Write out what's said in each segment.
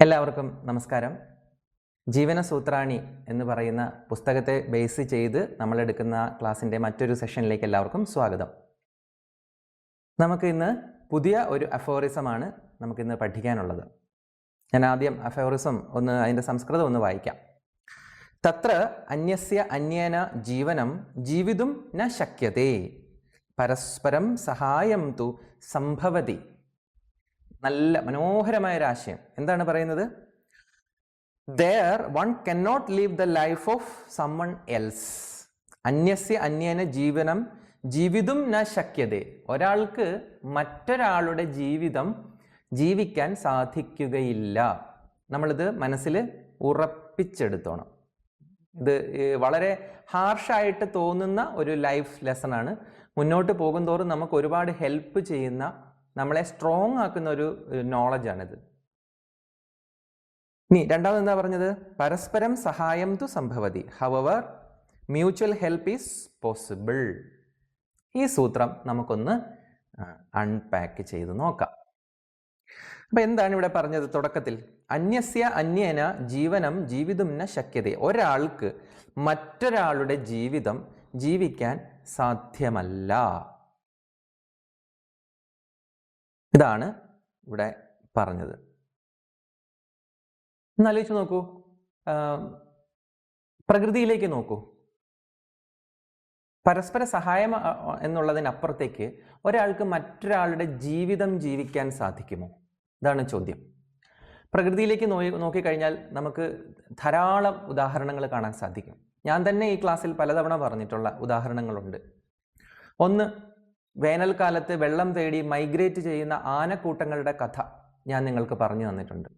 എല്ലാവർക്കും നമസ്കാരം. ജീവനസൂത്രാണി എന്ന് പറയുന്ന പുസ്തകത്തെ ബേസ് ചെയ്ത് നമ്മൾ എടുക്കുന്ന ക്ലാസ്സിൻ്റെ മറ്റൊരു സെഷനിലേക്ക് എല്ലാവർക്കും സ്വാഗതം. നമുക്ക് ഇന്ന് പുതിയ ഒരു അഫോറിസമാണ് നമുക്കിന്ന് പഠിക്കാനുള്ളത്. ഞാൻ ആദ്യം അഫോറിസം അതിൻ്റെ സംസ്കൃതം ഒന്ന് വായിക്കാം. തത്ര അന്യസ്യ അന്യേന ജീവനം ജീവിതും ന ശക്യതേ പരസ്പരം സഹായം തു സംഭവതി. നല്ല മനോഹരമായ ഒരു ആശയം. എന്താണ് പറയുന്നത്? There one cannot live the life of someone else. അന്യസ്യ അന്യേന ജീവനം ജീവിതും ന ശക്യതേ. ഒരാൾക്ക് മറ്റൊരാളുടെ ജീവിതം ജീവിക്കാൻ സാധിക്കുകയില്ല. നമ്മളിത് മനസ്സിൽ ഉറപ്പിച്ചെടുത്തോണം. ഇത് വളരെ ഹാർഷായിട്ട് തോന്നുന്ന ഒരു ലൈഫ് ലെസൺ ആണ്. മുന്നോട്ട് പോകുന്തോറും നമുക്ക് ഒരുപാട് ഹെൽപ്പ് ചെയ്യുന്ന, നമ്മളെ സ്ട്രോങ് ആക്കുന്ന ഒരു നോളജാണിത്. ഇനി രണ്ടാമത് എന്താ പറഞ്ഞത്? പരസ്പരം സഹായം തു സംഭവതി, our mutual help is possible. ഈ സൂത്രം നമുക്കൊന്ന് അൺപാക്ക് ചെയ്ത് നോക്കാം. അപ്പൊ എന്താണ് ഇവിടെ പറഞ്ഞത്? തുടക്കത്തിൽ അന്യസ്യ അന്യേന ജീവനം ജീവിതും ന ശക്യതേ. ഒരാൾക്ക് മറ്റൊരാളുടെ ജീവിതം ജീവിക്കാൻ സാധ്യമല്ല. ഇതാണ് ഇവിടെ പറഞ്ഞത്. എന്നാലോചിച്ച് നോക്കൂ, പ്രകൃതിയിലേക്ക് നോക്കൂ. പരസ്പര സഹായം എന്നുള്ളതിനപ്പുറത്തേക്ക് ഒരാൾക്ക് മറ്റൊരാളുടെ ജീവിതം ജീവിക്കാൻ സാധിക്കുമോ? ഇതാണ് ചോദ്യം. പ്രകൃതിയിലേക്ക് നോക്കിക്കഴിഞ്ഞാൽ നമുക്ക് ധാരാളം ഉദാഹരണങ്ങൾ കാണാൻ സാധിക്കും. ഞാൻ തന്നെ ഈ ക്ലാസ്സിൽ പലതവണ പറഞ്ഞിട്ടുള്ള ഉദാഹരണങ്ങളുണ്ട്. ഒന്ന്, വേനൽക്കാലത്ത് വെള്ളം തേടി മൈഗ്രേറ്റ് ചെയ്യുന്ന ആനക്കൂട്ടങ്ങളുടെ കഥ ഞാൻ നിങ്ങൾക്ക് പറഞ്ഞു തന്നിട്ടുണ്ട്.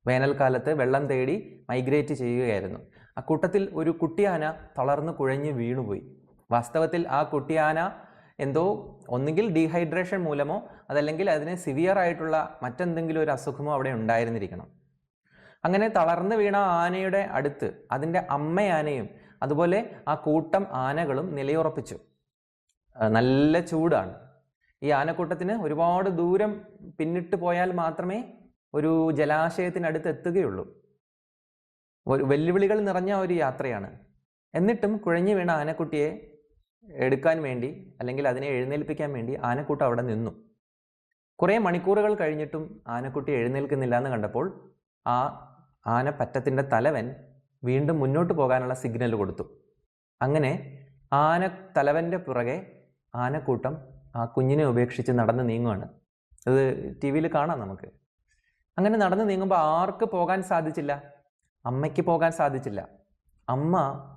വേനൽക്കാലത്ത് വെള്ളം തേടി മൈഗ്രേറ്റ് ചെയ്യുകയായിരുന്നു. ആ കൂട്ടത്തിൽ ഒരു കുട്ടിയാന തളർന്നു കുഴഞ്ഞു വീണുപോയി. വാസ്തവത്തിൽ ആ കുട്ടിയാന എന്തോ ഒന്നുകിൽ ഡീഹൈഡ്രേഷൻ മൂലമോ അതല്ലെങ്കിൽ അതിന് സിവിയർ ആയിട്ടുള്ള മറ്റെന്തെങ്കിലും ഒരു അസുഖമോ അവിടെ ഉണ്ടായിരുന്നിരിക്കണം. അങ്ങനെ തളർന്നു വീണ ആനയുടെ അടുത്ത് അതിൻ്റെ അമ്മയാനയും അതുപോലെ ആ കൂട്ടം ആനകളും നിലയുറപ്പിച്ചു. നല്ല ചൂടാണ്. ഈ ആനക്കൂട്ടത്തിന് ഒരുപാട് ദൂരം പിന്നിട്ട് പോയാൽ മാത്രമേ ഒരു ജലാശയത്തിനടുത്ത് എത്തുകയുള്ളൂ. ഒരു വെല്ലുവിളികൾ നിറഞ്ഞ ഒരു യാത്രയാണ്. എന്നിട്ടും കുഴഞ്ഞു വീണ ആനക്കുട്ടിയെ എടുക്കാൻ വേണ്ടി അല്ലെങ്കിൽ അതിനെ എഴുന്നേൽപ്പിക്കാൻ വേണ്ടി ആനക്കൂട്ടം അവിടെ നിന്നു. കുറേ മണിക്കൂറുകൾ കഴിഞ്ഞിട്ടും ആനക്കുട്ടി എഴുന്നേൽക്കുന്നില്ല എന്ന് കണ്ടപ്പോൾ ആ ആനപ്പറ്റത്തിൻ്റെ തലവൻ വീണ്ടും മുന്നോട്ട് പോകാനുള്ള സിഗ്നൽ കൊടുത്തു. അങ്ങനെ തലവൻ്റെ പുറകെ ആനക്കൂട്ടം ആ കുഞ്ഞിനെ ഉപേക്ഷിച്ച് നടന്ന് നീങ്ങുകയാണ്. അത് ടി വിയിൽ കാണാം നമുക്ക്. അങ്ങനെ നടന്ന് നീങ്ങുമ്പോൾ ആർക്ക് പോകാൻ സാധിച്ചില്ല? അമ്മയ്ക്ക് പോകാൻ സാധിച്ചില്ല. അമ്മ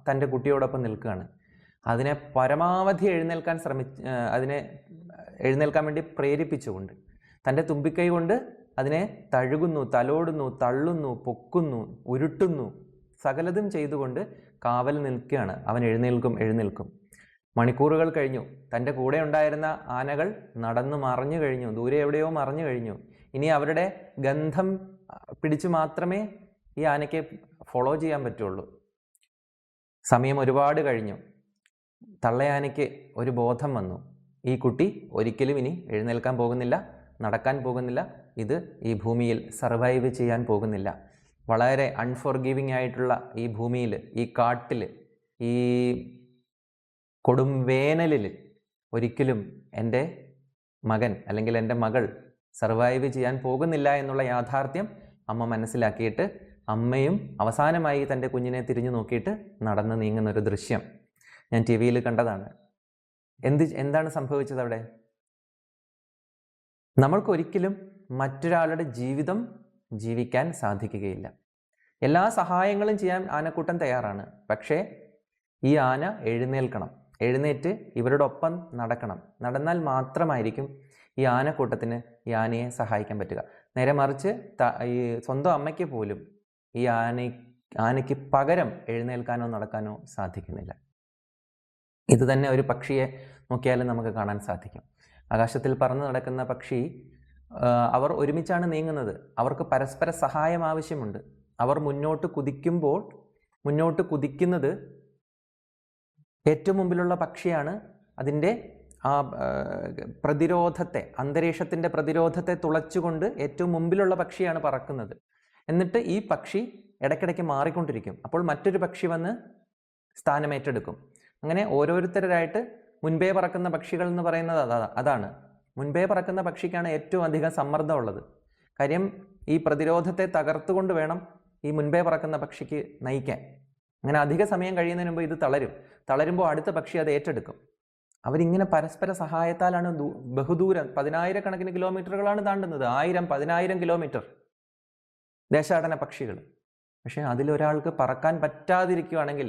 തൻ്റെ കുട്ടിയോടൊപ്പം നിൽക്കുകയാണ്. അതിനെ പരമാവധി അതിനെ എഴുന്നേൽക്കാൻ വേണ്ടി പ്രേരിപ്പിച്ചുകൊണ്ട് തൻ്റെ തുമ്പിക്കൈ കൊണ്ട് അതിനെ തഴുകുന്നു, തലോടുന്നു, തള്ളുന്നു, പൊക്കുന്നു, ഉരുട്ടുന്നു, സകലതും ചെയ്തുകൊണ്ട് കാവൽ നിൽക്കുകയാണ്. അവൻ എഴുന്നേൽക്കും. മണിക്കൂറുകൾ കഴിഞ്ഞു. തൻ്റെ കൂടെ ഉണ്ടായിരുന്ന ആനകൾ നടന്നു മറഞ്ഞു കഴിഞ്ഞു, ദൂരെ എവിടെയോ മറഞ്ഞു കഴിഞ്ഞു. ഇനി അവരുടെ ഗന്ധം പിടിച്ചു മാത്രമേ ഈ ആനയ്ക്ക് ഫോളോ ചെയ്യാൻ പറ്റുള്ളൂ. സമയം ഒരുപാട് കഴിഞ്ഞു. തള്ളയാനയ്ക്ക് ഒരു ബോധം വന്നു. ഈ കുട്ടി ഒരിക്കലും ഇനി എഴുന്നേൽക്കാൻ പോകുന്നില്ല, നടക്കാൻ പോകുന്നില്ല, ഇത് ഈ ഭൂമിയിൽ സർവൈവ് ചെയ്യാൻ പോകുന്നില്ല. വളരെ അൺഫോർഗിവിങ് ആയിട്ടുള്ള ഈ ഭൂമിയിൽ, ഈ കാട്ടിൽ, ഈ കൊടും വേനലിൽ ഒരിക്കലും എൻ്റെ മകൻ അല്ലെങ്കിൽ എൻ്റെ മകൾ സർവൈവ് ചെയ്യാൻ പോകുന്നില്ല എന്നുള്ള യാഥാർത്ഥ്യം അമ്മ മനസ്സിലാക്കിയിട്ട് അമ്മയും അവസാനമായി തൻ്റെ കുഞ്ഞിനെ തിരിഞ്ഞു നോക്കിയിട്ട് നടന്ന് നീങ്ങുന്ന ഒരു ദൃശ്യം ഞാൻ ടി വിയിൽ കണ്ടതാണ്. എന്താണ് സംഭവിച്ചത് അവിടെ? നമ്മൾക്കൊരിക്കലും മറ്റൊരാളുടെ ജീവിതം ജീവിക്കാൻ സാധിക്കുകയില്ല. എല്ലാ സഹായങ്ങളും ചെയ്യാൻ ആനക്കൂട്ടം തയ്യാറാണ്. പക്ഷേ ഈ ആന എഴുന്നേറ്റ് ഇവരുടെ ഒപ്പം നടക്കണം. നടന്നാൽ മാത്രമായിരിക്കും ഈ ആനക്കൂട്ടത്തിന് ഈ ആനയെ സഹായിക്കാൻ പറ്റുക. നേരെ മറിച്ച് ഈ സ്വന്തം അമ്മയ്ക്ക് പോലും ഈ ആനയ്ക്ക് പകരം എഴുന്നേൽക്കാനോ നടക്കാനോ സാധിക്കുന്നില്ല. ഇത് തന്നെ ഒരു പക്ഷിയെ നോക്കിയാലും നമുക്ക് കാണാൻ സാധിക്കും. ആകാശത്തിൽ പറന്ന് നടക്കുന്ന പക്ഷി, അവർ ഒരുമിച്ചാണ് നീങ്ങുന്നത്. അവർക്ക് പരസ്പര സഹായം ആവശ്യമുണ്ട്. അവർ മുന്നോട്ട് കുതിക്കുന്നത് ഏറ്റവും മുമ്പിലുള്ള പക്ഷിയാണ് അതിൻ്റെ ആ പ്രതിരോധത്തെ, അന്തരീക്ഷത്തിൻ്റെ പ്രതിരോധത്തെ തുളച്ചുകൊണ്ട് ഏറ്റവും മുമ്പിലുള്ള പക്ഷിയാണ് പറക്കുന്നത്. എന്നിട്ട് ഈ പക്ഷി ഇടയ്ക്കിടയ്ക്ക് മാറിക്കൊണ്ടിരിക്കും. അപ്പോൾ മറ്റൊരു പക്ഷി വന്ന് സ്ഥാനമേറ്റെടുക്കും. അങ്ങനെ ഓരോരുത്തരായിട്ട് മുൻപേ പറക്കുന്ന പക്ഷികൾ എന്ന് പറയുന്നത് അതാണ്. മുൻപേ പറക്കുന്ന പക്ഷിക്കാണ് ഏറ്റവും അധികം സമ്മർദ്ദമുള്ളത്. കാര്യം ഈ പ്രതിരോധത്തെ തകർത്തുകൊണ്ട് വേണം ഈ മുൻപേ പറക്കുന്ന പക്ഷിക്ക് നയിക്കാൻ. അങ്ങനെ അധിക സമയം കഴിയുന്നതിന് മുമ്പ് ഇത് തളരുമ്പോൾ അടുത്ത പക്ഷി അത് ഏറ്റെടുക്കും. അവരിങ്ങനെ പരസ്പര സഹായത്താലാണ് ബഹുദൂരം 10,000 കിലോമീറ്ററുകളാണ് താണ്ടുന്നത്. 1000-10,000 കിലോമീറ്റർ ദേശാടന പക്ഷികൾ. പക്ഷെ അതിലൊരാൾക്ക് പറക്കാൻ പറ്റാതിരിക്കുകയാണെങ്കിൽ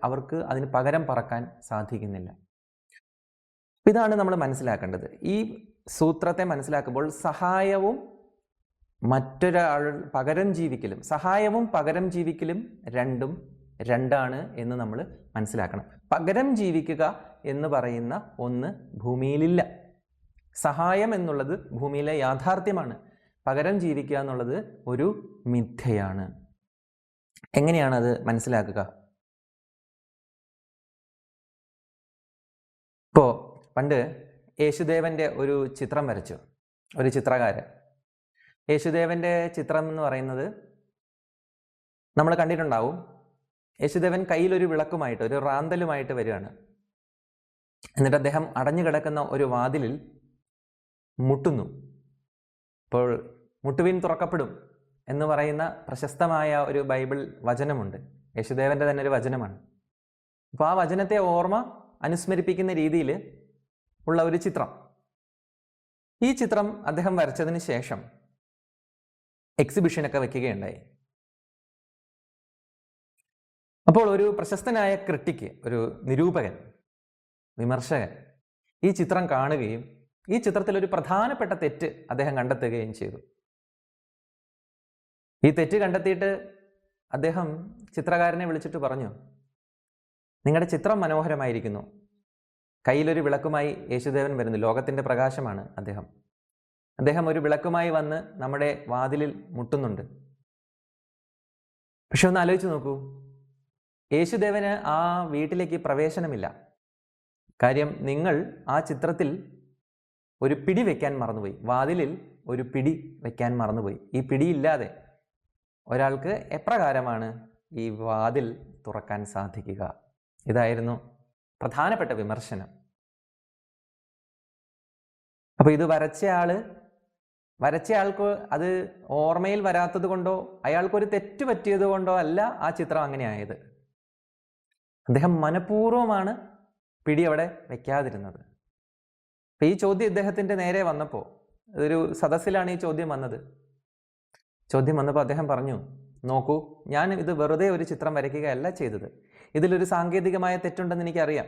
അവർക്ക് അതിന് പകരം പറക്കാൻ സാധിക്കുന്നില്ല. ഇതാണ് നമ്മൾ മനസ്സിലാക്കേണ്ടത്. ഈ സൂത്രത്തെ മനസ്സിലാക്കുമ്പോൾ സഹായവും സഹായവും പകരം ജീവിക്കലും രണ്ടാണ് എന്ന് നമ്മൾ മനസ്സിലാക്കണം. പകരം ജീവിക്കുക എന്ന് പറയുന്ന ഒന്ന് ഭൂമിയിലില്ല. സഹായം എന്നുള്ളത് ഭൂമിയിലെ യാഥാർത്ഥ്യമാണ്. പകരം ജീവിക്കുക എന്നുള്ളത് ഒരു മിഥ്യയാണ്. എങ്ങനെയാണ് അത് മനസ്സിലാക്കുക? ഇപ്പോൾ പണ്ട് യേശുദേവന്റെ ഒരു ചിത്രം വരച്ചു ഒരു ചിത്രകാരൻ. യേശുദേവന്റെ ചിത്രം എന്ന് പറയുന്നത് നമ്മൾ കണ്ടിട്ടുണ്ടാവും. യേശുദേവൻ കയ്യിലൊരു വിളക്കുമായിട്ട്, ഒരു റാന്തലുമായിട്ട് വരികയാണ്. എന്നിട്ട് അദ്ദേഹം അടഞ്ഞു കിടക്കുന്ന ഒരു വാതിലിൽ മുട്ടുന്നു. അപ്പോൾ മുട്ടുവിൻ തുറക്കപ്പെടും എന്ന് പറയുന്ന പ്രശസ്തമായ ഒരു ബൈബിൾ വചനമുണ്ട്. യേശുദേവന്റെ തന്നെ ഒരു വചനമാണ്. അപ്പോൾ ആ വചനത്തെ അനുസ്മരിപ്പിക്കുന്ന രീതിയിൽ ഉള്ള ഒരു ചിത്രം. ഈ ചിത്രം അദ്ദേഹം വരച്ചതിന് ശേഷം എക്സിബിഷനൊക്കെ വെക്കുകയുണ്ടായി. അപ്പോൾ ഒരു പ്രശസ്തനായ ക്രിട്ടിക്ക്, ഒരു നിരൂപകൻ, വിമർശകൻ ഈ ചിത്രം കാണുകയും ഈ ചിത്രത്തിൽ ഒരു പ്രധാനപ്പെട്ട തെറ്റ് അദ്ദേഹം കണ്ടെത്തുകയും ചെയ്തു. ഈ തെറ്റ് കണ്ടെത്തിയിട്ട് അദ്ദേഹം ചിത്രകാരനെ വിളിച്ചിട്ട് പറഞ്ഞു, നിങ്ങളുടെ ചിത്രം മനോഹരമായിരിക്കുന്നു. കയ്യിലൊരു വിളക്കുമായി യേശുദേവൻ വരുന്നു. ലോകത്തിൻ്റെ പ്രകാശമാണ് അദ്ദേഹം ഒരു വിളക്കുമായി വന്ന് നമ്മുടെ വാതിലിൽ മുട്ടുന്നുണ്ട്. പക്ഷെ ഒന്ന് ആലോചിച്ച് നോക്കൂ, യേശുദേവന് ആ വീട്ടിലേക്ക് പ്രവേശനമില്ല. കാര്യം നിങ്ങൾ ആ ചിത്രത്തിൽ ഒരു പിടി വെക്കാൻ മറന്നുപോയി. വാതിലിൽ ഒരു പിടി വെക്കാൻ മറന്നുപോയി. ഈ പിടിയില്ലാതെ ഒരാൾക്ക് എപ്രകാരമാണ് ഈ വാതിൽ തുറക്കാൻ സാധിക്കുക? ഇതായിരുന്നു പ്രധാനപ്പെട്ട വിമർശനം. അപ്പൊ ഇത് വരച്ചയാൾക്ക് അത് ഓർമ്മയിൽ വരാത്തത് കൊണ്ടോ അയാൾക്കൊരു തെറ്റ് പറ്റിയത് കൊണ്ടോ അല്ല ആ ചിത്രം അങ്ങനെ ആയത്. അദ്ദേഹം മനഃപൂർവ്വമാണ് പിടി അവിടെ വെക്കാതിരുന്നത്. അപ്പൊ ഈ ചോദ്യം ഇദ്ദേഹത്തിന്റെ നേരെ വന്നപ്പോൾ, ഒരു സദസ്സിലാണ് ഈ ചോദ്യം വന്നപ്പോൾ അദ്ദേഹം പറഞ്ഞു, നോക്കൂ, ഞാൻ ഇത് വെറുതെ ഒരു ചിത്രം വരയ്ക്കുകയല്ല ചെയ്തത്. ഇതിലൊരു സാങ്കേതികമായ തെറ്റുണ്ടെന്ന് എനിക്കറിയാം.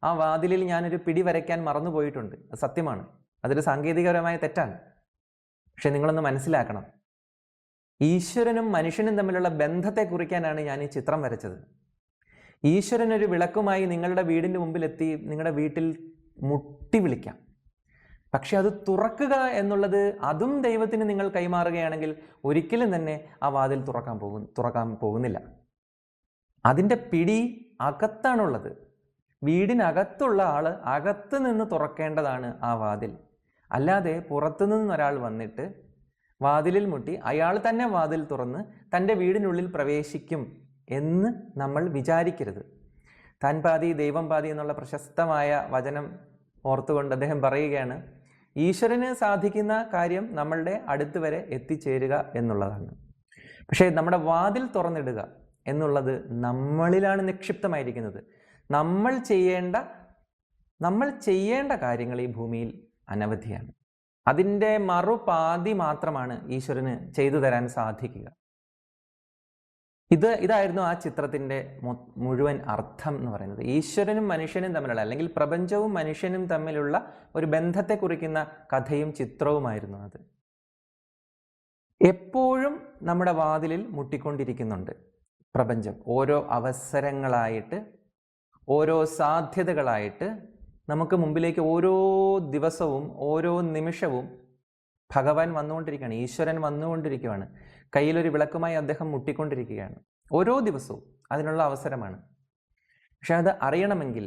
ആ വാതിലിൽ ഞാനൊരു പിടി വരയ്ക്കാൻ മറന്നുപോയിട്ടുണ്ട്. അത് സത്യമാണ്. അതൊരു സാങ്കേതികപരമായ തെറ്റാണ്. പക്ഷെ നിങ്ങളൊന്ന് മനസ്സിലാക്കണം, ഈശ്വരനും മനുഷ്യനും തമ്മിലുള്ള ബന്ധത്തെ കുറിക്കാനാണ് ഞാൻ ഈ ചിത്രം വരച്ചത്. ഈശ്വരൻ ഒരു വിളക്കുമായി നിങ്ങളുടെ വീടിൻ്റെ മുമ്പിലെത്തി നിങ്ങളുടെ വീട്ടിൽ മുട്ടി വിളിക്കാം. പക്ഷെ അത് തുറക്കുക എന്നുള്ളത് അതും ദൈവത്തിന് നിങ്ങൾ കൈമാറുകയാണെങ്കിൽ ഒരിക്കലും തന്നെ ആ വാതിൽ തുറക്കാൻ പോകുന്നില്ല. അതിൻ്റെ പിടി അകത്താണുള്ളത്. വീടിനകത്തുള്ള ആള് അകത്ത് നിന്ന് തുറക്കേണ്ടതാണ് ആ വാതിൽ. അല്ലാതെ പുറത്തു നിന്നൊരാൾ വന്നിട്ട് വാതിലിൽ മുട്ടി അയാൾ തന്നെ വാതിൽ തുറന്ന് തൻ്റെ വീടിനുള്ളിൽ പ്രവേശിക്കും എന്ന് നമ്മൾ വിചാരിക്കരുത്. താൻ പാതി ദൈവം പാതി എന്നുള്ള പ്രശസ്തമായ വചനം ഓർത്തുകൊണ്ട് അദ്ദേഹം പറയുകയാണ്, ഈശ്വരന് സാധിക്കുന്ന കാര്യം നമ്മളുടെ അടുത്ത് വരെ എത്തിച്ചേരുക എന്നുള്ളതാണ്. പക്ഷേ നമ്മുടെ വാതിൽ തുറന്നിടുക എന്നുള്ളത് നമ്മളിലാണ് നിക്ഷിപ്തമായിരിക്കുന്നത്. നമ്മൾ ചെയ്യേണ്ട കാര്യങ്ങൾ ഈ ഭൂമിയിൽ അനവധിയാണ്. അതിൻ്റെ മറുപാതി മാത്രമാണ് ഈശ്വരന് ചെയ്തു തരാൻ സാധിക്കുക. ഇതായിരുന്നു ആ ചിത്രത്തിൻ്റെ മുഴുവൻ അർത്ഥം എന്ന് പറയുന്നത്. ഈശ്വരനും മനുഷ്യനും തമ്മിലുള്ള, അല്ലെങ്കിൽ പ്രപഞ്ചവും മനുഷ്യനും തമ്മിലുള്ള ഒരു ബന്ധത്തെ കുറിക്കുന്ന കഥയും ചിത്രവുമായിരുന്നു അത്. എപ്പോഴും നമ്മുടെ വാതിലിൽ മുട്ടിക്കൊണ്ടിരിക്കുന്നുണ്ട് പ്രപഞ്ചം. ഓരോ അവസരങ്ങളായിട്ട്, ഓരോ സാധ്യതകളായിട്ട് നമുക്ക് മുമ്പിലേക്ക് ഓരോ ദിവസവും ഓരോ നിമിഷവും ഭഗവാൻ വന്നുകൊണ്ടിരിക്കുകയാണ്, ഈശ്വരൻ വന്നുകൊണ്ടിരിക്കുകയാണ്. കയ്യിലൊരു വിളക്കുമായി അദ്ദേഹം മുട്ടിക്കൊണ്ടിരിക്കുകയാണ്. ഓരോ ദിവസവും അതിനുള്ള അവസരമാണ്. പക്ഷെ അത് അറിയണമെങ്കിൽ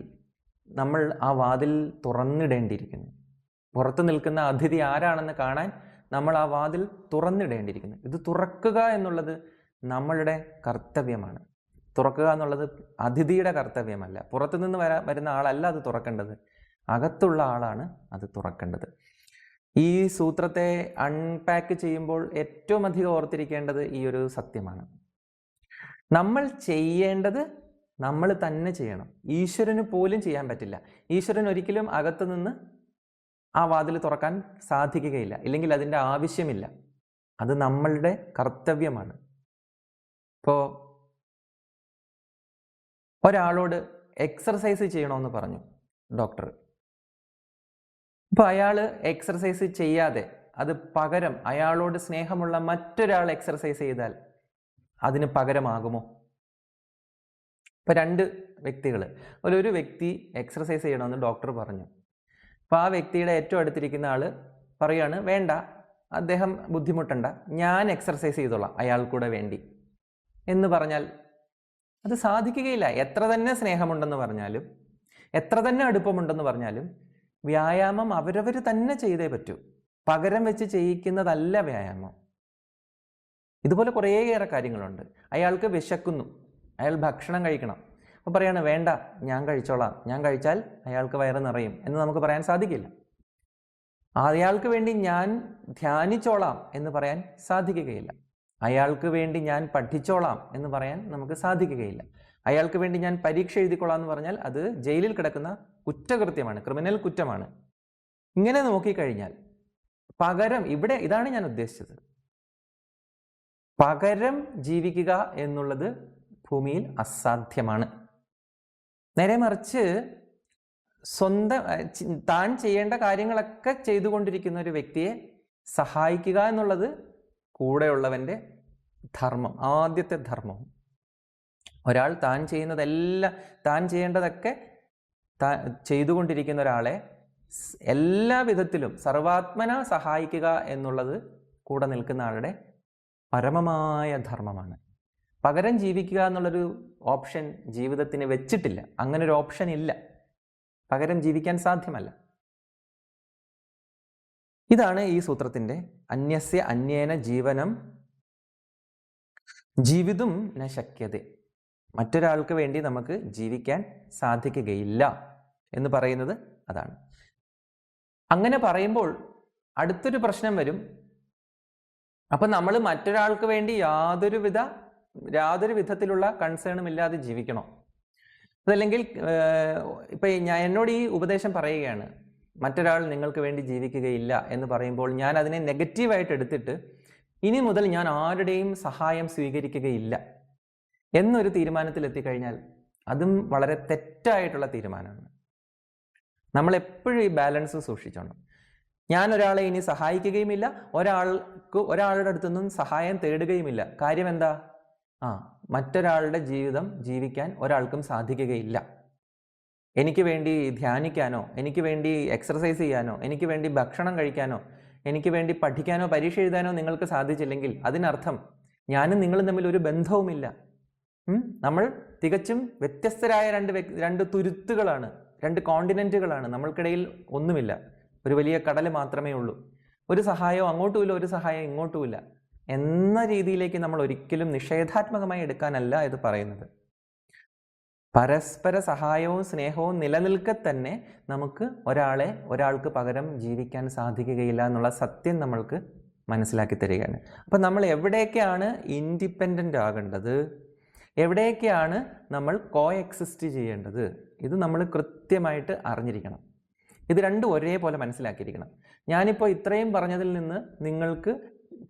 നമ്മൾ ആ വാതിൽ തുറന്നിടേണ്ടിയിരിക്കുന്നു. പുറത്തു നിൽക്കുന്ന അതിഥി ആരാണെന്ന് കാണാൻ നമ്മൾ ആ വാതിൽ തുറന്നിടേണ്ടിയിരിക്കുന്നു. ഇത് തുറക്കുക എന്നുള്ളത് നമ്മളുടെ കർത്തവ്യമാണ്. തുറക്കുക എന്നുള്ളത് അതിഥിയുടെ കർത്തവ്യമല്ല. പുറത്തുനിന്ന് വരുന്ന ആളല്ല അത് തുറക്കേണ്ടത്, അകത്തുള്ള ആളാണ് അത് തുറക്കേണ്ടത്. ഈ സൂത്രത്തെ അൺപാക്ക് ചെയ്യുമ്പോൾ ഏറ്റവും അധികം ഓർത്തിരിക്കേണ്ടത് ഈ ഒരു സത്യമാണ്. നമ്മൾ ചെയ്യേണ്ടത് നമ്മൾ തന്നെ ചെയ്യണം. ഈശ്വരന് പോലും ചെയ്യാൻ പറ്റില്ല. ഈശ്വരൻ ഒരിക്കലും അകത്തു നിന്ന് ആ വാതിൽ തുറക്കാൻ സാധിക്കുകയില്ല, ഇല്ലെങ്കിൽ അതിൻ്റെ ആവശ്യമില്ല. അത് നമ്മളുടെ കർത്തവ്യമാണ്. ഇപ്പോൾ ഒരാളോട് എക്സർസൈസ് ചെയ്യണമെന്ന് പറഞ്ഞു ഡോക്ടർ. അപ്പോൾ അയാൾ എക്സർസൈസ് ചെയ്യാതെ അത് പകരം അയാളോട് സ്നേഹമുള്ള മറ്റൊരാൾ എക്സർസൈസ് ചെയ്താൽ അതിന് പകരമാകുമോ? ഇപ്പോൾ 2 വ്യക്തികൾ, ഒരു വ്യക്തി എക്സർസൈസ് ചെയ്യണമെന്ന് ഡോക്ടർ പറഞ്ഞു. അപ്പോൾ ആ വ്യക്തിയുടെ ഏറ്റവും അടുത്തിരിക്കുന്ന ആൾ പറയാണ്, വേണ്ട, അദ്ദേഹം ബുദ്ധിമുട്ടണ്ട, ഞാൻ എക്സർസൈസ് ചെയ്തോളാം അയാൾ കൂടെ വേണ്ടി എന്ന് പറഞ്ഞാൽ അത് സാധിക്കുകയില്ല. എത്ര തന്നെ സ്നേഹമുണ്ടെന്ന് പറഞ്ഞാലും, എത്ര തന്നെ അടുപ്പമുണ്ടെന്ന് പറഞ്ഞാലും വ്യായാമം അവരവർ തന്നെ ചെയ്തേ പറ്റൂ. പകരം വെച്ച് ചെയ്യിക്കുന്നതല്ല വ്യായാമം. ഇതുപോലെ കുറേയേറെ കാര്യങ്ങളുണ്ട്. അയാൾക്ക് വിശക്കുന്നു, അയാൾ ഭക്ഷണം കഴിക്കണം, അപ്പോൾ പറയാണ് വേണ്ട, ഞാൻ കഴിച്ചോളാം, ഞാൻ കഴിച്ചാൽ അയാൾക്ക് വയറ് നിറയും എന്ന് നമുക്ക് പറയാൻ സാധിക്കില്ല. അയാൾക്ക് വേണ്ടി ഞാൻ ധ്യാനിച്ചോളാം എന്ന് പറയാൻ സാധിക്കുകയില്ല. അയാൾക്ക് വേണ്ടി ഞാൻ പഠിച്ചോളാം എന്ന് പറയാൻ നമുക്ക് സാധിക്കുകയില്ല. അയാൾക്ക് വേണ്ടി ഞാൻ പരീക്ഷ എഴുതിക്കൊള്ളാം എന്ന് പറഞ്ഞാൽ അത് ജയിലിൽ കിടക്കുന്ന കുറ്റകൃത്യമാണ്, ക്രിമിനൽ കുറ്റമാണ്. ഇങ്ങനെ നോക്കിക്കഴിഞ്ഞാൽ പകരം, ഇവിടെ ഇതാണ് ഞാൻ ഉദ്ദേശിച്ചത്, പകരം ജീവിക്കുക എന്നുള്ളത് ഭൂമിയിൽ അസാധ്യമാണ്. നേരെ മറിച്ച് താൻ ചെയ്യേണ്ട കാര്യങ്ങളൊക്കെ ചെയ്തുകൊണ്ടിരിക്കുന്ന ഒരു വ്യക്തിയെ സഹായിക്കുക എന്നുള്ളത് കൂടെയുള്ളവൻ്റെ ധർമ്മം, ആദ്യത്തെ ധർമ്മം. ഒരാൾ താൻ ചെയ്യുന്നതെല്ലാം, താൻ ചെയ്യേണ്ടതൊക്കെ ചെയ്തുകൊണ്ടിരിക്കുന്ന ഒരാളെ എല്ലാ വിധത്തിലും സർവാത്മന സഹായിക്കുക എന്നുള്ളത് കൂടെ നിൽക്കുന്ന ആളുടെ പരമമായ ധർമ്മമാണ്. പകരം ജീവിക്കുക എന്നുള്ളൊരു ഓപ്ഷൻ ജീവിതത്തിന് വെച്ചിട്ടില്ല. അങ്ങനൊരു ഓപ്ഷൻ ഇല്ല. പകരം ജീവിക്കാൻ സാധ്യമല്ല. ഇതാണ് ഈ സൂത്രത്തിൻ്റെ അന്യസ്യ അന്യേന ജീവനം ജീവിതും ന ശക്യതേ. മറ്റൊരാൾക്ക് വേണ്ടി നമുക്ക് ജീവിക്കാൻ സാധിക്കുകയില്ല എന്ന് പറയുന്നത് അതാണ്. അങ്ങനെ പറയുമ്പോൾ അടുത്തൊരു പ്രശ്നം വരും. അപ്പം നമ്മൾ മറ്റൊരാൾക്ക് വേണ്ടി യാതൊരു വിധത്തിലുള്ള കൺസേണും ഇല്ലാതെ ജീവിക്കണോ? അതല്ലെങ്കിൽ ഇപ്പം എന്നോട് ഈ ഉപദേശം പറയുകയാണ്, മറ്റൊരാൾ നിങ്ങൾക്ക് വേണ്ടി ജീവിക്കുകയില്ല എന്ന് പറയുമ്പോൾ ഞാൻ അതിനെ നെഗറ്റീവായിട്ട് എടുത്തിട്ട് ഇനി മുതൽ ഞാൻ ആരുടെയും സഹായം സ്വീകരിക്കുകയില്ല എന്നൊരു തീരുമാനത്തിലെത്തിക്കഴിഞ്ഞാൽ അതും വളരെ തെറ്റായിട്ടുള്ള തീരുമാനമാണ്. നമ്മൾ എപ്പോഴും ഈ ബാലൻസ് സൂക്ഷിച്ചോണം. ഞാൻ ഒരാളെ ഇനി സഹായിക്കുകയുമില്ല, ഒരാളുടെ അടുത്തുനിന്നും സഹായം തേടുകയുമില്ല. കാര്യം എന്താ? മറ്റൊരാളുടെ ജീവിതം ജീവിക്കാൻ ഒരാൾക്കും സാധിക്കുകയില്ല. എനിക്ക് വേണ്ടി ധ്യാനിക്കാനോ, എനിക്ക് വേണ്ടി എക്സർസൈസ് ചെയ്യാനോ, എനിക്ക് വേണ്ടി ഭക്ഷണം കഴിക്കാനോ, എനിക്ക് വേണ്ടി പഠിക്കാനോ പരീക്ഷ എഴുതാനോ നിങ്ങൾക്ക് സാധിച്ചില്ലെങ്കിൽ അതിനർത്ഥം ഞാനും നിങ്ങളും തമ്മിൽ ഒരു ബന്ധവുമില്ല. നമ്മൾ തികച്ചും വ്യത്യസ്തരായ രണ്ട് തുരുത്തുകളാണ്, 2 കോണ്ടിനെന്റുകളാണ്. നമ്മൾക്കിടയിൽ ഒന്നുമില്ല, ഒരു വലിയ കടൽ മാത്രമേ ഉള്ളൂ. ഒരു സഹായവും അങ്ങോട്ടുമില്ല, ഒരു സഹായം ഇങ്ങോട്ടുമില്ല എന്ന രീതിയിലേക്ക് നമ്മൾ ഒരിക്കലും നിഷേധാത്മകമായി എടുക്കാനല്ല ഇത് പറയുന്നത്. പരസ്പര സഹായവും സ്നേഹവും നിലനിൽക്കെ തന്നെ നമുക്ക് ഒരാൾക്ക് പകരം ജീവിക്കാൻ സാധിക്കുകയില്ല എന്നുള്ള സത്യം നമ്മൾക്ക് മനസ്സിലാക്കി തരികയാണ്. അപ്പം നമ്മൾ എവിടെയൊക്കെയാണ് ഇൻഡിപെൻഡൻ്റ് ആകേണ്ടത്, എവിടെയൊക്കെയാണ് നമ്മൾ കോ എക്സിസ്റ്റ് ചെയ്യേണ്ടത്, ഇത് നമ്മൾ കൃത്യമായിട്ട് അറിഞ്ഞിരിക്കണം. ഇത് രണ്ടും ഒരേപോലെ മനസ്സിലാക്കിയിരിക്കണം. ഞാനിപ്പോൾ ഇത്രയും പറഞ്ഞതിൽ നിന്ന് നിങ്ങൾക്ക്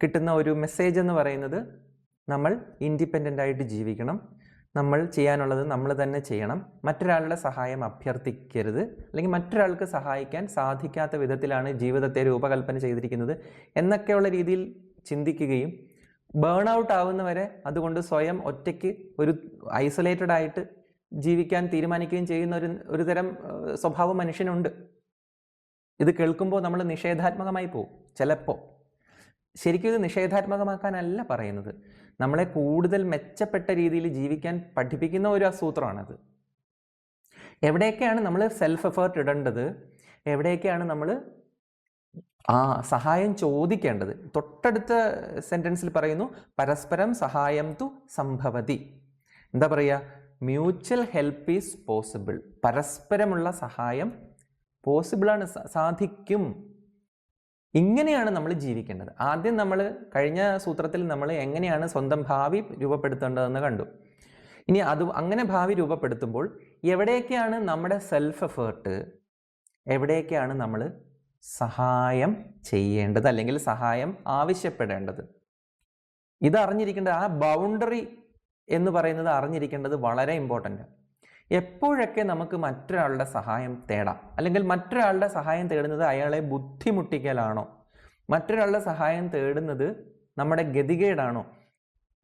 കിട്ടുന്ന ഒരു മെസ്സേജ് എന്ന് പറയുന്നത്, നമ്മൾ ഇൻഡിപെൻഡൻ്റ് ആയിട്ട് ജീവിക്കണം, നമ്മൾ ചെയ്യാനുള്ളത് നമ്മൾ തന്നെ ചെയ്യണം, മറ്റൊരാളുടെ സഹായം അഭ്യർത്ഥിക്കരുത്, അല്ലെങ്കിൽ മറ്റൊരാൾക്ക് സഹായിക്കാൻ സാധിക്കാത്ത വിധത്തിലാണ് ജീവിതത്തെ രൂപകൽപ്പന ചെയ്തിരിക്കുന്നത് എന്നൊക്കെയുള്ള രീതിയിൽ ചിന്തിക്കുകയും ബേൺ ഔട്ട് ആവുന്നവരെ അതുകൊണ്ട് സ്വയം ഒറ്റയ്ക്ക് ഒരു ഐസൊലേറ്റഡ് ആയിട്ട് ജീവിക്കാൻ തീരുമാനിക്കുകയും ചെയ്യുന്ന ഒരു തരം സ്വഭാവം മനുഷ്യനുണ്ട്. ഇത് കേൾക്കുമ്പോൾ നമ്മൾ നിഷേധാത്മകമായി പോകും ചിലപ്പോൾ. ശരിക്കും ഇത് നിഷേധാത്മകമാക്കാനല്ല പറയുന്നത്, നമ്മളെ കൂടുതൽ മെച്ചപ്പെട്ട രീതിയിൽ ജീവിക്കാൻ പഠിപ്പിക്കുന്ന ഒരു സൂത്രമാണത്. എവിടെയൊക്കെയാണ് നമ്മൾ സെൽഫ് എഫേർട്ട് ഇടേണ്ടത്, എവിടെയൊക്കെയാണ് നമ്മൾ സഹായം ചോദിക്കേണ്ടത്. തൊട്ടടുത്ത സെന്റൻസിൽ പറയുന്നു പരസ്പരം സഹായം തു സംഭവതി. എന്താ പറയുക? Mutual help is possible. പരസ്പരമുള്ള സഹായം പോസിബിളാണ്, സാധിക്കും. ഇങ്ങനെയാണ് നമ്മൾ ജീവിക്കേണ്ടത്. ആദ്യം നമ്മൾ കഴിഞ്ഞ സൂത്രത്തിൽ നമ്മൾ എങ്ങനെയാണ് സ്വന്തം ഭാവി രൂപപ്പെടുത്തേണ്ടതെന്ന് കണ്ടു. ഇനി അങ്ങനെ ഭാവി രൂപപ്പെടുത്തുമ്പോൾ എവിടെയൊക്കെയാണ് നമ്മുടെ സെൽഫ് എഫേർട്ട്, എവിടെയൊക്കെയാണ് നമ്മൾ സഹായം ചെയ്യേണ്ടത് അല്ലെങ്കിൽ സഹായം ആവശ്യപ്പെടേണ്ടത്, ഇത് അറിഞ്ഞിരിക്കേണ്ടത്. ആ ബൗണ്ടറി എന്ന് പറയുന്നത് അറിഞ്ഞിരിക്കേണ്ടത് വളരെ ഇമ്പോർട്ടൻ്റ്. എപ്പോഴൊക്കെ നമുക്ക് മറ്റൊരാളുടെ സഹായം തേടാം, അല്ലെങ്കിൽ മറ്റൊരാളുടെ സഹായം തേടുന്നത് അയാളെ ബുദ്ധിമുട്ടിക്കലാണോ, മറ്റൊരാളുടെ സഹായം തേടുന്നത് നമ്മുടെ ഗതികേടാണോ,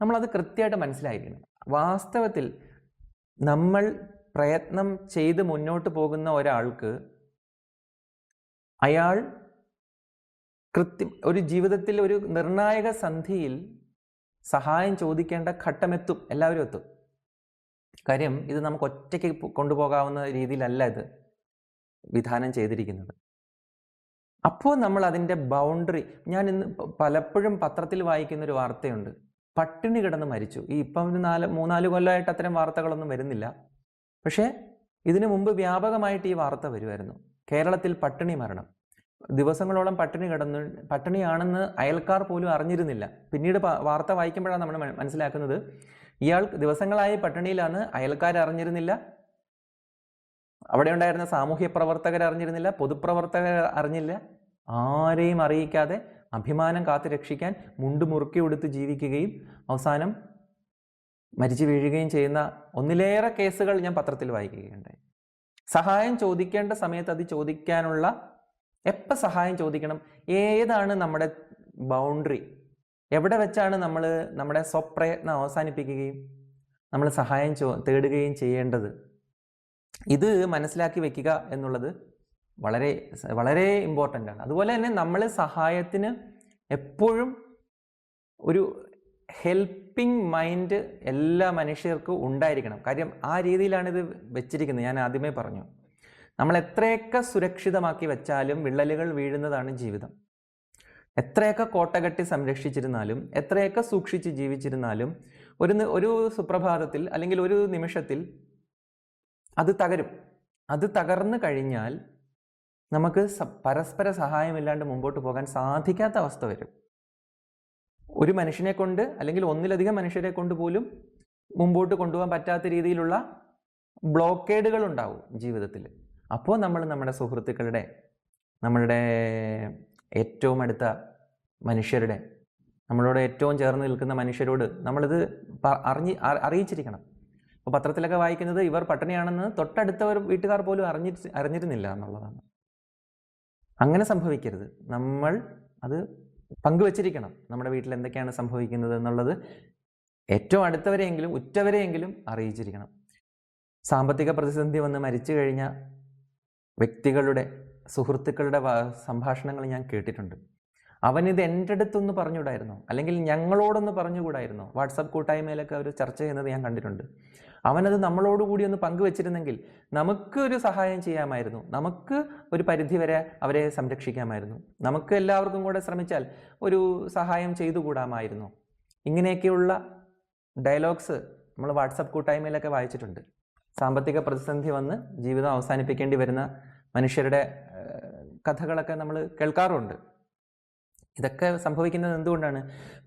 നമ്മളത് കൃത്യമായിട്ട് മനസ്സിലായിരിക്കണം. വാസ്തവത്തിൽ നമ്മൾ പ്രയത്നം ചെയ്ത് മുന്നോട്ട് പോകുന്ന ഒരാൾക്ക് അയാൾ ഒരു ജീവിതത്തിൽ ഒരു നിർണായക സന്ധിയിൽ സഹായം ചോദിക്കേണ്ട ഘട്ടമെത്തും, എല്ലാവരും എത്തും. കാര്യം ഇത് നമുക്ക് ഒറ്റയ്ക്ക് കൊണ്ടുപോകാവുന്ന രീതിയിലല്ല ഇത് വിധാനം ചെയ്തിരിക്കുന്നത്. അപ്പോൾ നമ്മൾ അതിൻ്റെ ബൗണ്ടറി, ഞാൻ ഇന്ന് പലപ്പോഴും പത്രത്തിൽ വായിക്കുന്നൊരു വാർത്തയുണ്ട്, പട്ടിണി കിടന്ന് മരിച്ചു. ഇപ്പം 3-4 കൊല്ലമായിട്ട് അത്തരം വാർത്തകളൊന്നും വരുന്നില്ല. പക്ഷേ ഇതിനു മുമ്പ് വ്യാപകമായിട്ട് ഈ വാർത്ത വരുമായിരുന്നു. കേരളത്തിൽ പട്ടിണി മരണം, ദിവസങ്ങളോളം പട്ടിണിയാണെന്ന് അയൽക്കാർ പോലും അറിഞ്ഞിരുന്നില്ല. പിന്നീട് വാർത്ത വായിക്കുമ്പോഴാണ് നമ്മൾ മനസ്സിലാക്കുന്നത് ഇയാൾ ദിവസങ്ങളായി പട്ടിണിയിലാണ്, അയൽക്കാർ അറിഞ്ഞിരുന്നില്ല, അവിടെ ഉണ്ടായിരുന്ന സാമൂഹ്യ പ്രവർത്തകർ അറിഞ്ഞിരുന്നില്ല, പൊതുപ്രവർത്തകർ അറിഞ്ഞില്ല. ആരെയും അറിയിക്കാതെ അഭിമാനം കാത്തു രക്ഷിക്കാൻ മുണ്ട് മുറുക്കി കൊടുത്ത് ജീവിക്കുകയും അവസാനം മരിച്ചു വീഴുകയും ചെയ്യുന്ന ഒന്നിലേറെ കേസുകൾ ഞാൻ പത്രത്തിൽ വായിക്കുകയുണ്ടായി. സഹായം ചോദിക്കേണ്ട സമയത്ത് അത് ചോദിക്കാനുള്ള, എപ്പോൾ സഹായം ചോദിക്കണം, ഏതാണ് നമ്മുടെ ബൗണ്ടറി, എവിടെ വെച്ചാണ് നമ്മൾ നമ്മുടെ സ്വപ്രയത്നം അവസാനിപ്പിക്കുകയും നമ്മൾ സഹായം തേടുകയും ചെയ്യേണ്ടത്, ഇത് മനസ്സിലാക്കി വെക്കുക എന്നുള്ളത് വളരെ വളരെ ഇമ്പോർട്ടൻ്റ് ആണ്. അതുപോലെ തന്നെ നമ്മൾ സഹായത്തിന് എപ്പോഴും ഒരു ഹെൽപ്പിംഗ് മൈൻഡ് എല്ലാ മനുഷ്യർക്കും ഉണ്ടായിരിക്കണം. കാര്യം ആ രീതിയിലാണ് ഇത് വെച്ചിരിക്കുന്നത്. ഞാൻ ആദ്യമേ പറഞ്ഞു, നമ്മൾ എത്രയൊക്കെ സുരക്ഷിതമാക്കി വെച്ചാലും വിള്ളലുകൾ വീഴുന്നതാണ് ജീവിതം. എത്രയൊക്കെ കോട്ടകെട്ടി സംരക്ഷിച്ചിരുന്നാലും, എത്രയൊക്കെ സൂക്ഷിച്ച് ജീവിച്ചിരുന്നാലും ഒരു സുപ്രഭാതത്തിൽ അല്ലെങ്കിൽ ഒരു നിമിഷത്തിൽ അത് തകരും. അത് തകർന്നു കഴിഞ്ഞാൽ നമുക്ക് പരസ്പര സഹായമില്ലാണ്ട് മുമ്പോട്ട് പോകാൻ സാധിക്കാത്ത അവസ്ഥ വരും. ഒരു മനുഷ്യനെ കൊണ്ട് അല്ലെങ്കിൽ ഒന്നിലധികം മനുഷ്യരെ കൊണ്ട് പോലും മുമ്പോട്ട് കൊണ്ടുപോകാൻ പറ്റാത്ത രീതിയിലുള്ള ബ്ലോക്കേഡുകൾ ഉണ്ടാവും ജീവിതത്തിൽ. അപ്പോൾ നമ്മൾ നമ്മുടെ സുഹൃത്തുക്കളുടെ, നമ്മളുടെ ഏറ്റവും അടുത്ത മനുഷ്യരുടെ, നമ്മളോട് ഏറ്റവും ചേർന്ന് നിൽക്കുന്ന മനുഷ്യരോട് നമ്മളിത് അറിയിച്ചിരിക്കണം. ഇപ്പോൾ പത്രത്തിലൊക്കെ വായിക്കുന്നത് ഇവർ പട്ടിണിയാണെന്ന് തൊട്ടടുത്തവർ വീട്ടുകാർ പോലും അറിഞ്ഞിരുന്നില്ല എന്നുള്ളതാണ്. അങ്ങനെ സംഭവിക്കരുത്. നമ്മൾ അത് പങ്കുവച്ചിരിക്കണം. നമ്മുടെ വീട്ടിൽ എന്തൊക്കെയാണ് സംഭവിക്കുന്നത് എന്നുള്ളത് ഏറ്റവും അടുത്തവരെയെങ്കിലും ഉറ്റവരെയെങ്കിലും അറിയിച്ചിരിക്കണം. സാമ്പത്തിക പ്രതിസന്ധി വന്ന് മരിച്ചു കഴിഞ്ഞ വ്യക്തികളുടെ, സുഹൃത്തുക്കളുടെ സംഭാഷണങ്ങൾ ഞാൻ കേട്ടിട്ടുണ്ട്. അവനിത് എൻ്റെ അടുത്തൊന്ന് പറഞ്ഞുകൂടായിരുന്നോ, അല്ലെങ്കിൽ ഞങ്ങളോടൊന്ന് പറഞ്ഞുകൂടായിരുന്നോ? വാട്സപ്പ് കൂട്ടായ്മയിലൊക്കെ അവർ ചർച്ച ചെയ്യുന്നത് ഞാൻ കണ്ടിട്ടുണ്ട്. അവനത് നമ്മളോടുകൂടി ഒന്ന് പങ്കുവച്ചിരുന്നെങ്കിൽ നമുക്ക് ഒരു സഹായം ചെയ്യാമായിരുന്നു, നമുക്ക് ഒരു പരിധിവരെ അവരെ സംരക്ഷിക്കാമായിരുന്നു, നമുക്ക് എല്ലാവർക്കും കൂടെ ശ്രമിച്ചാൽ ഒരു സഹായം ചെയ്തുകൂടാമായിരുന്നു. ഇങ്ങനെയൊക്കെയുള്ള ഡയലോഗ്സ് നമ്മൾ വാട്സപ്പ് കൂട്ടായ്മയിലൊക്കെ വായിച്ചിട്ടുണ്ട്. സാമ്പത്തിക പ്രതിസന്ധി വന്ന് ജീവിതം അവസാനിപ്പിക്കേണ്ടി വരുന്ന മനുഷ്യരുടെ കഥകളൊക്കെ നമ്മൾ കേൾക്കാറുണ്ട്. ഇതൊക്കെ സംഭവിക്കുന്നത് എന്തുകൊണ്ടാണ്?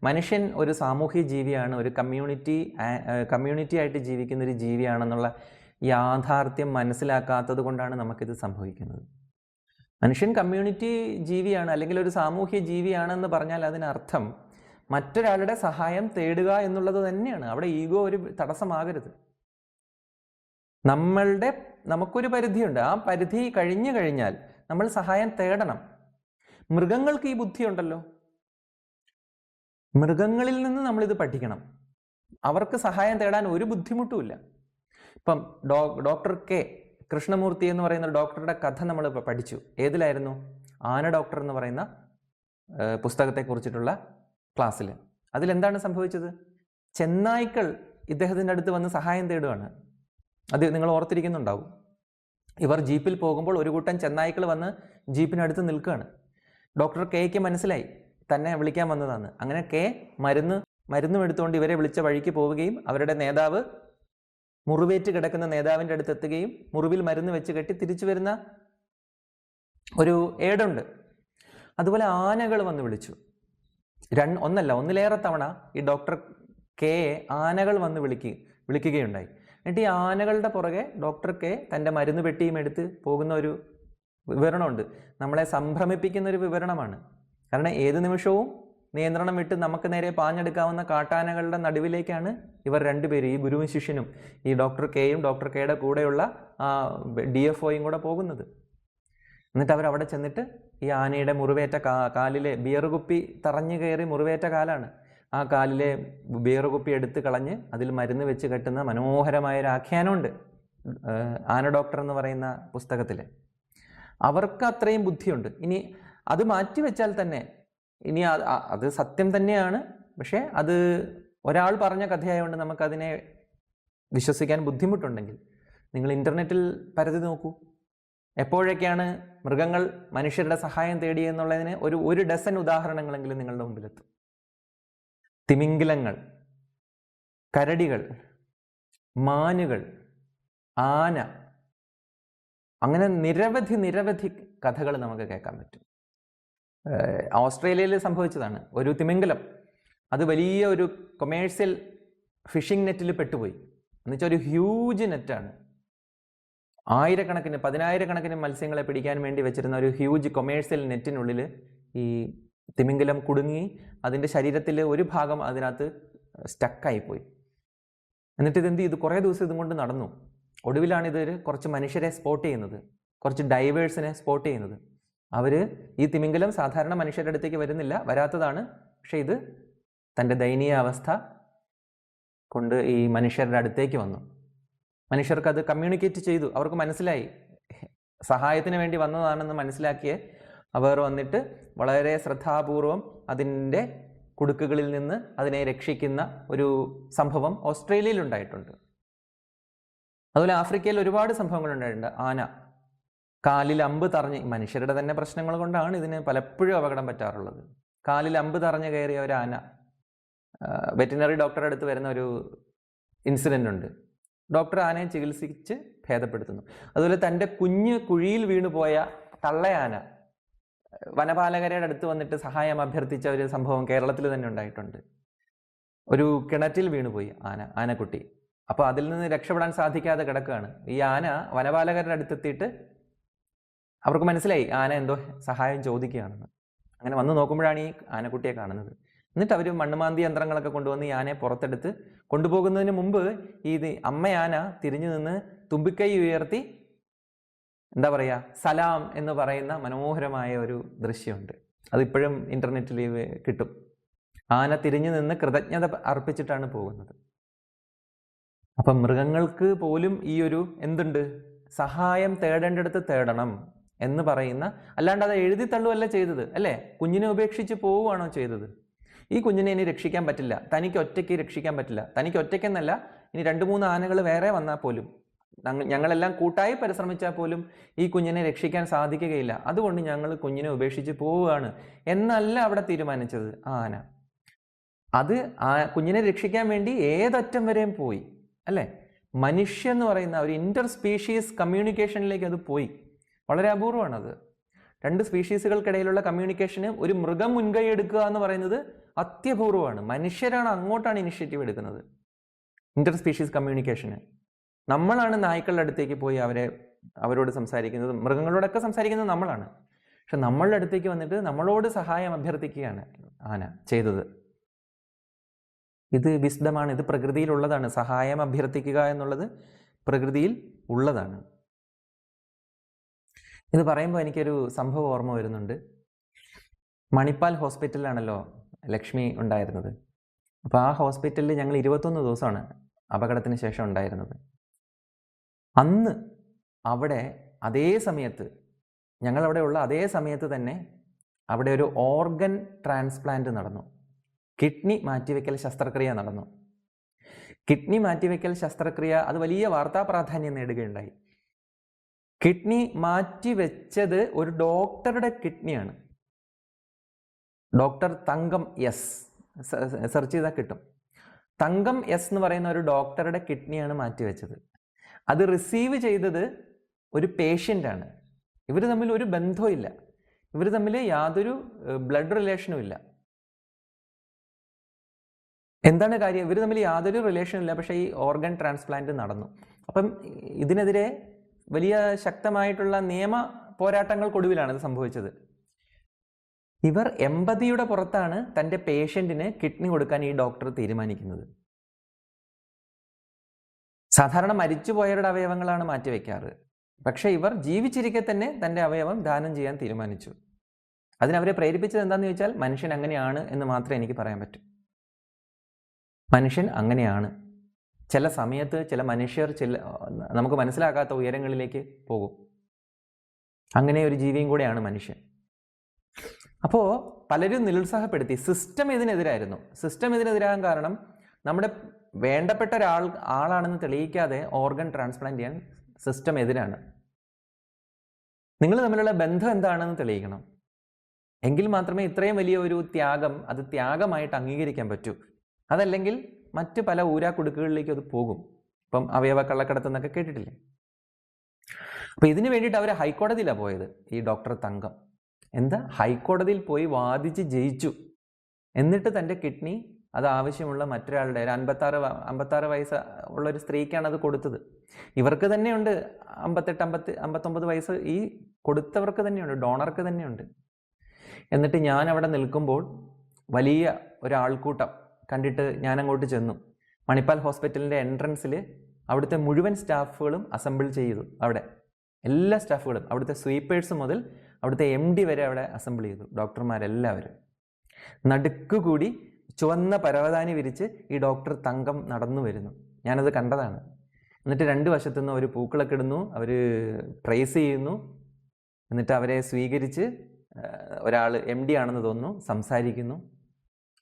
മനുഷ്യൻ ഒരു സാമൂഹ്യ ജീവിയാണ്, ഒരു കമ്മ്യൂണിറ്റി ആയിട്ട് ജീവിക്കുന്ന ഒരു ജീവിയാണെന്നുള്ള യാഥാർത്ഥ്യം മനസ്സിലാക്കാത്തത് കൊണ്ടാണ് നമുക്കിത് സംഭവിക്കുന്നത്. മനുഷ്യൻ കമ്മ്യൂണിറ്റി ജീവിയാണ് അല്ലെങ്കിൽ ഒരു സാമൂഹ്യ ജീവിയാണെന്ന് പറഞ്ഞാൽ അതിനർത്ഥം മറ്റൊരാളുടെ സഹായം തേടുക എന്നുള്ളത് തന്നെയാണ്. അവിടെ ഈഗോ ഒരു തടസ്സമാകരുത്. നമുക്കൊരു പരിധിയുണ്ട്. ആ പരിധി കഴിഞ്ഞു കഴിഞ്ഞാൽ നമ്മൾ സഹായം തേടണം. മൃഗങ്ങൾക്ക് ഈ ബുദ്ധിയുണ്ടല്ലോ. മൃഗങ്ങളിൽ നിന്ന് നമ്മളിത് പഠിക്കണം. അവർക്ക് സഹായം തേടാൻ ഒരു ബുദ്ധിമുട്ടുമില്ല. ഇപ്പം ഡോക്ടർ കെ കൃഷ്ണമൂർത്തി എന്ന് പറയുന്ന ഡോക്ടറുടെ കഥ നമ്മൾ പഠിച്ചു. ഏതിലായിരുന്നു? ആന ഡോക്ടർ എന്ന് പറയുന്ന പുസ്തകത്തെക്കുറിച്ചിട്ടുള്ള ക്ലാസ്സിൽ. അതിലെന്താണ് സംഭവിച്ചത്? ചെന്നായ്ക്കൾ ഇദ്ദേഹത്തിൻ്റെ അടുത്ത് വന്ന് സഹായം തേടുകയാണ്. അത് നിങ്ങൾ ഓർത്തിരിക്കുന്നുണ്ടാവും. ഇവർ ജീപ്പിൽ പോകുമ്പോൾ ഒരു കൂട്ടം ചെന്നായ്ക്കൾ വന്ന് ജീപ്പിനടുത്ത് നിൽക്കുകയാണ്. ഡോക്ടർ കെയ്ക്ക് മനസ്സിലായി തന്നെ വിളിക്കാൻ വന്നതാണ്. അങ്ങനെ കെ മരുന്നും എടുത്തുകൊണ്ട് ഇവരെ വിളിച്ച വഴിക്ക് പോവുകയും അവരുടെ നേതാവ് മുറിവേറ്റ് കിടക്കുന്ന നേതാവിൻ്റെ അടുത്ത് എത്തുകയും മുറിവിൽ മരുന്ന് വെച്ച് കെട്ടി തിരിച്ചു വരുന്ന ഒരു ഏടുണ്ട്. അതുപോലെ ആനകൾ വന്ന് വിളിച്ചു. ഒന്നിലേറെ തവണ ഈ ഡോക്ടർ കെയെ ആനകൾ വന്ന് വിളിക്കുകയുണ്ടായി. എന്നിട്ട് ഈ ആനകളുടെ പുറകെ ഡോക്ടർ കെ തൻ്റെ മരുന്ന് പെട്ടിയും എടുത്ത് പോകുന്ന ഒരു വിവരണമുണ്ട്. നമ്മളെ സംഭ്രമിപ്പിക്കുന്ന ഒരു വിവരണമാണ്. കാരണം ഏത് നിമിഷവും നിയന്ത്രണം വിട്ട് നമുക്ക് നേരെ പാഞ്ഞെടുക്കാവുന്ന കാട്ടാനകളുടെ നടുവിലേക്കാണ് ഇവർ രണ്ടുപേരും, ഈ ഗുരുവും ശിഷ്യനും, ഈ ഡോക്ടർ കെയും ഡോക്ടർ കെയുടെ കൂടെയുള്ള DFOയും കൂടെ പോകുന്നത്. എന്നിട്ട് അവരവിടെ ചെന്നിട്ട് ഈ ആനയുടെ മുറിവേറ്റ കാലിലെ ബിയർ കുപ്പി തറഞ്ഞു കയറി മുറിവേറ്റ കാലാണ്. ആ കാലിലെ ബിയർ കുപ്പി എടുത്ത് കളഞ്ഞ് അതിൽ മരുന്ന് വെച്ച് കെട്ടുന്ന മനോഹരമായ ഒരു ആഖ്യാനമുണ്ട് ആന ഡോക്ടർ എന്ന് പറയുന്ന പുസ്തകത്തിൽ. അവർക്ക് അത്രയും ബുദ്ധിയുണ്ട്. ഇനി അത് മാറ്റിവെച്ചാൽ തന്നെ, ഇനി അത് സത്യം തന്നെയാണ്, പക്ഷേ അത് ഒരാൾ പറഞ്ഞ കഥയായതുകൊണ്ട് നമുക്കതിനെ വിശ്വസിക്കാൻ ബുദ്ധിമുട്ടുണ്ടെങ്കിൽ നിങ്ങൾ ഇൻ്റർനെറ്റിൽ പരതി നോക്കൂ. എപ്പോഴൊക്കെയാണ് മൃഗങ്ങൾ മനുഷ്യരുടെ സഹായം തേടിയെന്നുള്ളതിന് ഒരു ഡസൻ ഉദാഹരണങ്ങളെങ്കിലും നിങ്ങളുടെ മുമ്പിലെത്തും. തിമിംഗിലങ്ങൾ, കരടികൾ, മാനുകൾ, ആന, അങ്ങനെ നിരവധി കഥകൾ നമുക്ക് കേൾക്കാൻ പറ്റും. ഓസ്ട്രേലിയയിൽ സംഭവിച്ചതാണ്. ഒരു തിമിംഗലം അത് വലിയ ഒരു കൊമേഴ്സ്യൽ ഫിഷിംഗ് നെറ്റിൽ പെട്ടുപോയി. എന്നുവെച്ചാൽ ഒരു ഹ്യൂജ് നെറ്റാണ്. പതിനായിരക്കണക്കിന് മത്സ്യങ്ങളെ പിടിക്കാൻ വേണ്ടി വെച്ചിരുന്ന ഒരു ഹ്യൂജ് കൊമേഴ്സ്യൽ നെറ്റിനുള്ളിൽ ഈ തിമിംഗലം കുടുങ്ങി അതിൻ്റെ ശരീരത്തിൽ ഒരു ഭാഗം അതിനകത്ത് സ്റ്റക്കായിപ്പോയി. എന്നിട്ട് ഇതെന്ത് ചെയ്തു? കുറേ ദിവസം ഇതും കൊണ്ട് നടന്നു. ഒടുവിലാണ് കുറച്ച് മനുഷ്യരെ സ്പോട്ട് ചെയ്യുന്നത്, കുറച്ച് ഡൈവേഴ്സിനെ സ്പോട്ട് ചെയ്യുന്നത്. ഈ തിമിംഗലം സാധാരണ മനുഷ്യരുടെ അടുത്തേക്ക് വരാത്തതാണ്. പക്ഷെ ഇത് തൻ്റെ ദയനീയ അവസ്ഥ കൊണ്ട് ഈ മനുഷ്യരുടെ അടുത്തേക്ക് വന്നു. മനുഷ്യർക്ക് അത് കമ്മ്യൂണിക്കേറ്റ് ചെയ്തു. അവർക്ക് മനസ്സിലായി സഹായത്തിന് വേണ്ടി വന്നതാണെന്ന് മനസ്സിലാക്കിയ അവർ വന്നിട്ട് വളരെ ശ്രദ്ധാപൂർവം അതിൻ്റെ കുടുക്കുകളിൽ നിന്ന് അതിനെ രക്ഷിക്കുന്ന ഒരു സംഭവം ഓസ്ട്രേലിയയിൽ ഉണ്ടായിട്ടുണ്ട്. അതുപോലെ ആഫ്രിക്കയിൽ ഒരുപാട് സംഭവങ്ങൾ ഉണ്ടായിട്ടുണ്ട്. ആന കാലിൽ അമ്പ് തറഞ്ഞ്, മനുഷ്യരുടെ തന്നെ പ്രശ്നങ്ങൾ കൊണ്ടാണ് ഇതിന് പലപ്പോഴും അപകടം പറ്റാറുള്ളത്. കാലിൽ അമ്പ് തറഞ്ഞ് കയറിയ ഒരു ആന വെറ്റിനറി ഡോക്ടറുടെ അടുത്ത് വരുന്ന ഒരു ഇൻസിഡൻ്റ് ഉണ്ട്. ഡോക്ടർ ആനയെ ചികിത്സിച്ച് ഭേദപ്പെടുത്തുന്നു. അതുപോലെ തൻ്റെ കുഴിയിൽ വീണുപോയ തള്ളയാന വനപാലകരുടെ അടുത്ത് വന്നിട്ട് സഹായം അഭ്യർത്ഥിച്ച ഒരു സംഭവം കേരളത്തിൽ തന്നെ ഉണ്ടായിട്ടുണ്ട്. ഒരു കിണറ്റിൽ വീണുപോയി ആനക്കുട്ടി. അപ്പോൾ അതിൽ നിന്ന് രക്ഷപ്പെടാൻ സാധിക്കാതെ കിടക്കുകയാണ്. ഈ ആന വനപാലകരുടെ അടുത്തെത്തിയിട്ട് അവർക്ക് മനസ്സിലായി ആന എന്തോ സഹായം ചോദിക്കുകയാണെന്ന്. അങ്ങനെ വന്ന് നോക്കുമ്പോഴാണ് ഈ ആനക്കുട്ടിയെ കാണുന്നത്. എന്നിട്ട് അവർ മണ്ണുമാന്തി യന്ത്രങ്ങളൊക്കെ കൊണ്ടുവന്ന് ഈ ആനയെ പുറത്തെടുത്ത് കൊണ്ടുപോകുന്നതിന് മുമ്പ് അമ്മയാന തിരിഞ്ഞു നിന്ന് തുമ്പിക്കൈ ഉയർത്തി എന്താ പറയുക, സലാം എന്ന് പറയുന്ന മനോഹരമായ ഒരു ദൃശ്യമുണ്ട്. അതിപ്പോഴും ഇൻ്റർനെറ്റിൽ കിട്ടും. ആന തിരിഞ്ഞു നിന്ന് കൃതജ്ഞത അർപ്പിച്ചിട്ടാണ് പോകുന്നത്. അപ്പം മൃഗങ്ങൾക്ക് പോലും ഈ ഒരു എന്തുണ്ട്, സഹായം തേടേണ്ടടുത്ത് തേടണം എന്ന് പറയുന്ന, അല്ലാണ്ട് അത് എഴുതി തള്ളുവല്ല ചെയ്തത്, അല്ലേ? കുഞ്ഞിനെ ഉപേക്ഷിച്ച് പോവുകയാണോ ചെയ്തത്? ഈ കുഞ്ഞിനെ ഇനി രക്ഷിക്കാൻ പറ്റില്ല, തനിക്ക് ഒറ്റയ്ക്ക് രക്ഷിക്കാൻ പറ്റില്ല. തനിക്ക് ഒറ്റയ്ക്കെന്നല്ല, ഇനി 2-3 ആനകൾ വേറെ വന്നാൽ പോലും, ഞങ്ങളെല്ലാം കൂട്ടായി പരിശ്രമിച്ചാൽ പോലും ഈ കുഞ്ഞിനെ രക്ഷിക്കാൻ സാധിക്കുകയില്ല. അതുകൊണ്ട് ഞങ്ങൾ കുഞ്ഞിനെ ഉപേക്ഷിച്ച് പോവുകയാണ് എന്നല്ല അവിടെ തീരുമാനിച്ചത് ആന. അത് കുഞ്ഞിനെ രക്ഷിക്കാൻ വേണ്ടി ഏതറ്റം വരെയും പോയി, അല്ലേ? മനുഷ്യ എന്ന് പറയുന്ന ഒരു ഇന്റർ സ്പീഷീസ് കമ്മ്യൂണിക്കേഷനിലേക്ക് അത് പോയി. വളരെ അപൂർവമാണത്. 2 സ്പീഷീസുകൾക്കിടയിലുള്ള കമ്മ്യൂണിക്കേഷന് ഒരു മൃഗം മുൻകൈ എടുക്കുക എന്ന് പറയുന്നത് അത്യപൂർവമാണ്. മനുഷ്യരാണ് അങ്ങോട്ടാണ് ഇനിഷ്യേറ്റീവ് എടുക്കുന്നത് ഇന്റർ സ്പീഷീസ് കമ്മ്യൂണിക്കേഷന്. നമ്മളാണ് നായ്ക്കളുടെ അടുത്തേക്ക് പോയി അവരോട് സംസാരിക്കുന്നത്, മൃഗങ്ങളോടൊക്കെ സംസാരിക്കുന്നത് നമ്മളാണ്. പക്ഷെ നമ്മളുടെ അടുത്തേക്ക് വന്നിട്ട് നമ്മളോട് സഹായം അഭ്യർത്ഥിക്കുകയാണ് ആന ചെയ്തത്. ഇത് വിസ്ഡമാണ്, ഇത് പ്രകൃതിയിലുള്ളതാണ്. സഹായം അഭ്യർത്ഥിക്കുക എന്നുള്ളത് പ്രകൃതിയിൽ ഉള്ളതാണ്. ഇത് പറയുമ്പോൾ എനിക്കൊരു സംഭവം ഓർമ്മ വരുന്നുണ്ട്. മണിപ്പാൽ ഹോസ്പിറ്റലിലാണല്ലോ ലക്ഷ്മി ഉണ്ടായിരുന്നത്. അപ്പോൾ ആ ഹോസ്പിറ്റലിൽ ഞങ്ങൾ 21 ദിവസമാണ് അപകടത്തിന് ശേഷം ഉണ്ടായിരുന്നത്. അന്ന് അവിടെ അതേ സമയത്ത്, ഞങ്ങളവിടെയുള്ള അതേ സമയത്ത് തന്നെ അവിടെ ഒരു ഓർഗൻ ട്രാൻസ്പ്ലാന്റ് നടന്നു. കിഡ്നി മാറ്റിവെക്കൽ ശസ്ത്രക്രിയ നടന്നു. കിഡ്നി മാറ്റിവെക്കൽ ശസ്ത്രക്രിയ അത് വലിയ വാർത്താ പ്രാധാന്യം നേടുകയുണ്ടായി. കിഡ്നി മാറ്റിവെച്ചത് ഒരു ഡോക്ടറുടെ കിഡ്നിയാണ്. ഡോക്ടർ തങ്കം എസ്, സെർച്ച് ചെയ്താൽ കിട്ടും. തങ്കം എസ് എന്ന് പറയുന്ന ഒരു ഡോക്ടറുടെ കിഡ്നിയാണ് മാറ്റിവെച്ചത്. അത് റിസീവ് ചെയ്തത് ഒരു പേഷ്യൻ്റാണ്. ഇവർ തമ്മിൽ ഒരു ബന്ധവും ഇല്ല, ഇവർ തമ്മിൽ യാതൊരു ബ്ലഡ് റിലേഷനും ഇല്ല. എന്താണ് കാര്യം? ഇവർ തമ്മിൽ യാതൊരു റിലേഷനും ഇല്ല, പക്ഷേ ഈ ഓർഗൻ ട്രാൻസ്പ്ലാന്റ് നടന്നു. അപ്പം ഇതിനെതിരെ വലിയ ശക്തമായിട്ടുള്ള നിയമ പോരാട്ടങ്ങൾക്കൊടുവിലാണ് ഇത് സംഭവിച്ചത്. ഇവർ എമ്പതിയുടെ പുറത്താണ് തൻ്റെ പേഷ്യൻറ്റിന് കിഡ്നി കൊടുക്കാൻ ഈ ഡോക്ടർ തീരുമാനിക്കുന്നത്. സാധാരണ മരിച്ചുപോയവരുടെ അവയവങ്ങളാണ് മാറ്റിവെക്കാറ്, പക്ഷേ ഇവർ ജീവിച്ചിരിക്കെ തന്നെ തൻ്റെ അവയവം ദാനം ചെയ്യാൻ തീരുമാനിച്ചു. അതിനവരെ പ്രേരിപ്പിച്ചത് എന്താണെന്ന് ചോദിച്ചാൽ, മനുഷ്യൻ അങ്ങനെയാണ് എന്ന് മാത്രമേ എനിക്ക് പറയാൻ പറ്റൂ. മനുഷ്യൻ അങ്ങനെയാണ്. ചില സമയത്ത് ചില മനുഷ്യർ നമുക്ക് മനസ്സിലാക്കാത്ത ഉയരങ്ങളിലേക്ക് പോകും. അങ്ങനെ ഒരു ജീവിയും കൂടെയാണ് മനുഷ്യൻ. അപ്പോൾ പലരും നിരുത്സാഹപ്പെടുത്തി. സിസ്റ്റം ഇതിനെതിരായിരുന്നു. സിസ്റ്റം ഇതിനെതിരാകാൻ കാരണം നമ്മുടെ വേണ്ടപ്പെട്ട ആളാണെന്ന് തെളിയിക്കാതെ ഓർഗൻ ട്രാൻസ്പ്ലാന്റ് ചെയ്യാൻ സിസ്റ്റം എതിരാണ്. നിങ്ങൾ തമ്മിലുള്ള ബന്ധം എന്താണെന്ന് തെളിയിക്കണം. എങ്കിൽ മാത്രമേ ഇത്രയും വലിയ ഒരു ത്യാഗം അത് ത്യാഗമായിട്ട് അംഗീകരിക്കാൻ പറ്റൂ. അതല്ലെങ്കിൽ മറ്റ് പല ഊരാക്കുടുക്കുകളിലേക്ക് അത് പോകും. ഇപ്പം അവയവ കള്ളക്കടത്ത് എന്നൊക്കെ കേട്ടിട്ടില്ലേ? അപ്പം ഇതിനു വേണ്ടിയിട്ട് അവർ ഹൈക്കോടതിയിലാണ് പോയത്. ഈ ഡോക്ടർ തങ്കം ഹൈക്കോടതിയിൽ പോയി വാദിച്ച് ജയിച്ചു. എന്നിട്ട് തൻ്റെ കിഡ്നി അത് ആവശ്യമുള്ള മറ്റൊരാളുടെ 56 വയസ്സ് ഉള്ള ഒരു സ്ത്രീക്കാണ് അത് കൊടുത്തത്. ഇവർക്ക് തന്നെയുണ്ട് 58-59 വയസ്സ്, ഈ കൊടുത്തവർക്ക് തന്നെയുണ്ട്, ഡോണർക്ക് തന്നെയുണ്ട്. എന്നിട്ട് ഞാൻ അവിടെ നിൽക്കുമ്പോൾ വലിയ ഒരാൾക്കൂട്ടം കണ്ടിട്ട് ഞാൻ അങ്ങോട്ട് ചെന്നു. മണിപ്പാൽ ഹോസ്പിറ്റലിൻ്റെ എൻട്രൻസിൽ അവിടുത്തെ മുഴുവൻ സ്റ്റാഫുകളും അസംബിൾ ചെയ്തു. അവിടെ എല്ലാ സ്റ്റാഫുകളും, അവിടുത്തെ സ്വീപ്പേഴ്സ് മുതൽ അവിടുത്തെ MD വരെ അവിടെ അസംബിൾ ചെയ്തു. ഡോക്ടർമാരെല്ലാവരും നടുക്കുകൂടി ചുവന്ന പരവതാനി വിരിച്ച് ഈ ഡോക്ടർ തങ്കം നടന്നു വരുന്നു. ഞാനത് കണ്ടതാണ്. എന്നിട്ട് 2 വശത്തു നിന്ന് അവർ പൂക്കളൊക്കെ ഇടുന്നു, അവർ പ്രൈസ് ചെയ്യുന്നു. എന്നിട്ട് അവരെ സ്വീകരിച്ച് ഒരാൾ MD ആണെന്ന് തോന്നുന്നു സംസാരിക്കുന്നു.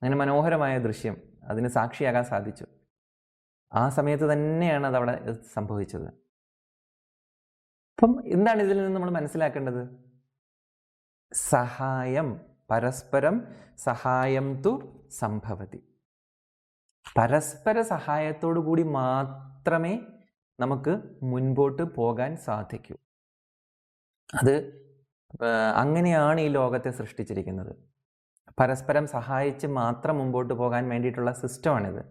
അങ്ങനെ മനോഹരമായ ദൃശ്യം, അതിന് സാക്ഷിയാകാൻ സാധിച്ചു. ആ സമയത്ത് തന്നെയാണ് അതവിടെ സംഭവിച്ചത്. അപ്പം എന്താണ് ഇതിൽ നിന്ന് നമ്മൾ മനസ്സിലാക്കേണ്ടത്? സഹായം, പരസ്പരം സഹായം തു സംഭവതി. പരസ്പര സഹായത്തോടു കൂടി മാത്രമേ നമുക്ക് മുൻപോട്ട് പോകാൻ സാധിക്കൂ. അത് അങ്ങനെയാണ് ഈ ലോകത്തെ സൃഷ്ടിച്ചിരിക്കുന്നത്. പരസ്പരം സഹായിച്ച് മാത്രം മുമ്പോട്ട് പോകാൻ വേണ്ടിയിട്ടുള്ള സിസ്റ്റമാണിത്.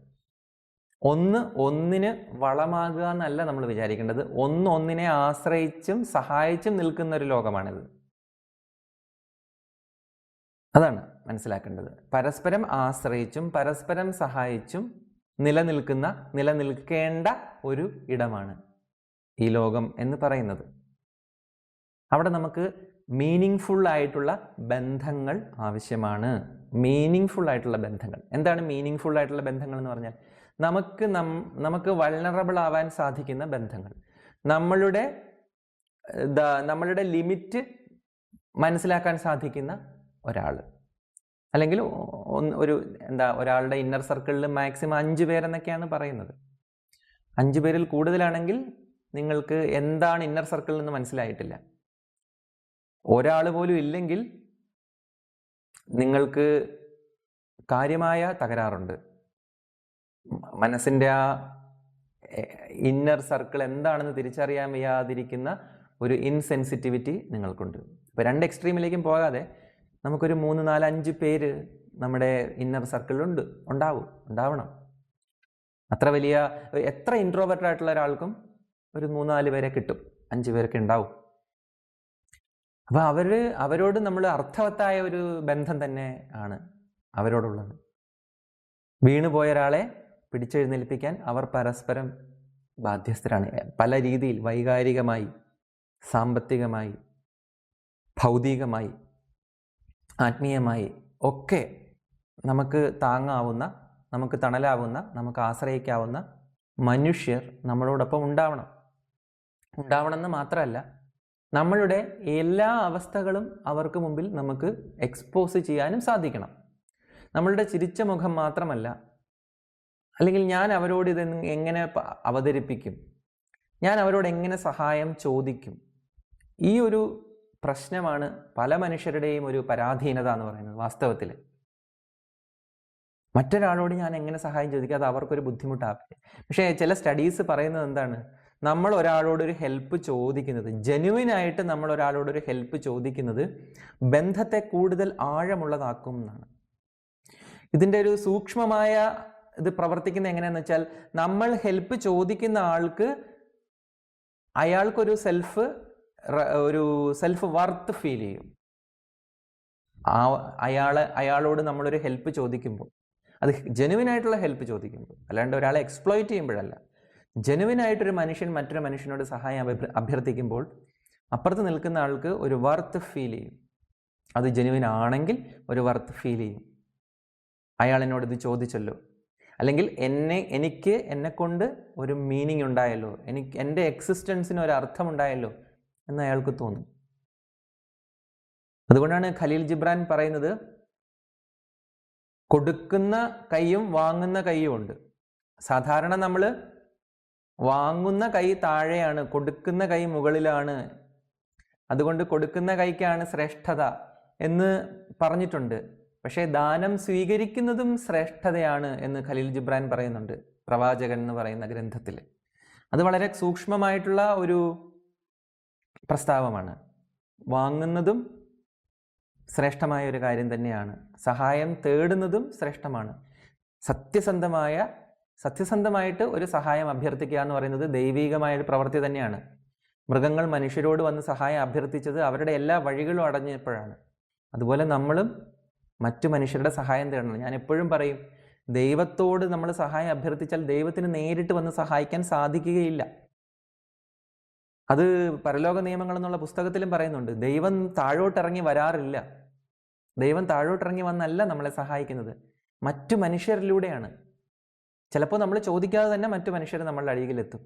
ഒന്നിന് വളമാകുക എന്നല്ല നമ്മൾ വിചാരിക്കേണ്ടത്. ഒന്നിനെ ആശ്രയിച്ചും സഹായിച്ചും നിൽക്കുന്ന ഒരു ലോകമാണിത്. അതാണ് മനസ്സിലാക്കേണ്ടത്. പരസ്പരം ആശ്രയിച്ചും പരസ്പരം സഹായിച്ചും നിലനിൽക്കേണ്ട ഒരു ഇടമാണ് ഈ ലോകം എന്ന് പറയുന്നത്. അവിടെ നമുക്ക് മീനിങ് ഫുൾ ആയിട്ടുള്ള ബന്ധങ്ങൾ ആവശ്യമാണ്. മീനിങ് ആയിട്ടുള്ള ബന്ധങ്ങൾ. എന്താണ് മീനിങ് ഫുൾ ആയിട്ടുള്ള ബന്ധങ്ങൾ എന്ന് പറഞ്ഞാൽ? നമുക്ക് വൾണറബിൾ ആവാൻ സാധിക്കുന്ന ബന്ധങ്ങൾ, നമ്മളുടെ ലിമിറ്റ് മനസ്സിലാക്കാൻ സാധിക്കുന്ന ഒരാൾ, അല്ലെങ്കിൽ ഒരാളുടെ ഇന്നർ സർക്കിളിൽ മാക്സിമം 5 പേരെന്നൊക്കെയാണ് പറയുന്നത്. 5 പേരിൽ കൂടുതലാണെങ്കിൽ നിങ്ങൾക്ക് എന്താണ് ഇന്നർ സർക്കിൾ എന്ന് മനസ്സിലായിട്ടില്ല. ഒരാൾ പോലും ഇല്ലെങ്കിൽ നിങ്ങൾക്ക് കാര്യമായ തകരാറുണ്ട്. മനസ്സിൻ്റെ ആ ഇന്നർ സർക്കിൾ എന്താണെന്ന് തിരിച്ചറിയാൻ വയ്യാതിരിക്കുന്ന ഒരു ഇൻസെൻസിറ്റിവിറ്റി നിങ്ങൾക്കുണ്ട്. ഇപ്പോൾ 2 എക്സ്ട്രീമിലേക്കും പോകാതെ നമുക്കൊരു 3, 4, 5 പേര് നമ്മുടെ ഇന്നർ സർക്കിളിലുണ്ട്, ഉണ്ടാവണം. എത്ര ഇൻട്രോവേർട്ട് ആയിട്ടുള്ള ഒരാൾക്കും ഒരു 3-4 പേരെ കിട്ടും, 5 പേരൊക്കെ ഉണ്ടാവും. അപ്പോൾ അവരോട് നമ്മൾ അർത്ഥവത്തായ ഒരു ബന്ധം തന്നെ ആണ് അവരോടുള്ളത്. വീണുപോയ ഒരാളെ പിടിച്ചെഴുന്നേൽപ്പിക്കാൻ അവർ പരസ്പരം ബാധ്യസ്ഥരാണ്. പല രീതിയിൽ, വൈകാരികമായി, സാമ്പത്തികമായി, ഭൗതികമായി, ആത്മീയമായി ഒക്കെ നമുക്ക് താങ്ങാവുന്ന, നമുക്ക് തണലാവുന്ന, നമുക്ക് ആശ്രയിക്കാവുന്ന മനുഷ്യർ നമ്മളോടൊപ്പം ഉണ്ടാവണമെന്ന് മാത്രമല്ല, നമ്മളുടെ എല്ലാ അവസ്ഥകളും അവർക്ക് മുമ്പിൽ നമുക്ക് എക്സ്പോസ് ചെയ്യാനും സാധിക്കണം. നമ്മളുടെ ചിരിച്ച മുഖം മാത്രമല്ല, അല്ലെങ്കിൽ ഞാൻ അവരോട് ഇത് എങ്ങനെ അവതരിപ്പിക്കും, ഞാൻ അവരോട് എങ്ങനെ സഹായം ചോദിക്കും, ഈ ഒരു പ്രശ്നമാണ് പല മനുഷ്യരുടെയും ഒരു പരാധീനത എന്ന് പറയുന്നത് വാസ്തവത്തിൽ. മറ്റൊരാളോട് ഞാൻ എങ്ങനെ സഹായം ചോദിക്കുക? അത് അവർക്കൊരു ബുദ്ധിമുട്ടാവില്ലേ? പക്ഷേ ചില സ്റ്റഡീസ് പറയുന്നത് എന്താണ്? നമ്മൾ ഒരാളോടൊരു ഹെൽപ്പ് ചോദിക്കുന്നത്, ജെന്യുവിനായിട്ട് നമ്മൾ ഒരാളോടൊരു ഹെൽപ്പ് ചോദിക്കുന്നത് ബന്ധത്തെ കൂടുതൽ ആഴമുള്ളതാക്കും എന്നാണ്. ഇതിൻ്റെ ഒരു സൂക്ഷ്മമായ ഇത് പ്രവർത്തിക്കുന്നത് എങ്ങനെയാന്ന് വെച്ചാൽ, നമ്മൾ ഹെൽപ്പ് ചോദിക്കുന്ന ആൾക്ക് അയാൾക്കൊരു സെൽഫ് വർത്ത് ഫീൽ ചെയ്യും. അയാളോട് നമ്മളൊരു ഹെൽപ്പ് ചോദിക്കുമ്പോൾ, അത് ജെനുവിനായിട്ടുള്ള ഹെൽപ്പ് ചോദിക്കുമ്പോൾ, അല്ലാണ്ട് ഒരാളെ എക്സ്പ്ലോയിറ്റ് ചെയ്യുമ്പോഴല്ല, ജെനുവിനായിട്ടൊരു മനുഷ്യൻ മറ്റൊരു മനുഷ്യനോട് സഹായം അഭ്യർത്ഥിക്കുമ്പോൾ അപ്പുറത്ത് നിൽക്കുന്ന ആൾക്ക് ഒരു വർത്ത് ഫീൽ ചെയ്യും. അത് ജെനുവിൻ ആണെങ്കിൽ ഒരു വർത്ത് ഫീൽ ചെയ്യും. അയാൾ എന്നോട് ഇത് ചോദിച്ചല്ലോ, അല്ലെങ്കിൽ എന്നെ കൊണ്ട് ഒരു മീനിങ് ഉണ്ടായല്ലോ, എൻ്റെ എക്സിസ്റ്റൻസിന് ഒരു അർത്ഥം ഉണ്ടായല്ലോ എന്ന് അയാൾക്ക് തോന്നും. അതുകൊണ്ടാണ് ഖലീൽ ജിബ്രാൻ പറയുന്നത്, കൊടുക്കുന്ന കൈയും വാങ്ങുന്ന കൈയും ഉണ്ട്. സാധാരണ നമ്മൾ വാങ്ങുന്ന കൈ താഴെയാണ്, കൊടുക്കുന്ന കൈ മുകളിലാണ്, അതുകൊണ്ട് കൊടുക്കുന്ന കൈക്കാണ് ശ്രേഷ്ഠത എന്ന് പറഞ്ഞിട്ടുണ്ട്. പക്ഷേ ദാനം സ്വീകരിക്കുന്നതും ശ്രേഷ്ഠതയാണ് എന്ന് ഖലീൽ ജിബ്രാൻ പറയുന്നുണ്ട് പ്രവാചകൻ എന്ന് പറയുന്ന ഗ്രന്ഥത്തിൽ. അത് വളരെ സൂക്ഷ്മമായിട്ടുള്ള ഒരു പ്രസ്താവമാണ്. വാങ്ങുന്നതും ശ്രേഷ്ഠമായ ഒരു കാര്യം തന്നെയാണ്, സഹായം തേടുന്നതും ശ്രേഷ്ഠമാണ്. സത്യസന്ധമായിട്ട് ഒരു സഹായം അഭ്യർത്ഥിക്കുക എന്ന് പറയുന്നത് ദൈവികമായ ഒരു പ്രവൃത്തി തന്നെയാണ്. മൃഗങ്ങൾ മനുഷ്യരോട് വന്ന് സഹായം അഭ്യർത്ഥിച്ചത് അവരുടെ എല്ലാ വഴികളും അടഞ്ഞപ്പോഴാണ്. അതുപോലെ നമ്മളും മറ്റു മനുഷ്യരുടെ സഹായം തേടണം. ഞാൻ എപ്പോഴും പറയും, ദൈവത്തോട് നമ്മൾ സഹായം അഭ്യർത്ഥിച്ചാൽ ദൈവത്തിന് നേരിട്ട് വന്ന് സഹായിക്കാൻ സാധിക്കുകയില്ല. അത് പരലോക നിയമങ്ങൾ എന്നുള്ള പുസ്തകത്തിലും പറയുന്നുണ്ട്. ദൈവം താഴോട്ടിറങ്ങി വരാറില്ല. ദൈവം താഴോട്ടിറങ്ങി വന്നല്ല നമ്മളെ സഹായിക്കുന്നത്, മറ്റു മനുഷ്യരിലൂടെയാണ്. ചിലപ്പോൾ നമ്മൾ ചോദിക്കാതെ തന്നെ മറ്റു മനുഷ്യർ നമ്മളുടെ അരികിലെത്തും.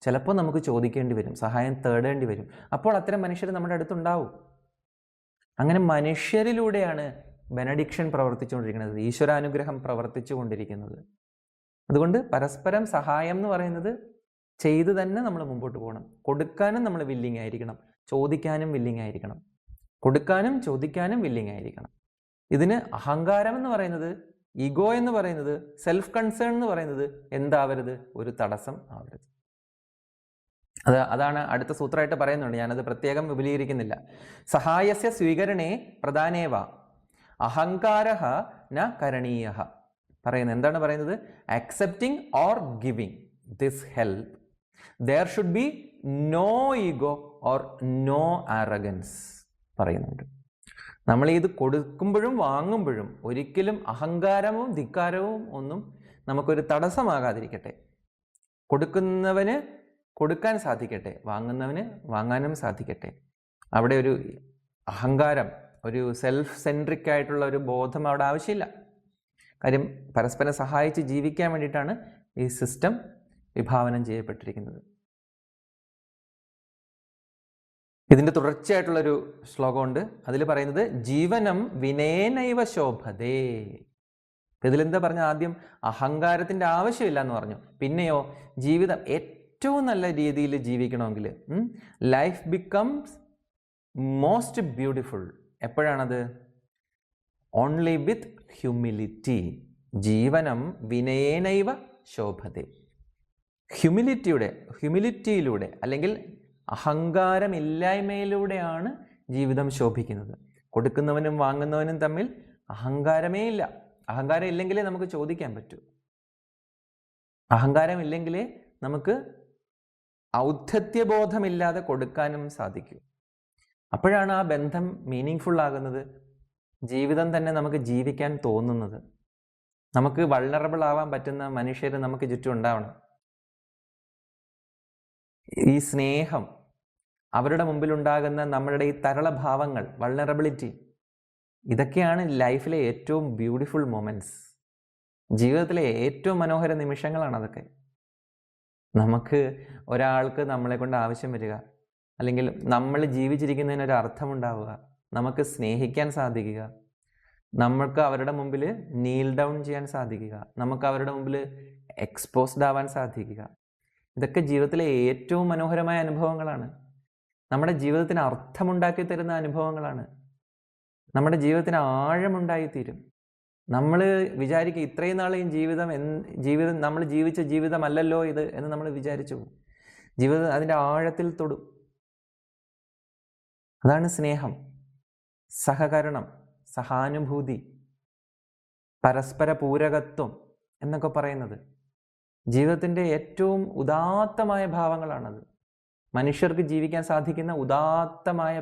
ചിലപ്പോൾ നമുക്ക് ചോദിക്കേണ്ടി വരും, സഹായം തേടേണ്ടി വരും. അപ്പോൾ അത്തരം മനുഷ്യർ നമ്മുടെ അടുത്തുണ്ടാവും. അങ്ങനെ മനുഷ്യരിലൂടെയാണ് ബെനഡിക്ഷൻ പ്രവർത്തിച്ചുകൊണ്ടിരിക്കുന്നത്, ഈശ്വരാനുഗ്രഹം പ്രവർത്തിച്ചു കൊണ്ടിരിക്കുന്നത്. അതുകൊണ്ട് പരസ്പരം സഹായം എന്ന് പറയുന്നത് ചെയ്ത് തന്നെ നമ്മൾ മുമ്പോട്ട് പോകണം. കൊടുക്കാനും നമ്മൾ വില്ലിങ് ആയിരിക്കണം, ചോദിക്കാനും വില്ലിങ് ആയിരിക്കണം. കൊടുക്കാനും ചോദിക്കാനും വില്ലിങ് ആയിരിക്കണം. ഇതിന് അഹങ്കാരം എന്ന് പറയുന്നത്, ഈഗോ എന്ന് പറയുന്നത്, സെൽഫ് കൺസേൺ എന്ന് പറയുന്നത് എന്താവരുത്? ഒരു തടസ്സം ആവരുത്. അതാണ് അടുത്ത സൂത്രമായിട്ട് പറയുന്നുണ്ട്. ഞാനത് പ്രത്യേകം വിപുലീകരിക്കുന്നില്ല. സഹായസ്യ സ്വീകരണേ പ്രധാനേവ അഹങ്കാരഃ ന കരണീയഃ പറയുന്നത്. എന്താണ് പറയുന്നത്? Accepting or giving this help there should be no ego or no arrogance പറയുന്നുണ്ട്. നമ്മൾ ഇത് കൊടുക്കുമ്പോഴും വാങ്ങുമ്പോഴും ഒരിക്കലും അഹങ്കാരവും ധിക്കാരവും ഒന്നും നമുക്കൊരു തടസ്സമാകാതിരിക്കട്ടെ. കൊടുക്കുന്നവന് കൊടുക്കാൻ സാധിക്കട്ടെ, വാങ്ങുന്നവന് വാങ്ങാനും സാധിക്കട്ടെ. അവിടെ ഒരു അഹങ്കാരം, ഒരു സെൽഫ് സെൻട്രിക് ആയിട്ടുള്ള ഒരു ബോധം അവിടെ ആവശ്യമില്ല. കാര്യം പരസ്പരം സഹായിച്ച് ജീവിക്കാൻ വേണ്ടിയിട്ടാണ് ഈ സിസ്റ്റം വിഭാവനം ചെയ്യപ്പെട്ടിരിക്കുന്നത്. ഇതിൻ്റെ തുടർച്ചയായിട്ടുള്ളൊരു ശ്ലോകമുണ്ട്. അതിൽ പറയുന്നത് ജീവനം വിനയനൈവ ശോഭതേ. ഇതിലെന്താ പറഞ്ഞ? ആദ്യം അഹങ്കാരത്തിൻ്റെ ആവശ്യമില്ല എന്ന് പറഞ്ഞു. പിന്നെയോ ജീവിതം ഏറ്റവും നല്ല രീതിയിൽ ജീവിക്കണമെങ്കിൽ ലൈഫ് ബിക്കംസ് മോസ്റ്റ് ബ്യൂട്ടിഫുൾ. എപ്പോഴാണത്? Only with humility. ജീവനം വിനയേനൈവ ശോഭതേ. ഹ്യൂമിലിറ്റിയിലൂടെ അല്ലെങ്കിൽ അഹങ്കാരമില്ലായ്മയിലൂടെയാണ് ജീവിതം ശോഭിക്കുന്നത്. കൊടുക്കുന്നവനും വാങ്ങുന്നവനും തമ്മിൽ അഹങ്കാരമേ ഇല്ല. അഹങ്കാരം ഇല്ലെങ്കിലേ നമുക്ക് ചോദിക്കാൻ പറ്റൂ. അഹങ്കാരം ഇല്ലെങ്കിലേ നമുക്ക് ഔദ്ധത്യബോധമില്ലാതെ കൊടുക്കാനും സാധിക്കൂ. അപ്പോഴാണ് ആ ബന്ധം മീനിങ് ഫുൾ ആകുന്നത്. ജീവിതം തന്നെ നമുക്ക് ജീവിക്കാൻ തോന്നുന്നത്. നമുക്ക് വൾണറബിൾ ആവാൻ പറ്റുന്ന മനുഷ്യർ നമുക്ക് ചുറ്റും ഉണ്ടാവണം. ഈ സ്നേഹം, അവരുടെ മുമ്പിലുണ്ടാകുന്ന നമ്മളുടെ ഈ തരളഭാവങ്ങൾ, വൾണറബിലിറ്റി, ഇതൊക്കെയാണ് ലൈഫിലെ ഏറ്റവും ബ്യൂട്ടിഫുൾ മൊമെൻറ്റ്സ്. ജീവിതത്തിലെ ഏറ്റവും മനോഹര നിമിഷങ്ങളാണ് അതൊക്കെ. നമുക്ക് ഒരാൾക്ക് നമ്മളെ കൊണ്ട് ആവശ്യം വരിക, അല്ലെങ്കിൽ നമ്മൾ ജീവിച്ചിരിക്കുന്നതിനൊരു അർത്ഥമുണ്ടാവുക, നമുക്ക് സ്നേഹിക്കാൻ സാധിക്കുക, നമുക്ക് അവരുടെ മുമ്പിൽ നീൽ ഡൗൺ ചെയ്യാൻ സാധിക്കുക, നമുക്ക് അവരുടെ മുമ്പിൽ എക്സ്പോസ്ഡ് ആവാൻ സാധിക്കുക. ഇതൊക്കെ ജീവിതത്തിലെ ഏറ്റവും മനോഹരമായ അനുഭവങ്ങളാണ്. നമ്മുടെ ജീവിതത്തിന് അർത്ഥമുണ്ടാക്കി തരുന്ന അനുഭവങ്ങളാണ്. നമ്മുടെ ജീവിതത്തിന് ആഴമുണ്ടായിത്തീരും. നമ്മൾ വിചാരിക്കും ഇത്രയും നാളെയും ജീവിതം നമ്മൾ ജീവിച്ച ജീവിതമല്ലല്ലോ ഇത് എന്ന് നമ്മൾ വിചാരിച്ചു പോകും. ജീവിതം അതിൻ്റെ ആഴത്തിൽ തൊടും. അതാണ് സ്നേഹം, സഹകരണം, സഹാനുഭൂതി, പരസ്പര പൂരകത്വം എന്നൊക്കെ പറയുന്നത്. ജീവിതത്തിൻ്റെ ഏറ്റവും ഉദാത്തമായ ഭാവങ്ങളാണത്. മനുഷ്യർക്ക് ജീവിക്കാൻ സാധിക്കുന്ന ഉദാത്തമായ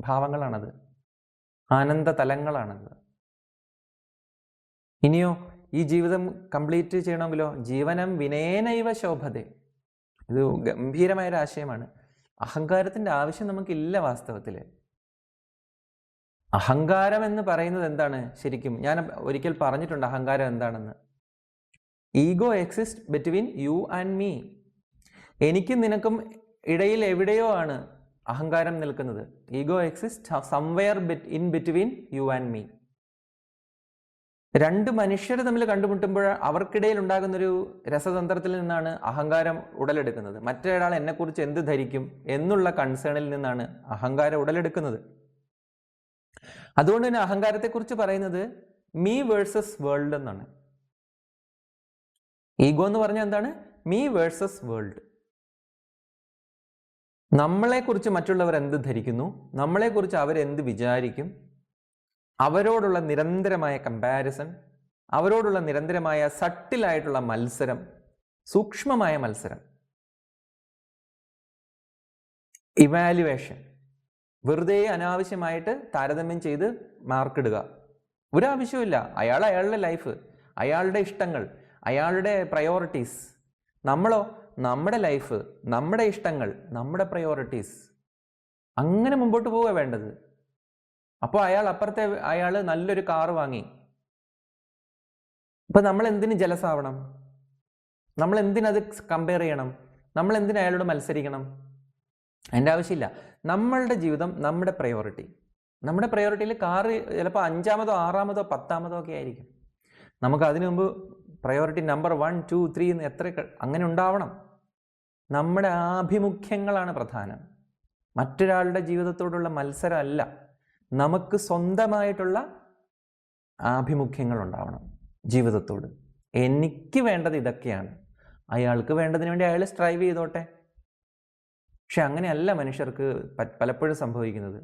ഭാവങ്ങളാണത്, ആനന്ദ തലങ്ങളാണത്. ഇനിയോ ഈ ജീവിതം കംപ്ലീറ്റ് ചെയ്യണമെങ്കിലോ ജീവനം വിനേനൈവ ശോഭതേ. ഇത് ഗംഭീരമായൊരു ആശയമാണ്. അഹങ്കാരത്തിൻ്റെ ആവശ്യം നമുക്കില്ല വാസ്തവത്തിൽ. അഹങ്കാരം എന്ന് പറയുന്നത് എന്താണ് ശരിക്കും? ഞാൻ ഒരിക്കൽ പറഞ്ഞിട്ടുണ്ട് അഹങ്കാരം എന്താണെന്ന്. Ego exist between you and me. എനിക്കും നിനക്കും ഇടയിൽ എവിടെയോ ആണ് അഹങ്കാരം നിൽക്കുന്നത്. Ego exist somewhere in between you and me. രണ്ട് മനുഷ്യർ തമ്മിൽ കണ്ടുമുട്ടുമ്പോൾ അവർക്കിടയിൽ ഉണ്ടാകുന്നൊരു രസതന്ത്രത്തിൽ നിന്നാണ് അഹങ്കാരം ഉടലെടുക്കുന്നത്. മറ്റൊരാൾ എന്നെക്കുറിച്ച് എന്ത് ധരിക്കും എന്നുള്ള കൺസേണിൽ നിന്നാണ് അഹങ്കാരം ഉടലെടുക്കുന്നത്. അതുകൊണ്ട് തന്നെ അഹങ്കാരത്തെക്കുറിച്ച് പറയുന്നത് മീ വേഴ്സസ് വേൾഡ് എന്നാണ്. ഈഗോ എന്ന് പറഞ്ഞാൽ എന്താണ്? Me versus world. നമ്മളെക്കുറിച്ച് മറ്റുള്ളവർ എന്ത് ധരിക്കുന്നു, നമ്മളെക്കുറിച്ച് അവരെന്ത് വിചാരിക്കും, അവരോടുള്ള നിരന്തരമായ കമ്പാരിസൺ, അവരോടുള്ള നിരന്തരമായ സട്ടിലായിട്ടുള്ള മത്സരം, സൂക്ഷ്മമായ മത്സരം, ഇവാലുവേഷൻ, വെറുതെ അനാവശ്യമായിട്ട് താരതമ്യം ചെയ്ത് മാർക്കിടുക. ഒരാവശ്യമില്ല. അയാളുടെ ലൈഫ്, അയാളുടെ ഇഷ്ടങ്ങൾ, അയാളുടെ പ്രയോറിറ്റീസ്. നമ്മളോ നമ്മുടെ ലൈഫ്, നമ്മുടെ ഇഷ്ടങ്ങൾ, നമ്മുടെ പ്രയോറിറ്റീസ്. അങ്ങനെ മുമ്പോട്ട് പോവുക വേണ്ടത്. അപ്പോൾ അയാൾ നല്ലൊരു കാറ് വാങ്ങി. ഇപ്പൊ നമ്മൾ എന്തിന് ജലസാവണം? നമ്മൾ എന്തിനത് കമ്പയർ ചെയ്യണം? നമ്മൾ എന്തിന് അയാളോട് മത്സരിക്കണം? അതിൻ്റെ ആവശ്യമില്ല. നമ്മളുടെ ജീവിതം, നമ്മുടെ പ്രയോറിറ്റി. നമ്മുടെ പ്രയോറിറ്റിയിൽ കാറ് ചിലപ്പോൾ 5-മതോ 6-മതോ 10-മതോ ഒക്കെ ആയിരിക്കും. നമുക്ക് അതിനു മുമ്പ് പ്രയോറിറ്റി നമ്പർ 1, 2, 3 എന്ന് എത്ര അങ്ങനെ ഉണ്ടാവണം. നമ്മുടെ ആഭിമുഖ്യങ്ങളാണ് പ്രധാനം. മറ്റൊരാളുടെ ജീവിതത്തോടുള്ള മത്സരമല്ല. നമുക്ക് സ്വന്തമായിട്ടുള്ള ആഭിമുഖ്യങ്ങൾ ഉണ്ടാവണം ജീവിതത്തോട്. എനിക്ക് വേണ്ടത് ഇതൊക്കെയാണ്, അയാൾക്ക് വേണ്ടതിന് വേണ്ടി അയാൾ സ്ട്രൈവ് ചെയ്തോട്ടെ. പക്ഷെ അങ്ങനെയല്ല മനുഷ്യർക്ക് പലപ്പോഴും സംഭവിക്കുന്നത്.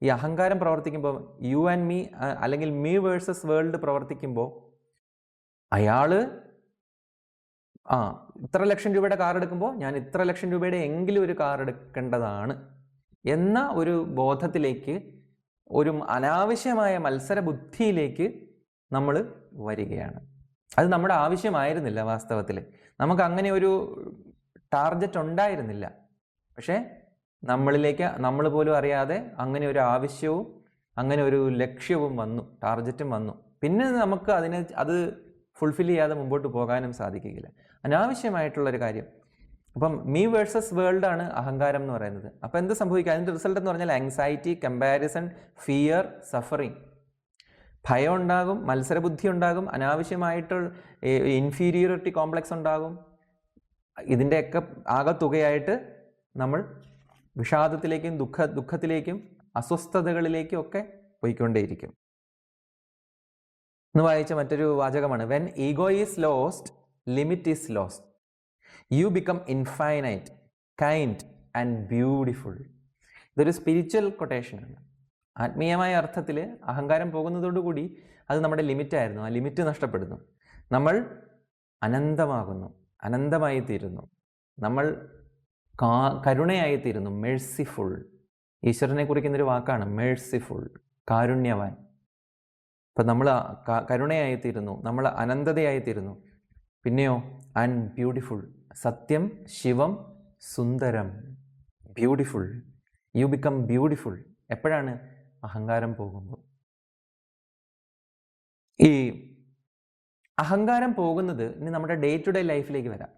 ഈ അഹങ്കാരം പ്രവർത്തിക്കുമ്പോൾ, യു ആൻഡ് മീ അല്ലെങ്കിൽ മീ വേഴ്സസ് വേൾഡ് പ്രവർത്തിക്കുമ്പോൾ, അയാള് ഇത്ര ലക്ഷം രൂപയുടെ കാർ എടുക്കുമ്പോൾ ഞാൻ ഇത്ര ലക്ഷം രൂപയുടെ എങ്കിലും ഒരു കാർ എടുക്കേണ്ടതാണ് എന്ന ഒരു ബോധത്തിലേക്ക്, ഒരു അനാവശ്യമായ മത്സര ബുദ്ധിയിലേക്ക് നമ്മൾ വരികയാണ്. അത് നമ്മുടെ ആവശ്യമായിരുന്നില്ല വാസ്തവത്തിൽ. നമുക്ക് അങ്ങനെ ഒരു ടാർഗറ്റ് ഉണ്ടായിരുന്നില്ല. പക്ഷേ നമ്മളിലേക്ക് നമ്മൾ പോലും അറിയാതെ അങ്ങനെ ഒരു ആവശ്യവും അങ്ങനെ ഒരു ലക്ഷ്യവും വന്നു, ടാർഗറ്റും വന്നു. പിന്നെ നമുക്ക് അത് ഫുൾഫിൽ ചെയ്യാതെ മുമ്പോട്ട് പോകാനും സാധിക്കുകയില്ല. അനാവശ്യമായിട്ടുള്ളൊരു കാര്യം. അപ്പം മീ വേഴ്സസ് വേൾഡ് ആണ് അഹങ്കാരം എന്ന് പറയുന്നത്. അപ്പം എന്ത് സംഭവിക്കുക? അതിൻ്റെ റിസൾട്ട് എന്ന് പറഞ്ഞാൽ ആങ്സൈറ്റി, കമ്പാരിസൺ, ഫിയർ, സഫറിങ്. ഭയം ഉണ്ടാകും, മത്സരബുദ്ധി ഉണ്ടാകും, അനാവശ്യമായിട്ടുള്ള ഇൻഫീരിയോറിറ്റി കോംപ്ലക്സ് ഉണ്ടാകും. ഇതിൻ്റെയൊക്കെ ആകെത്തുകയായിട്ട് നമ്മൾ വിഷാദത്തിലേക്കും ദുഃഖത്തിലേക്കും അസ്വസ്ഥതകളിലേക്കും ഒക്കെ പോയിക്കൊണ്ടേയിരിക്കും. ഇന്ന് വായിച്ച മറ്റൊരു വാചകമാണ്, when ego is lost, limit is lost. You become infinite, kind and beautiful. ഇതൊരു സ്പിരിച്വൽ കൊട്ടേഷനാണ്. ആത്മീയമായ അർത്ഥത്തിൽ അഹങ്കാരം പോകുന്നതോടുകൂടി അത് നമ്മുടെ ലിമിറ്റായിരുന്നു. ആ ലിമിറ്റ് നഷ്ടപ്പെടുന്നു. നമ്മൾ അനന്തമാകുന്നു, അനന്തമായി തീരുന്നു. നമ്മൾ കരുണയായിത്തീരുന്നു, മേഴ്സിഫുൾ. ഈശ്വരനെ കുറിക്കുന്നൊരു വാക്കാണ് മേഴ്സിഫുൾ, കാരുണ്യവാൻ. അപ്പം നമ്മൾ കരുണയായിത്തീരുന്നു, നമ്മൾ അനന്തതയായിത്തീരുന്നു. പിന്നെയോ ആൻഡ് ബ്യൂട്ടിഫുൾ, സത്യം, ശിവം, സുന്ദരം, ബ്യൂട്ടിഫുൾ. You become beautiful. എപ്പോഴാണ്? അഹങ്കാരം പോകുമ്പോൾ. ഈ അഹങ്കാരം പോകുന്നത് ഇനി നമ്മുടെ ഡേ ടു ഡേ ലൈഫിലേക്ക് വരാം.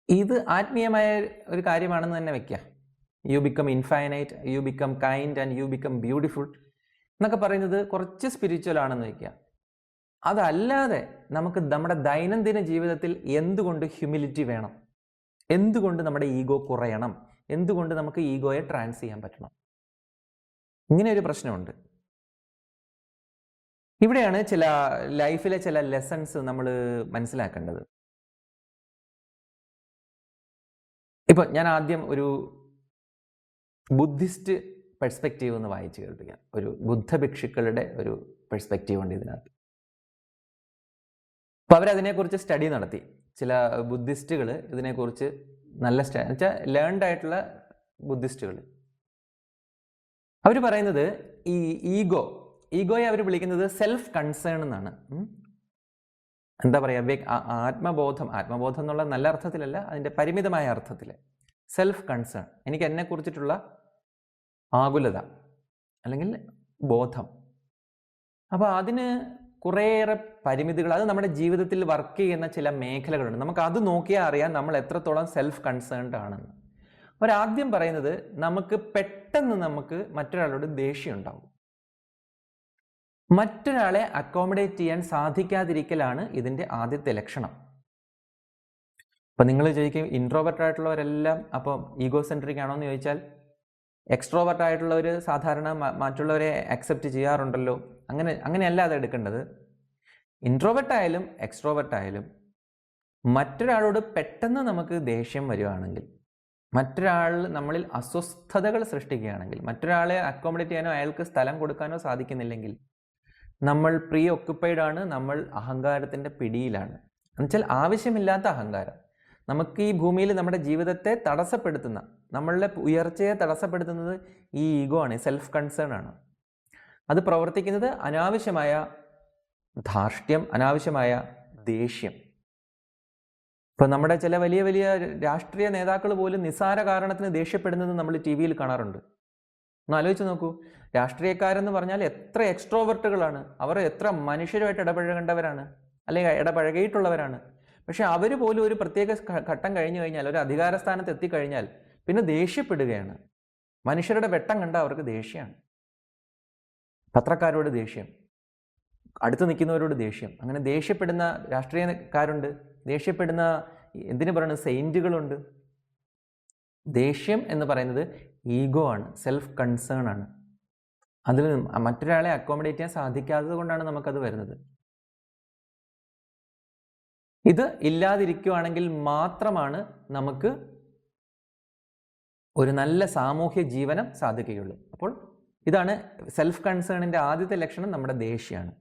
ഇത് ആത്മീയമായ ഒരു കാര്യമാണെന്ന് തന്നെ വെക്കാം. U become infinite, you become kind and you become beautiful എന്നൊക്കെ പറയുന്നത് കുറച്ച് സ്പിരിച്വൽ ആണെന്ന് വയ്ക്കുക. അതല്ലാതെ നമുക്ക് നമ്മുടെ ദൈനംദിന ജീവിതത്തിൽ എന്തുകൊണ്ട് ഹ്യൂമിലിറ്റി വേണം? എന്തുകൊണ്ട് നമ്മുടെ ഈഗോ കുറയണം? എന്തുകൊണ്ട് നമുക്ക് ഈഗോയെ ട്രാൻസ് ചെയ്യാൻ പറ്റണം? ഇങ്ങനെ ഒരു പ്രശ്നമുണ്ട്. ഇവിടെയാണ് ചില ലൈഫിലെ ചില ലെസൺസ് നമ്മൾ മനസ്സിലാക്കേണ്ടത്. ഇപ്പൊ ഞാൻ ആദ്യം ഒരു ബുദ്ധിസ്റ്റ് പെർസ്പെക്റ്റീവ് ഒന്ന് വായിച്ചു കേൾപ്പിക്കാം. ഒരു ബുദ്ധഭിക്ഷുക്കളുടെ ഒരു പെർസ്പെക്റ്റീവ് ഉണ്ട് ഇതിനകത്ത്. അപ്പൊ അവരതിനെക്കുറിച്ച് സ്റ്റഡി നടത്തി. ചില ബുദ്ധിസ്റ്റുകൾ ഇതിനെക്കുറിച്ച് നല്ല വെച്ചാൽ ലേൺഡ് ആയിട്ടുള്ള ബുദ്ധിസ്റ്റുകൾ അവർ പറയുന്നത് ഈ ഈഗോയെ അവർ വിളിക്കുന്നത് സെൽഫ് കൺസേൺ എന്നാണ്. എന്താ പറയുക, ആത്മബോധം എന്നുള്ള നല്ല അർത്ഥത്തിലല്ല, അതിൻ്റെ പരിമിതമായ അർത്ഥത്തിൽ സെൽഫ് കൺസേൺ, എനിക്ക് എന്നെ കുറിച്ചിട്ടുള്ള ആകുലത അല്ലെങ്കിൽ ബോധം. അപ്പോൾ അതിന് കുറേയേറെ പരിമിതികൾ, അത് നമ്മുടെ ജീവിതത്തിൽ വർക്ക് ചെയ്യുന്ന ചില മേഖലകളുണ്ട്. നമുക്ക് അത് നോക്കിയാൽ അറിയാം നമ്മൾ എത്രത്തോളം സെൽഫ് കൺസേൺഡ് ആണെന്ന്. അവരാദ്യം പറയുന്നത് നമുക്ക് പെട്ടെന്ന് മറ്റൊരാളോട് ദേഷ്യം ഉണ്ടാവും. മറ്റൊരാളെ അക്കോമഡേറ്റ് ചെയ്യാൻ സാധിക്കാതിരിക്കലാണ് ഇതിൻ്റെ ആദ്യത്തെ ലക്ഷണം. അപ്പം നിങ്ങൾ ചോദിക്കും ഇൻട്രോവേർട്ട് ആയിട്ടുള്ളവരെല്ലാം അപ്പം ഈഗോ സെൻട്രിക് ആണോ എന്ന് ചോദിച്ചാൽ, എക്സ്ട്രോവേർട്ട് ആയിട്ടുള്ളവർ സാധാരണ മറ്റുള്ളവരെ അക്സെപ്റ്റ് ചെയ്യാറുണ്ടല്ലോ. അങ്ങനെയല്ല അത് എടുക്കേണ്ടത്. ഇൻട്രോവേർട്ട് ആയാലും എക്സ്ട്രോവേർട്ട് ആയാലും മറ്റൊരാളോട് പെട്ടെന്ന് നമുക്ക് ദേഷ്യം വരികയാണെങ്കിൽ, മറ്റൊരാൾ നമ്മളിൽ അസ്വസ്ഥതകൾ സൃഷ്ടിക്കുകയാണെങ്കിൽ, മറ്റൊരാളെ അക്കോമഡേറ്റ് ചെയ്യാനോ അയാൾക്ക് സ്ഥലം കൊടുക്കാനോ സാധിക്കുന്നില്ലെങ്കിൽ നമ്മൾ പ്രീ ഒക്യുപ്പൈഡ് ആണ്, നമ്മൾ അഹങ്കാരത്തിൻ്റെ പിടിയിലാണ്. എന്നുവെച്ചാൽ ആവശ്യമില്ലാത്ത അഹങ്കാരം, നമുക്ക് ഈ ഭൂമിയിൽ നമ്മുടെ ജീവിതത്തെ തടസ്സപ്പെടുത്തുന്ന, നമ്മളുടെ ഉയർച്ചയെ തടസ്സപ്പെടുത്തുന്നത് ഈ ഈഗോ ആണ്, സെൽഫ് കൺസേൺ ആണ്. അത് പ്രവർത്തിക്കുന്നത് അനാവശ്യമായ ധാർഷ്ട്യം, അനാവശ്യമായ ദേഷ്യം. ഇപ്പം നമ്മുടെ ചില വലിയ വലിയ രാഷ്ട്രീയ നേതാക്കൾ പോലും നിസ്സാര കാരണത്തിന് ദേഷ്യപ്പെടുന്നത് നമ്മൾ ടി വിയിൽ കാണാറുണ്ട്. ഒന്ന് ആലോചിച്ച് നോക്കൂ, രാഷ്ട്രീയക്കാരെന്ന് പറഞ്ഞാൽ എത്ര എക്സ്ട്രോവർട്ടുകളാണ്, അവർ എത്ര മനുഷ്യരുമായിട്ട് ഇടപഴകേണ്ടവരാണ് അല്ലെങ്കിൽ ഇടപഴകിയിട്ടുള്ളവരാണ്. പക്ഷെ അവർ പോലും ഒരു പ്രത്യേക ഘട്ടം കഴിഞ്ഞു കഴിഞ്ഞാൽ, ഒരു അധികാര സ്ഥാനത്ത് എത്തിക്കഴിഞ്ഞാൽ പിന്നെ ദേഷ്യപ്പെടുകയാണ്. മനുഷ്യരുടെ വെട്ടം കണ്ട അവർക്ക് ദേഷ്യമാണ്. പത്രക്കാരോട് ദേഷ്യം, അടുത്ത് നിൽക്കുന്നവരോട് ദേഷ്യം. അങ്ങനെ ദേഷ്യപ്പെടുന്ന രാഷ്ട്രീയക്കാരുണ്ട്, ദേഷ്യപ്പെടുന്ന എന്തിനു പറയുന്നത് സെയിൻറ്റുകളുണ്ട്. ദേഷ്യം എന്ന് പറയുന്നത് ഈഗോ ആണ്, സെൽഫ് കൺസേൺ ആണ്. അതിൽ മറ്റൊരാളെ അക്കോമഡേറ്റ് ചെയ്യാൻ സാധിക്കാത്തത് കൊണ്ടാണ് നമുക്കത് വരുന്നത്. ഇത് ഇല്ലാതിരിക്കുകയാണെങ്കിൽ മാത്രമാണ് നമുക്ക് ഒരു നല്ല സാമൂഹ്യ ജീവനം സാധിക്കുകയുള്ളൂ. അപ്പോൾ ഇതാണ് സെൽഫ് കൺസേണിൻ്റെ ആദ്യത്തെ ലക്ഷണം, നമ്മുടെ ദേഷ്യമാണ്.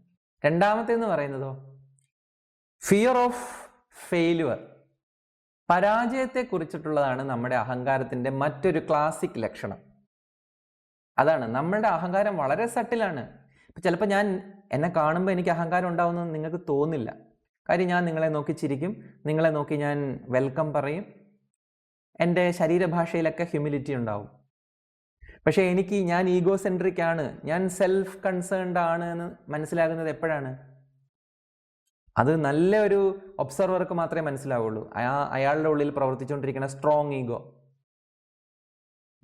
രണ്ടാമത്തേന്ന് പറയുന്നതോ ഫിയർ ഓഫ് ഫെയിലുവർ, പരാജയത്തെക്കുറിച്ചിട്ടുള്ളതാണ് നമ്മുടെ അഹങ്കാരത്തിൻ്റെ മറ്റൊരു ക്ലാസിക് ലക്ഷണം. അതാണ്, നമ്മളുടെ അഹങ്കാരം വളരെ സട്ടിലാണ്. ഇപ്പം ചിലപ്പോൾ എന്നെ കാണുമ്പോൾ എനിക്ക് അഹങ്കാരം ഉണ്ടാവുമെന്ന് നിങ്ങൾക്ക് തോന്നില്ല. കാര്യം ഞാൻ നിങ്ങളെ നോക്കി ചിരിക്കും, നിങ്ങളെ നോക്കി ഞാൻ വെൽക്കം പറയും, എൻ്റെ ശരീരഭാഷയിലൊക്കെ ഹ്യൂമിലിറ്റി ഉണ്ടാവും. പക്ഷേ ഞാൻ ഈഗോ സെൻട്രിക് ആണ്, ഞാൻ സെൽഫ് കൺസേൺഡ് ആണ് എന്ന് മനസ്സിലാകുന്നത് എപ്പോഴാണ്? അത് നല്ല ഒരു ഒബ്സർവർക്ക് മാത്രമേ മനസ്സിലാവുള്ളൂ. അയാളുടെ ഉള്ളിൽ പ്രവർത്തിച്ചുകൊണ്ടിരിക്കുന്ന സ്ട്രോങ് ഈഗോ.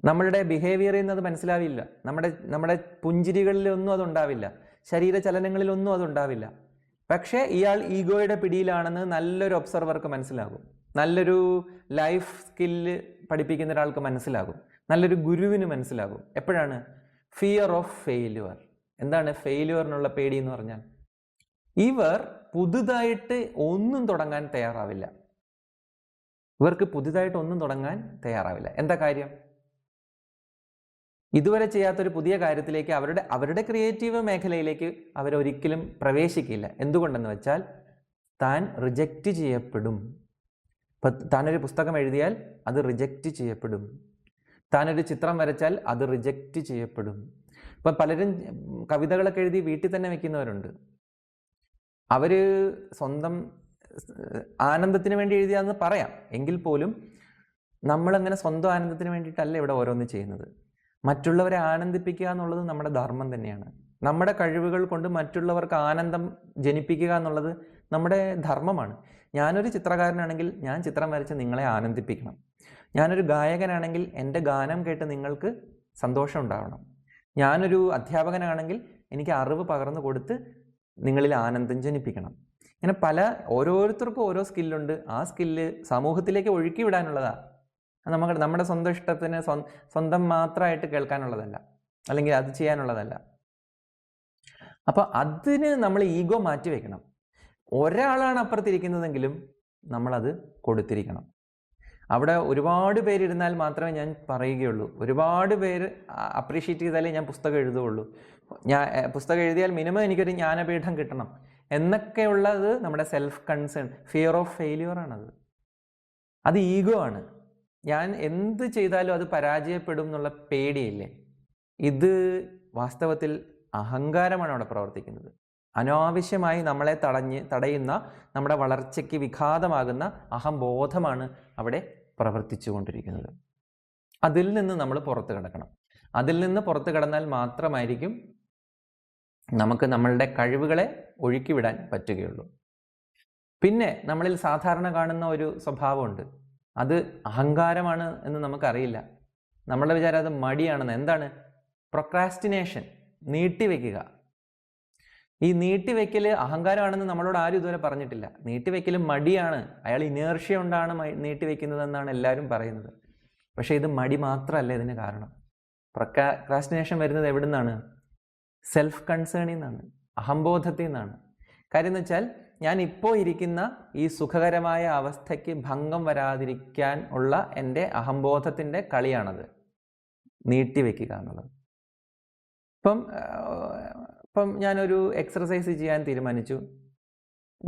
നമ്മളുടെ ബിഹേവിയറിൽ നിന്ന് അത് മനസ്സിലാവില്ല, നമ്മുടെ പുഞ്ചിരികളിലൊന്നും അതുണ്ടാവില്ല, ശരീരചലനങ്ങളിലൊന്നും അതുണ്ടാവില്ല. പക്ഷേ ഇയാൾ ഈഗോയുടെ പിടിയിലാണെന്ന് നല്ലൊരു ഒബ്സർവർക്ക് മനസ്സിലാകും, നല്ലൊരു ലൈഫ് സ്കില്ല് പഠിപ്പിക്കുന്ന ഒരാൾക്ക് മനസ്സിലാകും, നല്ലൊരു ഗുരുവിന് മനസ്സിലാകും. എപ്പോഴാണ്? Fear of failure. എന്താണ് ഫെയിലുവറിനുള്ള പേടി എന്ന് പറഞ്ഞാൽ? ഇവർ പുതുതായിട്ട് ഒന്നും തുടങ്ങാൻ തയ്യാറാവില്ല. ഇവർക്ക് പുതുതായിട്ട് ഒന്നും തുടങ്ങാൻ തയ്യാറാവില്ല. എന്താ കാര്യം? ഇതുവരെ ചെയ്യാത്തൊരു പുതിയ കാര്യത്തിലേക്ക്, അവരുടെ ക്രിയേറ്റീവ് മേഖലയിലേക്ക് അവരൊരിക്കലും പ്രവേശിക്കില്ല. എന്തുകൊണ്ടെന്ന് വെച്ചാൽ താൻ റിജക്റ്റ് ചെയ്യപ്പെടും. ഇപ്പം താനൊരു പുസ്തകം എഴുതിയാൽ അത് റിജക്റ്റ് ചെയ്യപ്പെടും, താനൊരു ചിത്രം വരച്ചാൽ അത് റിജക്റ്റ് ചെയ്യപ്പെടും. ഇപ്പം പലരും കവിതകളൊക്കെ എഴുതി വീട്ടിൽ തന്നെ വെക്കുന്നവരുണ്ട്. അവർ സ്വന്തം ആനന്ദത്തിന് വേണ്ടി എഴുതിയാന്ന് പറയാം, എങ്കിൽ പോലും നമ്മളങ്ങനെ സ്വന്തം ആനന്ദത്തിന് വേണ്ടിയിട്ടല്ല ഇവിടെ ഓരോന്ന് ചെയ്യുന്നത്. മറ്റുള്ളവരെ ആനന്ദിപ്പിക്കുക എന്നുള്ളത് നമ്മുടെ ധർമ്മം തന്നെയാണ്. നമ്മുടെ കഴിവുകൾ കൊണ്ട് മറ്റുള്ളവർക്ക് ആനന്ദം ജനിപ്പിക്കുക എന്നുള്ളത് നമ്മുടെ ധർമ്മമാണ്. ഞാനൊരു ചിത്രകാരനാണെങ്കിൽ ഞാൻ ചിത്രം വരച്ച് നിങ്ങളെ ആനന്ദിപ്പിക്കണം. ഞാനൊരു ഗായകനാണെങ്കിൽ എൻ്റെ ഗാനം കേട്ട് നിങ്ങൾക്ക് സന്തോഷം ഉണ്ടാവണം. ഞാനൊരു അധ്യാപകനാണെങ്കിൽ എനിക്ക് അറിവ് പകർന്നു കൊടുത്ത് നിങ്ങളിൽ ആനന്ദം ജനിപ്പിക്കണം. ഇങ്ങനെ ഓരോരുത്തർക്കും ഓരോ സ്കില്ലുണ്ട്. ആ സ്കില്ല് സമൂഹത്തിലേക്ക് ഒഴുക്കി വിടാനുള്ളതാണ്. നമ്മുടെ സ്വന്തം ഇഷ്ടത്തിന് സ്വന്തം മാത്രമായിട്ട് കേൾക്കാനുള്ളതല്ല, അല്ലെങ്കിൽ അത് ചെയ്യാനുള്ളതല്ല. അപ്പോൾ അതിന് നമ്മൾ ഈഗോ മാറ്റി വെക്കണം. ഒരാളാണ് അപ്പുറത്തിരിക്കുന്നതെങ്കിലും നമ്മളത് കൊടുത്തിരിക്കണം. അവിടെ ഒരുപാട് പേരിരുന്നാൽ മാത്രമേ ഞാൻ പറയുകയുള്ളൂ. ഒരുപാട് പേര് അപ്രീഷിയേറ്റ് ചെയ്താലേ ഞാൻ പുസ്തകം എഴുതുകയുള്ളൂ. ഞാൻ പുസ്തകം എഴുതിയാൽ മിനിമം എനിക്കൊരു ജ്ഞാനപീഠം കിട്ടണം എന്നൊക്കെയുള്ളത് നമ്മുടെ self concern, fear of failure ആണത്. അത് ഈഗോ ആണ്. ഞാൻ എന്ത് ചെയ്താലും അത് പരാജയപ്പെടും എന്നുള്ള പേടിയില്ലേ, ഇത് വാസ്തവത്തിൽ അഹങ്കാരമാണ് അവിടെ പ്രവർത്തിക്കുന്നത്. അനാവശ്യമായി നമ്മളെ തടയുന്ന, നമ്മുടെ വളർച്ചയ്ക്ക് വിഘാതമാകുന്ന അഹംബോധമാണ് അവിടെ പ്രവർത്തിച്ചു കൊണ്ടിരിക്കുന്നത്. അതിൽ നിന്ന് നമ്മൾ പുറത്ത് കിടക്കണം. അതിൽ നിന്ന് പുറത്ത് കിടന്നാൽ മാത്രമായിരിക്കും നമുക്ക് നമ്മളുടെ കഴിവുകളെ ഒഴുക്കിവിടാൻ പറ്റുകയുള്ളൂ. പിന്നെ നമ്മളിൽ സാധാരണ കാണുന്ന ഒരു സ്വഭാവമുണ്ട്. അത് അഹങ്കാരമാണ് എന്ന് നമുക്കറിയില്ല. നമ്മളുടെ വിചാരം അത് മടിയാണെന്ന്. എന്താണ്? പ്രൊക്രാസ്റ്റിനേഷൻ, നീട്ടിവെക്കുക. ഈ നീട്ടിവെക്കൽ അഹങ്കാരമാണെന്ന് നമ്മളോട് ആരും ഇതുവരെ പറഞ്ഞിട്ടില്ല. നീട്ടിവെക്കൽ മടിയാണ്, അയാൾ ഇനേർഷ്യ കൊണ്ടാണ് നീട്ടിവെക്കുന്നതെന്നാണ് എല്ലാവരും പറയുന്നത്. പക്ഷേ ഇത് മടി മാത്രമല്ല ഇതിന് കാരണം. പ്രൊക്രാസ്റ്റിനേഷൻ വരുന്നത് എവിടെ നിന്നാണ്? സെൽഫ് കൺസേണിൽ നിന്നാണ്, അഹംബോധത്തിൽ നിന്നാണ്. കാര്യം എന്ന് വെച്ചാൽ ഞാൻ ഇപ്പോൾ ഇരിക്കുന്ന ഈ സുഖകരമായ അവസ്ഥയ്ക്ക് ഭംഗം വരാതിരിക്കാൻ ഉള്ള എൻ്റെ അഹംബോധത്തിൻ്റെ കളിയാണത്, നീട്ടിവെക്കുക എന്നുള്ളത്. ഇപ്പം ഞാനൊരു എക്സർസൈസ് ചെയ്യാൻ തീരുമാനിച്ചു.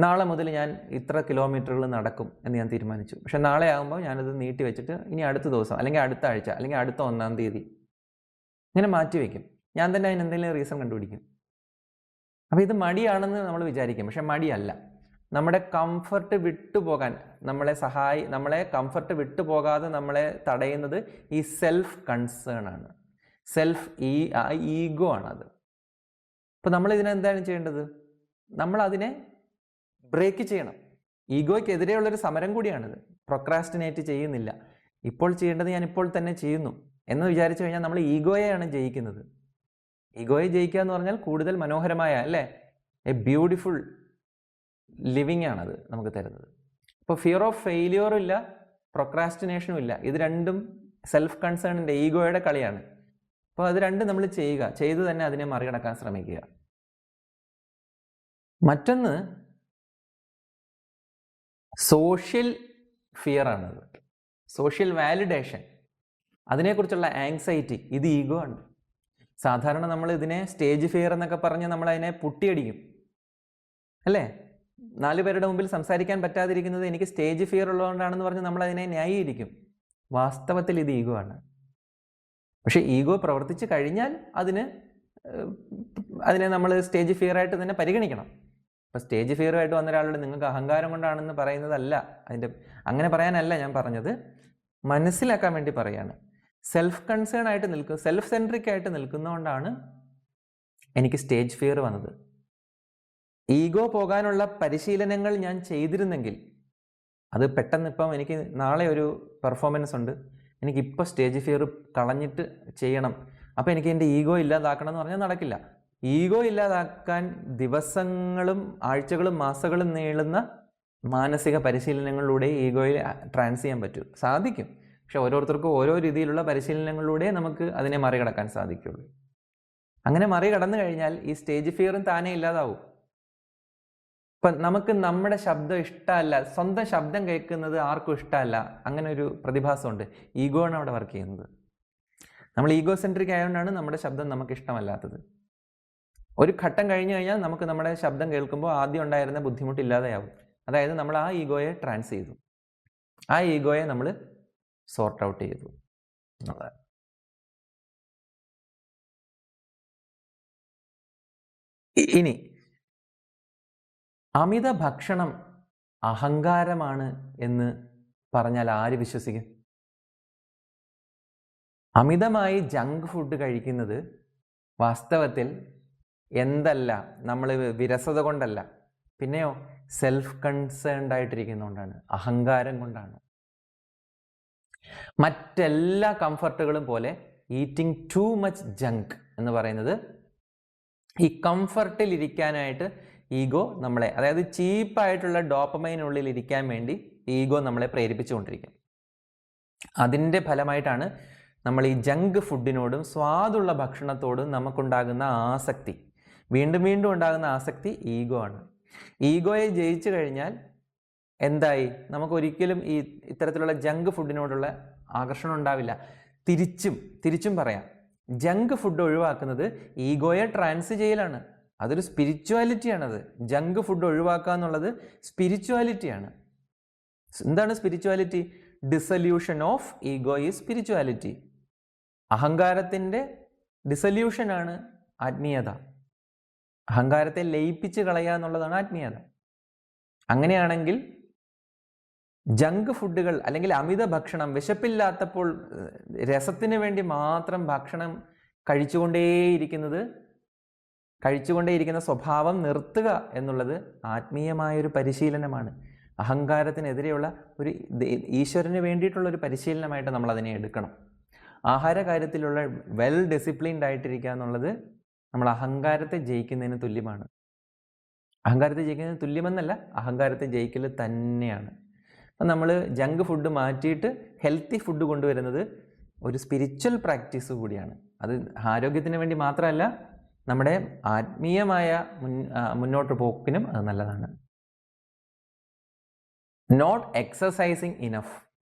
നാളെ മുതൽ ഞാൻ ഇത്ര കിലോമീറ്ററുകൾ നടക്കും എന്ന് ഞാൻ തീരുമാനിച്ചു. പക്ഷെ നാളെ ആകുമ്പോൾ ഞാനത് നീട്ടി വെച്ചിട്ട് ഇനി അടുത്ത ദിവസം, അല്ലെങ്കിൽ അടുത്ത ആഴ്ച, അല്ലെങ്കിൽ അടുത്ത 1-ാം തീയതി ഇങ്ങനെ മാറ്റി വയ്ക്കും. ഞാൻ തന്നെ അതിന് എന്തെങ്കിലും റീസൺ കണ്ടുപിടിക്കും. അപ്പോൾ ഇത് മടിയാണെന്ന് നമ്മൾ വിചാരിക്കും. പക്ഷെ മടിയല്ല. നമ്മുടെ കംഫർട്ട് വിട്ടുപോകാൻ നമ്മളെ കംഫർട്ട് വിട്ടുപോകാതെ നമ്മളെ തടയുന്നത് ഈ സെൽഫ് കൺസേൺ ആണ്, ഈഗോ ആണത്. അപ്പോൾ നമ്മൾ ഇതിനെന്താണ് ചെയ്യേണ്ടത്? നമ്മൾ അതിനെ ബ്രേക്ക് ചെയ്യണം. ഈഗോയ്ക്കെതിരെയുള്ളൊരു സമരം കൂടിയാണിത്. പ്രൊക്രാസ്റ്റിനേറ്റ് ചെയ്യുന്നില്ല. ഇപ്പോൾ ചെയ്യേണ്ടത് ഞാൻ ഇപ്പോൾ തന്നെ ചെയ്യുന്നു എന്ന് വിചാരിച്ചു കഴിഞ്ഞാൽ നമ്മൾ ഈഗോയെയാണ് ജയിക്കുന്നത്. ഈഗോയെ ജയിക്കുക എന്ന് പറഞ്ഞാൽ കൂടുതൽ മനോഹരമായ, അല്ലേ, എ ബ്യൂട്ടിഫുൾ ലിവിങ് ആണത് നമുക്ക് തരുന്നത്. അപ്പോൾ ഫിയർ ഓഫ് ഫെയിലിയറും ഇല്ല, പ്രൊക്രാസ്റ്റിനേഷനും ഇല്ല. ഇത് രണ്ടും സെൽഫ് കൺസേണിൻ്റെ, ഈഗോയുടെ കളിയാണ്. അപ്പോൾ അത് രണ്ടും നമ്മൾ ചെയ്ത് തന്നെ അതിനെ മറികടക്കാൻ ശ്രമിക്കുക. മറ്റൊന്ന് സോഷ്യൽ ഫിയർ ആണത്, സോഷ്യൽ വാലിഡേഷൻ, അതിനെക്കുറിച്ചുള്ള ആങ്സൈറ്റി. ഇത് ഈഗോ ആണ്. സാധാരണ നമ്മൾ ഇതിനെ സ്റ്റേജ് ഫിയർ എന്നൊക്കെ പറഞ്ഞ് നമ്മൾ അതിനെ പുട്ടിയടിക്കും, അല്ലേ? 4 പേരുടെ മുമ്പിൽ സംസാരിക്കാൻ പറ്റാതിരിക്കുന്നത് എനിക്ക് സ്റ്റേജ് ഫിയർ ഉള്ളതുകൊണ്ടാണെന്ന് പറഞ്ഞ് നമ്മൾ അതിനെ ന്യായീകരിക്കും. വാസ്തവത്തിൽ ഇത് ഈഗോ ആണ്. പക്ഷേ ഈഗോ പ്രവർത്തിച്ച് കഴിഞ്ഞാൽ അതിനെ നമ്മൾ സ്റ്റേജ് ഫിയർ ആയിട്ട് തന്നെ പരിഗണിക്കണം. അപ്പോൾ സ്റ്റേജ് ഫിയറുമായിട്ട് വന്ന ഒരാളോട് നിങ്ങൾക്ക് അഹങ്കാരം കൊണ്ടാണെന്ന് പറയുന്നതല്ല, അങ്ങനെ പറയാനല്ല ഞാൻ പറഞ്ഞത്, മനസ്സിലാക്കാൻ വേണ്ടി പറയാണ്. സെൽഫ് കൺസേൺ ആയിട്ട് സെൽഫ് സെൻട്രിക് ആയിട്ട് നിൽക്കുന്നതുകൊണ്ടാണ് എനിക്ക് സ്റ്റേജ് ഫിയർ വന്നത്. ഈഗോ പോകാനുള്ള പരിശീലനങ്ങൾ ഞാൻ ചെയ്തിരുന്നെങ്കിൽ, അത് പെട്ടെന്ന് ഇപ്പം എനിക്ക് നാളെ ഒരു പെർഫോമൻസ് ഉണ്ട്, എനിക്കിപ്പോൾ സ്റ്റേജ് ഫിയർ കളഞ്ഞിട്ട് ചെയ്യണം, അപ്പോൾ എനിക്ക് എൻ്റെ ഈഗോ ഇല്ലാതാക്കണം എന്ന് പറഞ്ഞാൽ നടക്കില്ല. ഈഗോ ഇല്ലാതാക്കാൻ ദിവസങ്ങളും ആഴ്ചകളും മാസങ്ങളും നീളുന്ന മാനസിക പരിശീലനങ്ങളിലൂടെ ഈഗോയിൽ ട്രാൻസ് ചെയ്യാൻ സാധിക്കും. പക്ഷെ ഓരോരുത്തർക്കും ഓരോ രീതിയിലുള്ള പരിശീലനങ്ങളിലൂടെ നമുക്ക് അതിനെ മറികടക്കാൻ സാധിക്കുള്ളൂ. അങ്ങനെ മറികടന്നു കഴിഞ്ഞാൽ ഈ സ്റ്റേജ് ഫിയറും താനേ ഇല്ലാതാവും. ഇപ്പം നമുക്ക് നമ്മുടെ ശബ്ദം ഇഷ്ടമല്ല, സ്വന്തം ശബ്ദം കേൾക്കുന്നത് ആർക്കും ഇഷ്ടമല്ല, അങ്ങനെ ഒരു പ്രതിഭാസമുണ്ട്. ഈഗോ ആണ് അവിടെ വർക്ക് ചെയ്യുന്നത്. നമ്മൾ ഈഗോ സെൻട്രിക് ആയതുകൊണ്ടാണ് നമ്മുടെ ശബ്ദം നമുക്ക് ഇഷ്ടമല്ലാത്തത്. ഒരു ഘട്ടം കഴിഞ്ഞു കഴിഞ്ഞാൽ നമുക്ക് നമ്മുടെ ശബ്ദം കേൾക്കുമ്പോൾ ആദ്യം ഉണ്ടായിരുന്ന ബുദ്ധിമുട്ടില്ലാതെയാവും. അതായത് നമ്മൾ ആ ഈഗോയെ ട്രാൻസ് ചെയ്തു, ആ ഈഗോയെ നമ്മൾ സോർട്ട് ഔട്ട് ചെയ്തു എന്നുള്ളതാണ്. ഇനി അമിത ഭക്ഷണം അഹങ്കാരമാണ് എന്ന് പറഞ്ഞാൽ ആര് വിശ്വസിക്കും? അമിതമായി ജങ്ക് ഫുഡ് കഴിക്കുന്നത് വാസ്തവത്തിൽ എന്തല്ല, നമ്മൾ വിരസത കൊണ്ടല്ല, പിന്നെയോ സെൽഫ് കൺസേൺഡ് ആയിട്ടിരിക്കുന്നതുകൊണ്ടാണ്, അഹങ്കാരം കൊണ്ടാണ്. മറ്റെല്ലാ കംഫർട്ടുകളും പോലെ ഈറ്റിംഗ് ടു മച്ച് ജങ്ക് എന്ന് പറയുന്നത് ഈ കംഫർട്ടിൽ ഇരിക്കാനായിട്ട് ഈഗോ നമ്മളെ, അതായത് ചീപ്പായിട്ടുള്ള ഡോപ്പമൈനുള്ളിൽ ഇരിക്കാൻ വേണ്ടി ഈഗോ നമ്മളെ പ്രേരിപ്പിച്ചുകൊണ്ടിരിക്കും. അതിൻ്റെ ഫലമായിട്ടാണ് നമ്മൾ ഈ ജങ്ക് ഫുഡിനോടും സ്വാദുള്ള ഭക്ഷണത്തോടും നമുക്കുണ്ടാകുന്ന ആസക്തി. വീണ്ടും വീണ്ടും ഉണ്ടാകുന്ന ആസക്തി ഈഗോ ആണ്. ഈഗോയെ ജയിച്ചു കഴിഞ്ഞാൽ എന്തായി? നമുക്ക് ഒരിക്കലും ഇത്തരത്തിലുള്ള ജങ്ക് ഫുഡിനോടുള്ള ആകർഷണം ഉണ്ടാവില്ല. തിരിച്ചും പറയാം, ജങ്ക് ഫുഡ് ഒഴിവാക്കുന്നത് ഈഗോയെ ട്രാൻസ് ചെയ്യലാണ്. അതൊരു സ്പിരിച്വാലിറ്റിയാണത്. ജങ്ക് ഫുഡ് ഒഴിവാക്കുക എന്നുള്ളത് സ്പിരിച്വാലിറ്റിയാണ്. എന്താണ് spirituality? Dissolution of ego is spirituality. അഹങ്കാരത്തിൻ്റെ ഡിസൊല്യൂഷനാണ് ആത്മീയത. അഹങ്കാരത്തെ ലയിപ്പിച്ച് കളയുക എന്നുള്ളതാണ് ആത്മീയത. അങ്ങനെയാണെങ്കിൽ ജങ്ക് ഫുഡുകൾ അല്ലെങ്കിൽ അമിത ഭക്ഷണം, വിശപ്പില്ലാത്തപ്പോൾ രസത്തിന് വേണ്ടി മാത്രം ഭക്ഷണം കഴിച്ചുകൊണ്ടേയിരിക്കുന്ന സ്വഭാവം നിർത്തുക എന്നുള്ളത് ആത്മീയമായൊരു പരിശീലനമാണ്. അഹങ്കാരത്തിനെതിരെയുള്ള ഒരു ഈശ്വരന് വേണ്ടിയിട്ടുള്ള ഒരു പരിശീലനമായിട്ട് നമ്മൾ അതിനെ എടുക്കണം. ആഹാര കാര്യത്തിലുള്ള വെൽ ഡിസിപ്ലിൻഡ് ആയിട്ടിരിക്കുക എന്നുള്ളത് നമ്മൾ അഹങ്കാരത്തെ ജയിക്കുന്നതിന് തുല്യമാണ്. അഹങ്കാരത്തെ ജയിക്കുന്നതിന് തുല്യമെന്നല്ല, അഹങ്കാരത്തെ ജയിക്കൽ തന്നെയാണ്. അപ്പം നമ്മൾ ജങ്ക് ഫുഡ് മാറ്റിയിട്ട് ഹെൽത്തി ഫുഡ് കൊണ്ടുവരുന്നത് ഒരു സ്പിരിച്വൽ പ്രാക്ടീസ് കൂടിയാണ്. അത് ആരോഗ്യത്തിന് വേണ്ടി മാത്രമല്ല, നമ്മുടെ ആത്മീയമായ മുന്നോട്ട് പോക്കിനും അത് നല്ലതാണ്. Not exercising enough.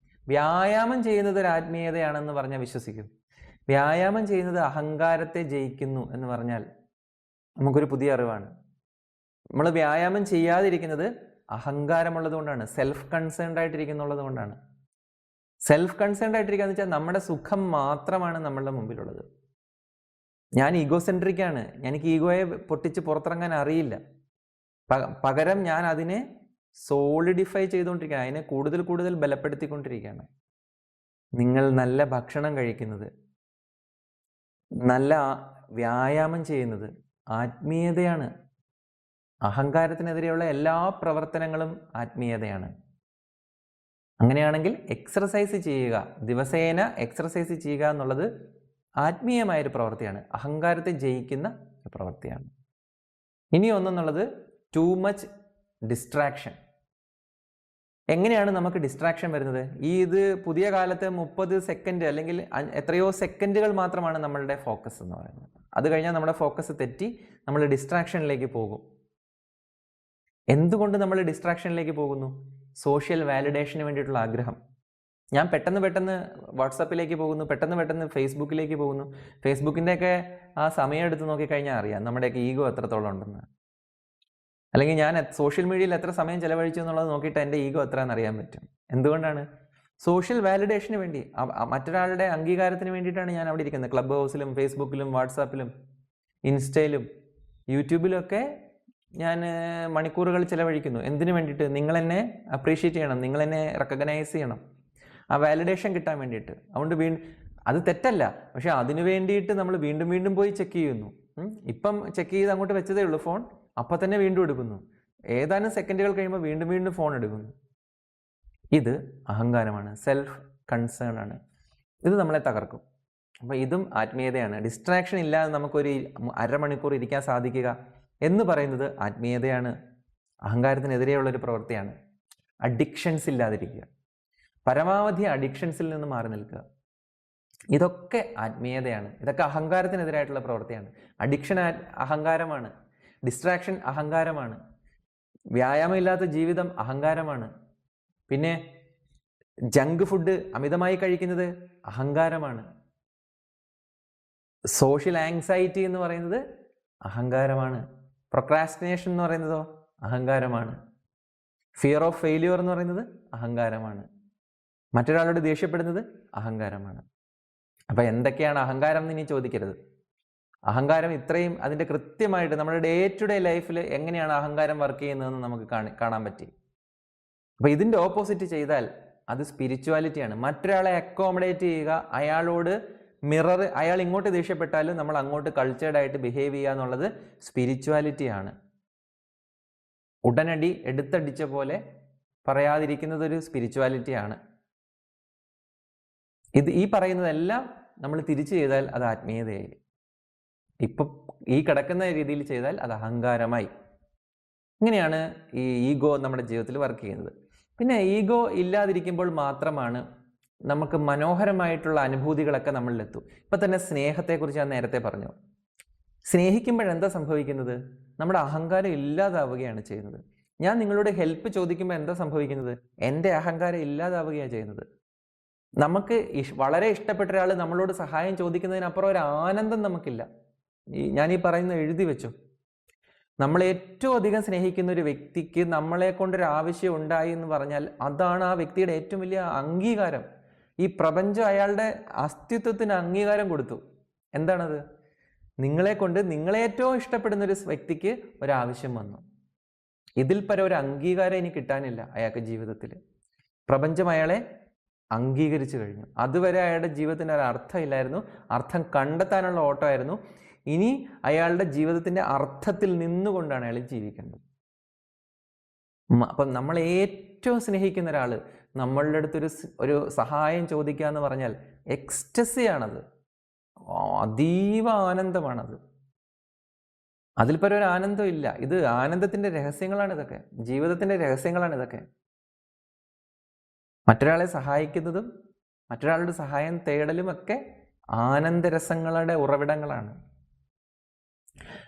വ്യായാമം ചെയ്യുന്നത് ഒരു ആത്മീയതയാണെന്ന് പറഞ്ഞാൽ വിശ്വസിക്കും. വ്യായാമം ചെയ്യുന്നത് അഹങ്കാരത്തെ ജയിക്കുന്നു എന്ന് പറഞ്ഞാൽ നമുക്കൊരു പുതിയ അറിവാണ്. നമ്മൾ വ്യായാമം ചെയ്യാതിരിക്കുന്നത് അഹങ്കാരമുള്ളത് കൊണ്ടാണ്, സെൽഫ് കൺസേൺഡ് ആയിട്ടിരിക്കുന്നുള്ളത് കൊണ്ടാണ്. സെൽഫ് കൺസേൺഡ് ആയിട്ടിരിക്കുക എന്ന് വെച്ചാൽ നമ്മുടെ സുഖം മാത്രമാണ് നമ്മളുടെ മുമ്പിലുള്ളത്. ഞാൻ ഈഗോസെൻട്രിക്കാണ്, എനിക്ക് ഈഗോയെ പൊട്ടിച്ച് പുറത്തിറങ്ങാൻ അറിയില്ല. പകരം ഞാൻ അതിനെ സോളിഡിഫൈ ചെയ്തുകൊണ്ടിരിക്കുകയാണ്, അതിനെ കൂടുതൽ ബലപ്പെടുത്തിക്കൊണ്ടിരിക്കുകയാണ്. നിങ്ങൾ നല്ല ഭക്ഷണം കഴിക്കുന്നത്, നല്ല വ്യായാമം ചെയ്യുന്നത് ആത്മീയതയാണ്. അഹങ്കാരത്തിനെതിരെയുള്ള എല്ലാ പ്രവർത്തനങ്ങളും ആത്മീയതയാണ്. അങ്ങനെയാണെങ്കിൽ എക്സർസൈസ് ചെയ്യുക, ദിവസേന എക്സർസൈസ് ചെയ്യുക എന്നുള്ളത് ആത്മീയമായൊരു പ്രവൃത്തിയാണ്, അഹങ്കാരത്തെ ജയിക്കുന്ന ഒരു പ്രവൃത്തിയാണ്. ഇനി ഒന്നെന്നുള്ളത് ടൂ മച്ച് ഡിസ്ട്രാക്ഷൻ. എങ്ങനെയാണ് നമുക്ക് ഡിസ്ട്രാക്ഷൻ വരുന്നത്? ഇത് പുതിയ കാലത്ത് 30 സെക്കൻഡ് അല്ലെങ്കിൽ എത്രയോ സെക്കൻഡുകൾ മാത്രമാണ് നമ്മളുടെ ഫോക്കസ് എന്ന് പറയുന്നത്. അത് കഴിഞ്ഞാൽ നമ്മുടെ ഫോക്കസ് തെറ്റി നമ്മൾ ഡിസ്ട്രാക്ഷനിലേക്ക് പോകും. എന്തുകൊണ്ട് നമ്മൾ ഡിസ്ട്രാക്ഷനിലേക്ക് പോകുന്നു? സോഷ്യൽ വാലിഡേഷന് വേണ്ടിയിട്ടുള്ള ആഗ്രഹം. ഞാൻ പെട്ടെന്ന് വാട്സാപ്പിലേക്ക് പോകുന്നു, പെട്ടെന്ന് ഫേസ്ബുക്കിലേക്ക് പോകുന്നു. ഫേസ്ബുക്കിൻ്റെയൊക്കെ ആ സമയം എടുത്ത് നോക്കിക്കഴിഞ്ഞാൽ അറിയാം നമ്മുടെയൊക്കെ ഈഗോ എത്രത്തോളം ഉണ്ടെന്ന്. അല്ലെങ്കിൽ ഞാൻ സോഷ്യൽ മീഡിയയിൽ എത്ര സമയം ചിലവഴിച്ചു എന്നുള്ളത് നോക്കിയിട്ട് എൻ്റെ ഈഗോ എത്രയെന്ന് അറിയാൻ പറ്റും. എന്തുകൊണ്ടാണ്? സോഷ്യൽ വാലിഡേഷന് വേണ്ടി, മറ്റൊരാളുടെ അംഗീകാരത്തിന് വേണ്ടിയിട്ടാണ് ഞാൻ അവിടെ ഇരിക്കുന്നത്. ക്ലബ് ഹൗസിലും ഫേസ്ബുക്കിലും വാട്സാപ്പിലും ഇൻസ്റ്റയിലും യൂട്യൂബിലും ഒക്കെ ഞാൻ മണിക്കൂറുകൾ ചിലവഴിക്കുന്നു. എന്തിനു വേണ്ടിയിട്ട്? നിങ്ങളെന്നെ അപ്രീഷിയേറ്റ് ചെയ്യണം, നിങ്ങളെന്നെ റെക്കഗ്നൈസ് ചെയ്യണം, ആ വാലിഡേഷൻ കിട്ടാൻ വേണ്ടിയിട്ട്. അതുകൊണ്ട് അത് തെറ്റല്ല, പക്ഷെ അതിനു വേണ്ടിയിട്ട് നമ്മൾ വീണ്ടും പോയി ചെക്ക് ചെയ്യുന്നു. ഇപ്പം ചെക്ക് ചെയ്ത് അങ്ങോട്ട് വെച്ചതേ ഉള്ളൂ ഫോൺ, അപ്പം തന്നെ വീണ്ടും എടുക്കുന്നു. ഏതാനും സെക്കൻഡുകൾ കഴിയുമ്പോൾ വീണ്ടും ഫോൺ എടുക്കുന്നു. ഇത് അഹങ്കാരമാണ്, സെൽഫ് കൺസേൺ ആണ്. ഇത് നമ്മളെ തകർക്കും. അപ്പോൾ ഇതും ആത്മീയതയാണ്. ഡിസ്ട്രാക്ഷൻ ഇല്ലാതെ നമുക്കൊരു അരമണിക്കൂർ ഇരിക്കാൻ സാധിക്കുക എന്ന് പറയുന്നത് ആത്മീയതയാണ്, അഹങ്കാരത്തിനെതിരെയുള്ളൊരു പ്രവൃത്തിയാണ്. അഡിക്ഷൻസ് ഇല്ലാതിരിക്കുക, പരമാവധി അഡിക്ഷൻസിൽ നിന്ന് മാറി നിൽക്കുക, ഇതൊക്കെ ആത്മീയതയാണ്. ഇതൊക്കെ അഹങ്കാരത്തിനെതിരായിട്ടുള്ള പ്രവൃത്തിയാണ്. അഡിക്ഷൻ അഹങ്കാരമാണ്, ഡിസ്ട്രാക്ഷൻ അഹങ്കാരമാണ്, വ്യായാമമില്ലാത്ത ജീവിതം അഹങ്കാരമാണ്, പിന്നെ ജങ്ക് ഫുഡ് അമിതമായി കഴിക്കുന്നത് അഹങ്കാരമാണ്, സോഷ്യൽ ആങ്സൈറ്റി എന്ന് പറയുന്നത് അഹങ്കാരമാണ്, പ്രൊക്രാസ്റ്റിനേഷൻ എന്ന് പറയുന്നതോ അഹങ്കാരമാണ്, ഫിയർ ഓഫ് ഫെയിലിയർ എന്ന് പറയുന്നത് അഹങ്കാരമാണ്, മറ്റൊരാളോട് ദേഷ്യപ്പെടുന്നത് അഹങ്കാരമാണ്. അപ്പം എന്തൊക്കെയാണ് അഹങ്കാരം എന്ന് ഇനി ചോദിക്കരുത്. അഹങ്കാരം ഇത്രയും അതിൻ്റെ കൃത്യമായിട്ട് നമ്മുടെ ഡേ ടു ഡേ ലൈഫിൽ എങ്ങനെയാണ് അഹങ്കാരം വർക്ക് ചെയ്യുന്നതെന്ന് നമുക്ക് കാണാൻ പറ്റി. അപ്പം ഇതിൻ്റെ ഓപ്പോസിറ്റ് ചെയ്താൽ അത് സ്പിരിച്വാലിറ്റിയാണ്. മറ്റൊരാളെ അക്കോമഡേറ്റ് ചെയ്യുക, അയാളോട് അയാൾ ഇങ്ങോട്ട് ദേഷ്യപ്പെട്ടാലും നമ്മൾ അങ്ങോട്ട് കൾച്ചേർഡ് ആയിട്ട് ബിഹേവ് ചെയ്യുക എന്നുള്ളത് സ്പിരിച്വാലിറ്റിയാണ്. ഉടനടി എടുത്തടിച്ച പോലെ പറയാതിരിക്കുന്നത് ഒരു സ്പിരിച്വാലിറ്റിയാണ്. ഈ പറയുന്നതെല്ലാം നമ്മൾ തിരിച്ചു ചെയ്താൽ അത് ആത്മീയതയായി. ഇപ്പം ഈ കിടക്കുന്ന രീതിയിൽ ചെയ്താൽ അത് അഹങ്കാരമായി. ഇങ്ങനെയാണ് ഈ ഈഗോ നമ്മുടെ ജീവിതത്തിൽ വർക്ക് ചെയ്യുന്നത്. പിന്നെ ഈഗോ ഇല്ലാതിരിക്കുമ്പോൾ മാത്രമാണ് നമുക്ക് മനോഹരമായിട്ടുള്ള അനുഭൂതികളൊക്കെ നമ്മളിലെത്തും. ഇപ്പം തന്നെ സ്നേഹത്തെക്കുറിച്ച് ഞാൻ നേരത്തെ പറഞ്ഞു. സ്നേഹിക്കുമ്പോഴെന്താ സംഭവിക്കുന്നത്? നമ്മുടെ അഹങ്കാരം ഇല്ലാതാവുകയാണ് ചെയ്യുന്നത്. ഞാൻ നിങ്ങളോട് ഹെൽപ്പ് ചോദിക്കുമ്പോൾ എന്താ സംഭവിക്കുന്നത്? എൻ്റെ അഹങ്കാരം ഇല്ലാതാവുകയാണ് ചെയ്യുന്നത്. നമുക്ക് വളരെ ഇഷ്ടപ്പെട്ട ഒരാൾ നമ്മളോട് സഹായം ചോദിക്കുന്നതിനപ്പുറം ഒരു ആനന്ദം നമുക്കില്ല. ഞാൻ ഈ പറയുന്നത് എഴുതി വെച്ചു. നമ്മൾ ഏറ്റവും അധികം സ്നേഹിക്കുന്ന ഒരു വ്യക്തിക്ക് നമ്മളെ കൊണ്ടൊരു ആവശ്യം ഉണ്ടായി എന്ന് പറഞ്ഞാൽ അതാണ് ആ വ്യക്തിയുടെ ഏറ്റവും വലിയ അംഗീകാരം. ഈ പ്രപഞ്ചം അയാളുടെ അസ്തിത്വത്തിന് അംഗീകാരം കൊടുത്തു. എന്താണത്? നിങ്ങളെ കൊണ്ട് നിങ്ങളെ ഏറ്റവും ഇഷ്ടപ്പെടുന്ന ഒരു വ്യക്തിക്ക് ഒരാവശ്യം വന്നു. ഇതിൽ പരം ഒരു അംഗീകാരം ഇനി കിട്ടാനില്ല അയാൾക്ക് ജീവിതത്തിൽ. പ്രപഞ്ചം അയാളെ അംഗീകരിച്ചു കഴിഞ്ഞു. അതുവരെ അയാളുടെ ജീവിതത്തിന് ഒരു അർത്ഥമില്ലായിരുന്നു. അർത്ഥം കണ്ടെത്താനുള്ള ഓട്ടമായിരുന്നു. ഇനി അയാളുടെ ജീവിതത്തിന്റെ അർത്ഥത്തിൽ നിന്നുകൊണ്ടാണ് അയാൾ ജീവിക്കേണ്ടത്. അപ്പം നമ്മൾ ഏറ്റവും സ്നേഹിക്കുന്ന ഒരാൾ നമ്മളുടെ അടുത്തൊരു ഒരു സഹായം ചോദിക്കുക എന്ന് പറഞ്ഞാൽ എക്സ്റ്റസിയാണത്, അതീവ ആനന്ദമാണത്. അതിൽ പരം ഒരു ആനന്ദം ഇല്ല. ഇത് ആനന്ദത്തിന്റെ രഹസ്യങ്ങളാണ് ഇതൊക്കെ, ജീവിതത്തിന്റെ രഹസ്യങ്ങളാണ് ഇതൊക്കെ. മറ്റൊരാളെ സഹായിക്കുന്നതും മറ്റൊരാളുടെ സഹായം തേടലും ഒക്കെ ആനന്ദരസങ്ങളുടെ ഉറവിടങ്ങളാണ്.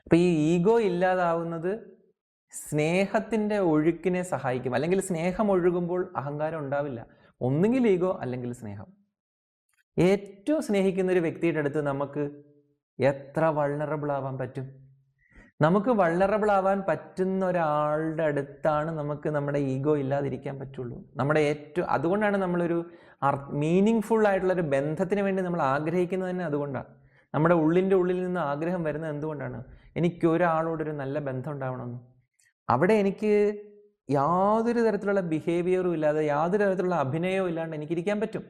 അപ്പൊ ഈ ഈഗോ ഇല്ലാതാവുന്നത് സ്നേഹത്തിന്റെ ഒഴുക്കിനെ സഹായിക്കും. അല്ലെങ്കിൽ സ്നേഹം ഒഴുകുമ്പോൾ അഹങ്കാരം ഉണ്ടാവില്ല. ഒന്നുകിൽ ഈഗോ അല്ലെങ്കിൽ സ്നേഹം. ഏറ്റവും സ്നേഹിക്കുന്ന ഒരു വ്യക്തിയുടെ അടുത്ത് നമുക്ക് എത്ര വൾണറബിൾ ആവാൻ പറ്റും? നമുക്ക് വൾണറബിൾ ആവാൻ പറ്റുന്ന ഒരാളുടെ അടുത്താണ് നമുക്ക് നമ്മുടെ ഈഗോ ഇല്ലാതിരിക്കാൻ പറ്റുള്ളൂ. അതുകൊണ്ടാണ് നമ്മളൊരു മീനിങ് ഫുൾ ആയിട്ടുള്ളൊരു ബന്ധത്തിന് വേണ്ടി നമ്മൾ ആഗ്രഹിക്കുന്നത് തന്നെ അതുകൊണ്ടാണ്. നമ്മുടെ ഉള്ളിൻ്റെ ഉള്ളിൽ നിന്ന് ആഗ്രഹം വരുന്നത് എന്തുകൊണ്ടാണ്? എനിക്ക് ഒരാളോടൊരു നല്ല ബന്ധം ഉണ്ടാവണമെന്ന്. അവിടെ എനിക്ക് യാതൊരു തരത്തിലുള്ള ബിഹേവിയറും ഇല്ലാതെ, യാതൊരു തരത്തിലുള്ള അഭിനയവും ഇല്ലാണ്ട് എനിക്കിരിക്കാൻ പറ്റും.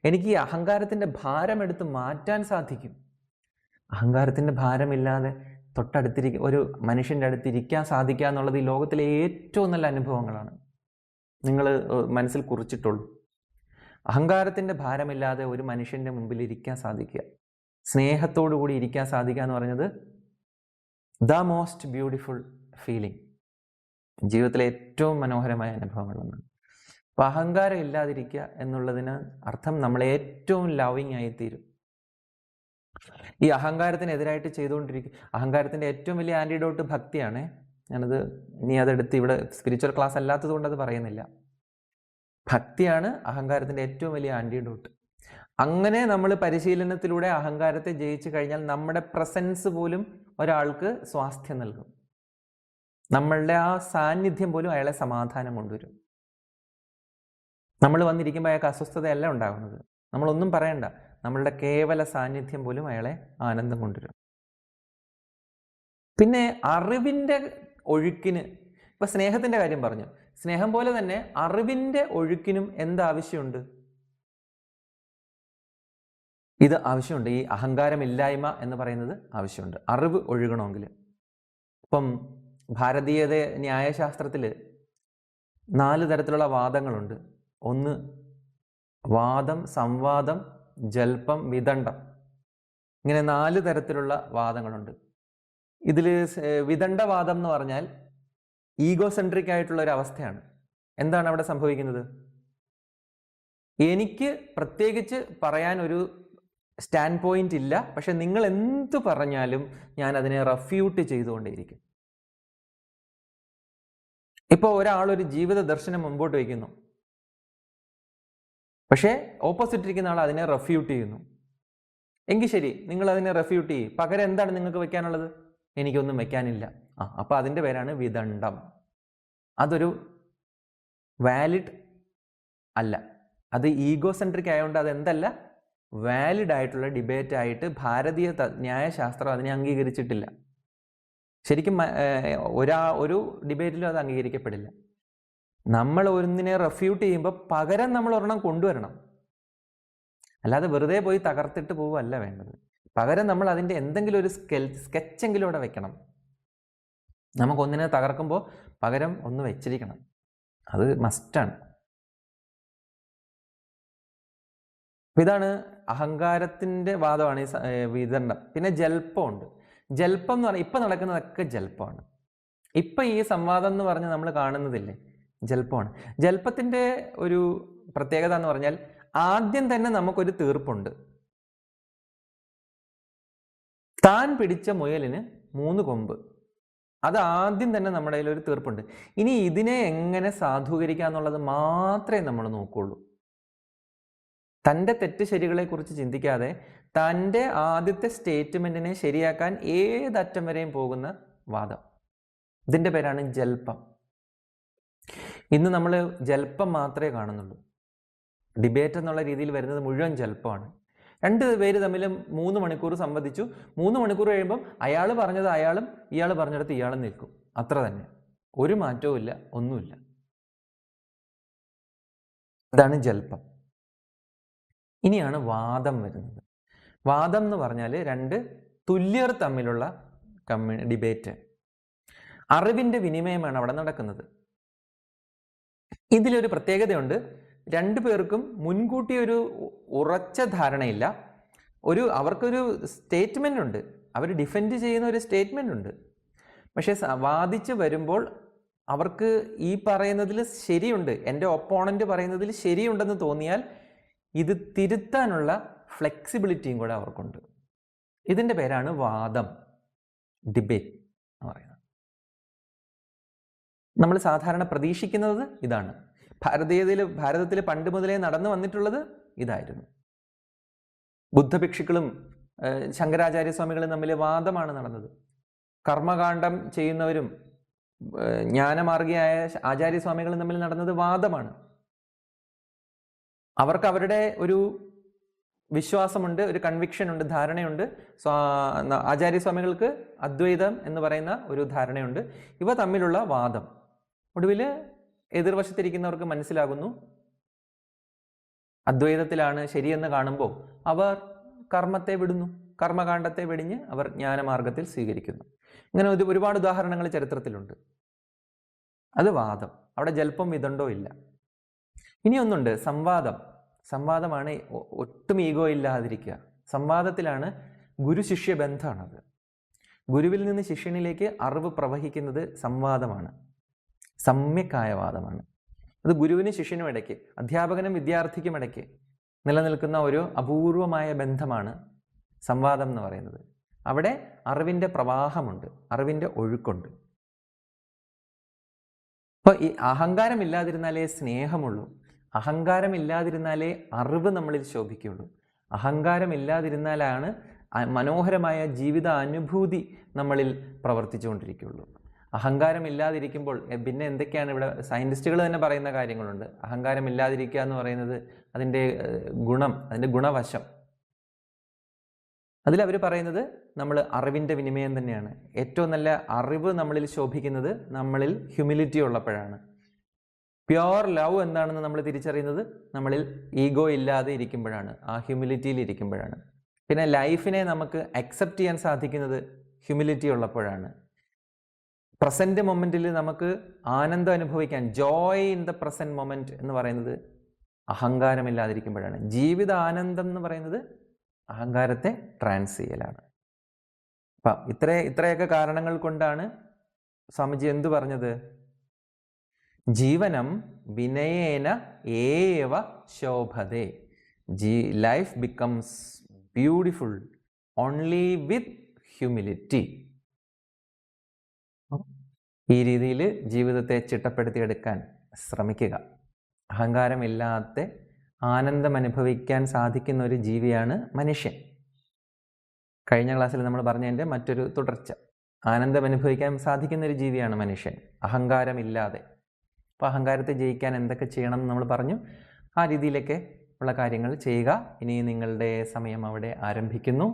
എനിക്ക് ഈ അഹങ്കാരത്തിൻ്റെ ഭാരം എടുത്ത് മാറ്റാൻ സാധിക്കും. അഹങ്കാരത്തിൻ്റെ ഭാരമില്ലാതെ ഒരു മനുഷ്യൻ്റെ അടുത്ത് ഇരിക്കാൻ സാധിക്കുക എന്നുള്ളത് ഈ ലോകത്തിലെ ഏറ്റവും നല്ല അനുഭവങ്ങളാണ്. നിങ്ങൾ മനസ്സിൽ കുറിച്ചിട്ടുള്ളൂ. അഹങ്കാരത്തിൻ്റെ ഭാരമില്ലാതെ ഒരു മനുഷ്യൻ്റെ മുമ്പിൽ ഇരിക്കാൻ സാധിക്കുക, സ്നേഹത്തോടു കൂടി ഇരിക്കാൻ സാധിക്കുക എന്ന് പറഞ്ഞത് ദ മോസ്റ്റ് ബ്യൂട്ടിഫുൾ ഫീലിംഗ്, ജീവിതത്തിലെ ഏറ്റവും മനോഹരമായ അനുഭവങ്ങളൊന്നാണ്. അപ്പം അഹങ്കാരം ഇല്ലാതിരിക്കുക എന്നുള്ളതിന് അർത്ഥം നമ്മൾ ഏറ്റവും ലവിങ് ആയിത്തീരും. ഈ അഹങ്കാരത്തിനെതിരായിട്ട് ചെയ്തുകൊണ്ടിരിക്കും. അഹങ്കാരത്തിൻ്റെ ഏറ്റവും വലിയ ആൻറ്റിഡോട്ട് ഭക്തിയാണ്. അതെടുത്ത് ഇവിടെ സ്പിരിച്വൽ ക്ലാസ് അല്ലാത്തത് കൊണ്ട് അത് പറയുന്നില്ല. ഭക്തിയാണ് അഹങ്കാരത്തിൻ്റെ ഏറ്റവും വലിയ ആൻറ്റിഡോട്ട്. അങ്ങനെ നമ്മൾ പരിശീലനത്തിലൂടെ അഹങ്കാരത്തെ ജയിച്ചു കഴിഞ്ഞാൽ നമ്മുടെ പ്രസൻസ് പോലും ഒരാൾക്ക് സ്വാസ്ഥ്യം നൽകും. നമ്മളുടെ ആ സാന്നിധ്യം പോലും അയാളെ സമാധാനം കൊണ്ടുവരും. നമ്മൾ വന്നിരിക്കുമ്പോൾ അയാൾക്ക് അസ്വസ്ഥതയല്ല ഉണ്ടാകുന്നത്. നമ്മളൊന്നും പറയണ്ട, നമ്മളുടെ കേവല സാന്നിധ്യം പോലും അയാളെ ആനന്ദം കൊണ്ടുവരും. പിന്നെ അറിവിൻ്റെ ഒഴുക്കിന്, ഇപ്പൊ സ്നേഹത്തിന്റെ കാര്യം പറഞ്ഞു, സ്നേഹം പോലെ തന്നെ അറിവിൻ്റെ ഒഴുക്കിനും എന്താവശ്യമുണ്ട്? ഇത് ആവശ്യമുണ്ട്. ഈ അഹങ്കാരമില്ലായ്മ എന്ന് പറയുന്നത് ആവശ്യമുണ്ട്, അറിവ് ഒഴുകണമെങ്കിൽ. ഇപ്പം ഭാരതീയ ന്യായശാസ്ത്രത്തിൽ 4 തരത്തിലുള്ള വാദങ്ങളുണ്ട്. ഒന്ന് വാദം, സംവാദം, ജൽപ്പം, വിദണ്ഡം. ഇങ്ങനെ 4 തരത്തിലുള്ള വാദങ്ങളുണ്ട്. ഇതിൽ വിദണ്ഡവാദം എന്ന് പറഞ്ഞാൽ ഈഗോസെൻട്രിക് ആയിട്ടുള്ള ഒരു അവസ്ഥയാണ്. എന്താണ് അവിടെ സംഭവിക്കുന്നത്? എനിക്ക് പ്രത്യേകിച്ച് പറയാൻ ഒരു സ്റ്റാൻഡ് പോയിന്റ് ഇല്ല, പക്ഷെ നിങ്ങൾ എന്ത് പറഞ്ഞാലും ഞാൻ അതിനെ റെഫ്യൂട്ട് ചെയ്തുകൊണ്ടേയിരിക്കും. ഇപ്പോൾ ഒരാളൊരു ജീവിത ദർശനം മുമ്പോട്ട് വയ്ക്കുന്നു, പക്ഷേ ഓപ്പോസിറ്റ് ഇരിക്കുന്ന ആൾ അതിനെ റെഫ്യൂട്ട് ചെയ്യുന്നു. എങ്കിൽ ശരി, നിങ്ങൾ അതിനെ റെഫ്യൂട്ട് ചെയ്യും. പകരം എന്താണ് നിങ്ങൾക്ക് വെക്കാനുള്ളത്? എനിക്കൊന്നും വെക്കാനില്ല. അപ്പൊ അതിൻ്റെ പേരാണ് വിദണ്ഡം. അതൊരു വാലിഡ് അല്ല. അത് ഈഗോസെൻട്രിക് ആയതുകൊണ്ട് അതെന്തല്ല, വാലിഡ് ആയിട്ടുള്ള ഡിബേറ്റ് ആയിട്ട് ഭാരതീയ ന്യായശാസ്ത്രം അതിനെ അംഗീകരിച്ചിട്ടില്ല. ശരിക്കും ഒരു ഡിബേറ്റിലും അത് അംഗീകരിക്കപ്പെടില്ല. നമ്മൾ ഒന്നിനെ റെഫ്യൂട്ട് ചെയ്യുമ്പോൾ പകരം നമ്മൾ ഒരെണ്ണം കൊണ്ടുവരണം. അല്ലാതെ വെറുതെ പോയി തകർത്തിട്ട് പോവുകയല്ല വേണ്ടത്. പകരം നമ്മൾ അതിൻ്റെ എന്തെങ്കിലും ഒരു സ്കെച്ചെങ്കിലും അവിടെ വെക്കണം. നമുക്കൊന്നിനെ തകർക്കുമ്പോൾ പകരം ഒന്ന് വെച്ചിരിക്കണം. അത് മസ്റ്റാണ്. ഇതാണ് അഹങ്കാരത്തിൻ്റെ വാദമാണ് ഈ വിദണ്ഡം. പിന്നെ ജൽപ്പമുണ്ട്. ജൽപ്പം എന്ന് പറഞ്ഞാൽ ഇപ്പം നടക്കുന്നതൊക്കെ ജൽപ്പമാണ്. ഇപ്പം ഈ സംവാദം എന്ന് പറഞ്ഞ് നമ്മൾ കാണുന്നതില്ലേ, ജൽപ്പമാണ്. ജൽപ്പത്തിൻ്റെ ഒരു പ്രത്യേകത എന്ന് പറഞ്ഞാൽ ആദ്യം തന്നെ നമുക്കൊരു തീർപ്പുണ്ട്. താൻ പിടിച്ച മുയലിന് 3 കൊമ്പ്. അത് ആദ്യം തന്നെ നമ്മുടെ കയ്യിൽ ഒരു തീർപ്പുണ്ട്. ഇനി ഇതിനെ എങ്ങനെ സാധൂകരിക്കുക എന്നുള്ളത് മാത്രമേ നമ്മൾ നോക്കുള്ളൂ. തൻ്റെ തെറ്റ് ശരികളെ കുറിച്ച് ചിന്തിക്കാതെ തൻ്റെ ആദ്യത്തെ സ്റ്റേറ്റ്മെന്റിനെ ശരിയാക്കാൻ ഏതറ്റം വരെയും പോകുന്ന വാദം. ഇതിൻ്റെ പേരാണ് ജൽപ്പം. ഇന്ന് നമ്മൾ ജൽപ്പം മാത്രമേ കാണുന്നുള്ളൂ. ഡിബേറ്റ് എന്നുള്ള രീതിയിൽ വരുന്നത് മുഴുവൻ ജൽപ്പമാണ്. 2 പേര് തമ്മിലും 3 മണിക്കൂർ സംവദിച്ചു. 3 മണിക്കൂർ കഴിയുമ്പം അയാൾ പറഞ്ഞത് അയാളും ഇയാൾ പറഞ്ഞിടത്ത് ഇയാളും നിൽക്കും. അത്ര തന്നെ. ഒരു മാറ്റവും ഇല്ല, ഒന്നുമില്ല. ഇതാണ് ജൽപ്പം. ഇനിയാണ് വാദം വരുന്നത്. വാദം എന്ന് പറഞ്ഞാൽ 2 തുല്യർ തമ്മിലുള്ള ഡിബേറ്റ്. അറിവിൻ്റെ വിനിമയമാണ് അവിടെ നടക്കുന്നത്. ഇതിലൊരു പ്രത്യേകതയുണ്ട്. 2 പേർക്കും മുൻകൂട്ടി ഒരു ഉറച്ച ധാരണയില്ല. അവർക്കൊരു സ്റ്റേറ്റ്മെന്റ് ഉണ്ട്, അവർ ഡിഫെൻഡ് ചെയ്യുന്ന ഒരു സ്റ്റേറ്റ്മെന്റ് ഉണ്ട്. പക്ഷെ വാദിച്ച് വരുമ്പോൾ അവർക്ക് ഈ പറയുന്നതിൽ ശരിയുണ്ട്, എൻ്റെ ഒപ്പോണന്റ് പറയുന്നതിൽ ശരിയുണ്ടെന്ന് തോന്നിയാൽ ഇത് തിരുത്താനുള്ള ഫ്ലെക്സിബിലിറ്റിയും കൂടെ അവർക്കുണ്ട്. ഇതിൻ്റെ പേരാണ് വാദം, ഡിബേറ്റ് എന്ന് പറയുന്നത്. നമ്മൾ സാധാരണ പ്രതീക്ഷിക്കുന്നത് ഇതാണ്. ഭാരതത്തിൽ പണ്ട് മുതലേ നടന്നു വന്നിട്ടുള്ളത് ഇതായിരുന്നു. ബുദ്ധഭിക്ഷുക്കളും ശങ്കരാചാര്യസ്വാമികളും തമ്മിൽ വാദമാണ് നടന്നത്. കർമ്മകാണ്ഡം ചെയ്യുന്നവരും ജ്ഞാനമാർഗിയായ ആചാര്യസ്വാമികളും തമ്മിൽ നടന്നത് വാദമാണ്. അവർക്ക് അവരുടെ ഒരു വിശ്വാസമുണ്ട്, ഒരു കൺവിക്ഷൻ ഉണ്ട്, ധാരണയുണ്ട്. ആചാര്യസ്വാമികൾക്ക് അദ്വൈതം എന്ന് പറയുന്ന ഒരു ധാരണയുണ്ട്. ഇവ തമ്മിലുള്ള വാദം ഒടുവിൽ എതിർവശത്തിരിക്കുന്നവർക്ക് മനസ്സിലാകുന്നു അദ്വൈതത്തിലാണ് ശരിയെന്ന് കാണുമ്പോൾ അവർ കർമ്മത്തെ വിടുന്നു, കർമ്മകാണ്ഡത്തെ വെടിഞ്ഞ് അവർ ജ്ഞാനമാർഗത്തിൽ സ്വീകരിക്കുന്നു. ഇങ്ങനെ ഒരുപാട് ഉദാഹരണങ്ങൾ ചരിത്രത്തിലുണ്ട്. അത് വാദം. അവിടെ ജൽപ്പം ഇതുണ്ടോ ഇല്ല. ഇനി ഒന്നുണ്ട്, സംവാദം. സംവാദമാണ് ഒട്ടും ഈഗോ ഇല്ലാതിരിക്കുക. സംവാദത്തിലാണ് ഗുരു ശിഷ്യ ബന്ധമാണത്. ഗുരുവിൽ നിന്ന് ശിഷ്യനിലേക്ക് അറിവ് പ്രവഹിക്കുന്നത് സംവാദമാണ്, സമ്യക്കായ വാദമാണ്. അത് ഗുരുവിനും ശിഷ്യനും ഇടയ്ക്ക്, അധ്യാപകനും വിദ്യാർത്ഥിക്കും ഇടയ്ക്ക് നിലനിൽക്കുന്ന ഒരു അപൂർവമായ ബന്ധമാണ് സംവാദം എന്ന് പറയുന്നത്. അവിടെ അറിവിൻ്റെ പ്രവാഹമുണ്ട്, അറിവിൻ്റെ ഒഴുക്കുണ്ട്. അപ്പോൾ ഈ അഹങ്കാരമില്ലാതിരുന്നാലേ സ്നേഹമുള്ളൂ, അഹങ്കാരമില്ലാതിരുന്നാലേ അറിവ് നമ്മളിൽ ശോഭിക്കുള്ളൂ, അഹങ്കാരമില്ലാതിരുന്നാലാണ് മനോഹരമായ ജീവിത അനുഭൂതി നമ്മളിൽ പ്രവർത്തിച്ചുകൊണ്ടിരിക്കുകയുള്ളൂ. അഹങ്കാരമില്ലാതിരിക്കുമ്പോൾ പിന്നെ എന്തൊക്കെയാണ് ഇവിടെ സയൻറ്റിസ്റ്റുകൾ തന്നെ പറയുന്ന കാര്യങ്ങളുണ്ട്. അഹങ്കാരമില്ലാതിരിക്കുക എന്ന് പറയുന്നത് അതിൻ്റെ ഗുണം, അതിൻ്റെ ഗുണവശം. അതിലവർ പറയുന്നത് നമ്മൾ അറിവിൻ്റെ വിനിമയം തന്നെയാണ്. ഏറ്റവും നല്ല അറിവ് നമ്മളിൽ ശോഭിക്കുന്നത് നമ്മളിൽ ഹ്യൂമിലിറ്റി ഉള്ളപ്പോഴാണ്. പ്യുവർ ലവ് എന്താണെന്ന് നമ്മൾ തിരിച്ചറിയുന്നത് നമ്മളിൽ ഈഗോ ഇല്ലാതെ ഇരിക്കുമ്പോഴാണ്, ആ ഹ്യൂമിലിറ്റിയിൽ ഇരിക്കുമ്പോഴാണ്. പിന്നെ ലൈഫിനെ നമുക്ക് അക്സെപ്റ്റ് ചെയ്യാൻ സാധിക്കുന്നത് ഹ്യൂമിലിറ്റി ഉള്ളപ്പോഴാണ്. പ്രസൻറ്റ് മൊമെൻറ്റിൽ നമുക്ക് ആനന്ദം അനുഭവിക്കാൻ, Joy in the present moment എന്ന് പറയുന്നത് അഹങ്കാരമില്ലാതിരിക്കുമ്പോഴാണ്. ജീവിത ആനന്ദം എന്ന് പറയുന്നത് അഹങ്കാരത്തെ ട്രാൻസ് ചെയ്യലാണ്. അപ്പം ഇത്രയൊക്കെ കാരണങ്ങൾ കൊണ്ടാണ് സ്വാമിജി എന്തു പറഞ്ഞത്? ജീവനം വിനയേന ഏവ ശോഭതേ. Life becomes beautiful only with humility. ഈ രീതിയിൽ ജീവിതത്തെ ചിട്ടപ്പെടുത്തിയെടുക്കാൻ ശ്രമിക്കുക. അഹങ്കാരമില്ലാത്ത ആനന്ദം അനുഭവിക്കാൻ സാധിക്കുന്ന ഒരു ജീവിയാണ് മനുഷ്യൻ. കഴിഞ്ഞ ക്ലാസ്സിൽ നമ്മൾ പറഞ്ഞതിൻ്റെ മറ്റൊരു തുടർച്ച. ആനന്ദം അനുഭവിക്കാൻ സാധിക്കുന്ന ഒരു ജീവിയാണ് മനുഷ്യൻ, അഹങ്കാരമില്ലാതെ. അപ്പോൾ അഹങ്കാരത്തെ ജയിക്കാൻ എന്തൊക്കെ ചെയ്യണം എന്ന് നമ്മൾ പറഞ്ഞു. ആ രീതിയിലൊക്കെ ഉള്ള കാര്യങ്ങൾ ചെയ്യുക. ഇനി നിങ്ങളുടെ സമയം അവിടെ ആരംഭിക്കുന്നു.